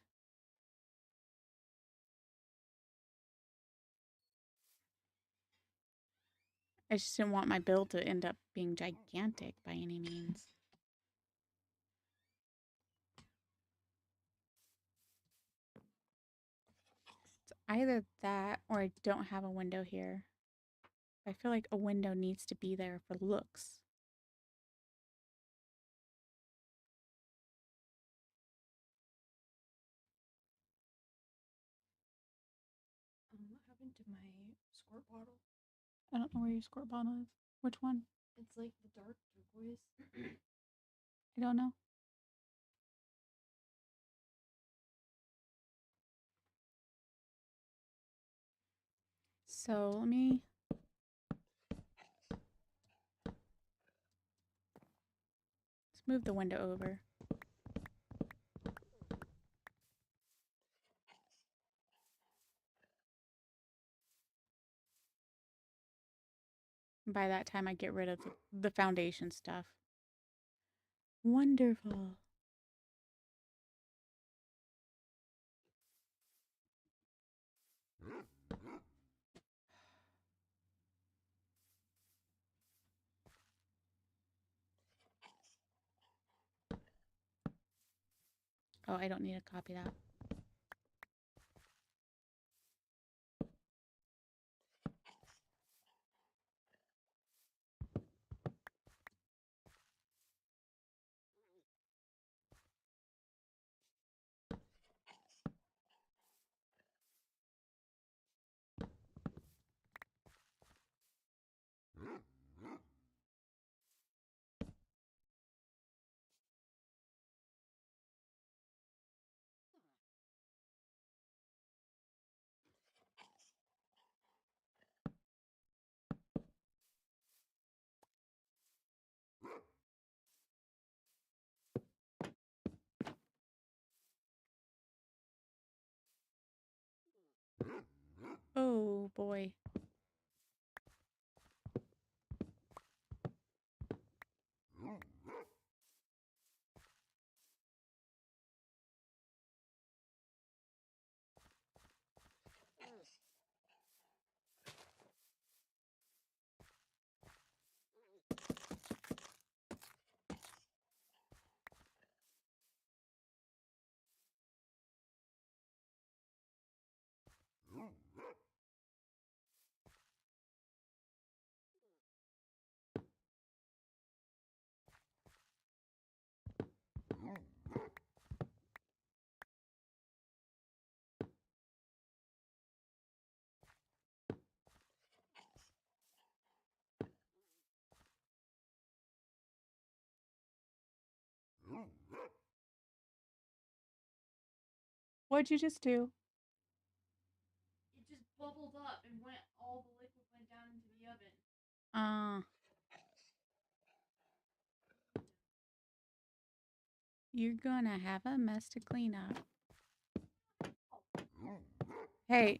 I just didn't want my build to end up being gigantic by any means. It's either that or I don't have a window here. I feel like a window needs to be there for looks. into my squirt bottle. I don't know where your squirt bottle is. Which one? It's like the dark turquoise. I don't know. So let's move the window over. By that time, I get rid of the foundation stuff. Wonderful. Oh, I don't need to copy that. Oh boy. What'd you just do? It just bubbled up and all the liquid went down into the oven. You're gonna have a mess to clean up. Hey.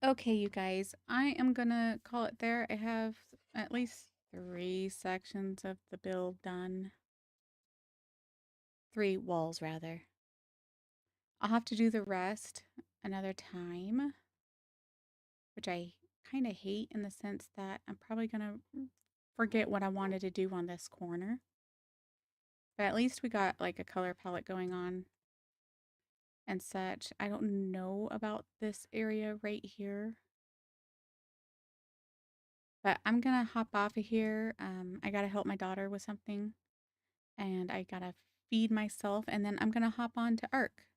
Okay, you guys, I am gonna call it there. I have at least 3 sections of the build done. 3 walls, rather. I'll have to do the rest another time, which I kind of hate in the sense that I'm probably gonna forget what I wanted to do on this corner. But at least we got like a color palette going on and such. I don't know about this area right here. But I'm gonna hop off of here. I gotta help my daughter with something, and I gotta feed myself, and then I'm gonna hop on to Arc.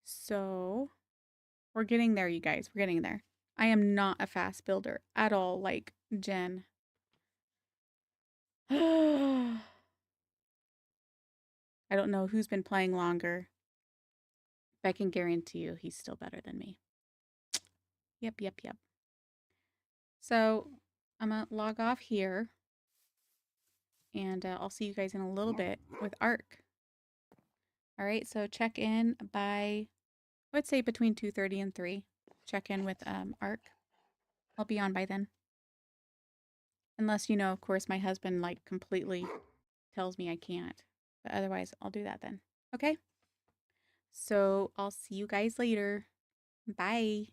So we're getting there, you guys. We're getting there. I am not a fast builder at all, like Jen. I don't know who's been playing longer, but I can guarantee you he's still better than me. Yep, yep, yep. So I'm gonna log off here, and I'll see you guys in a little bit with Arc. All right, so check in by, I would say between 2:30 and 3. Check in with Arc. I'll be on by then. Unless, of course, my husband like completely tells me I can't. But otherwise, I'll do that then. Okay? So I'll see you guys later. Bye.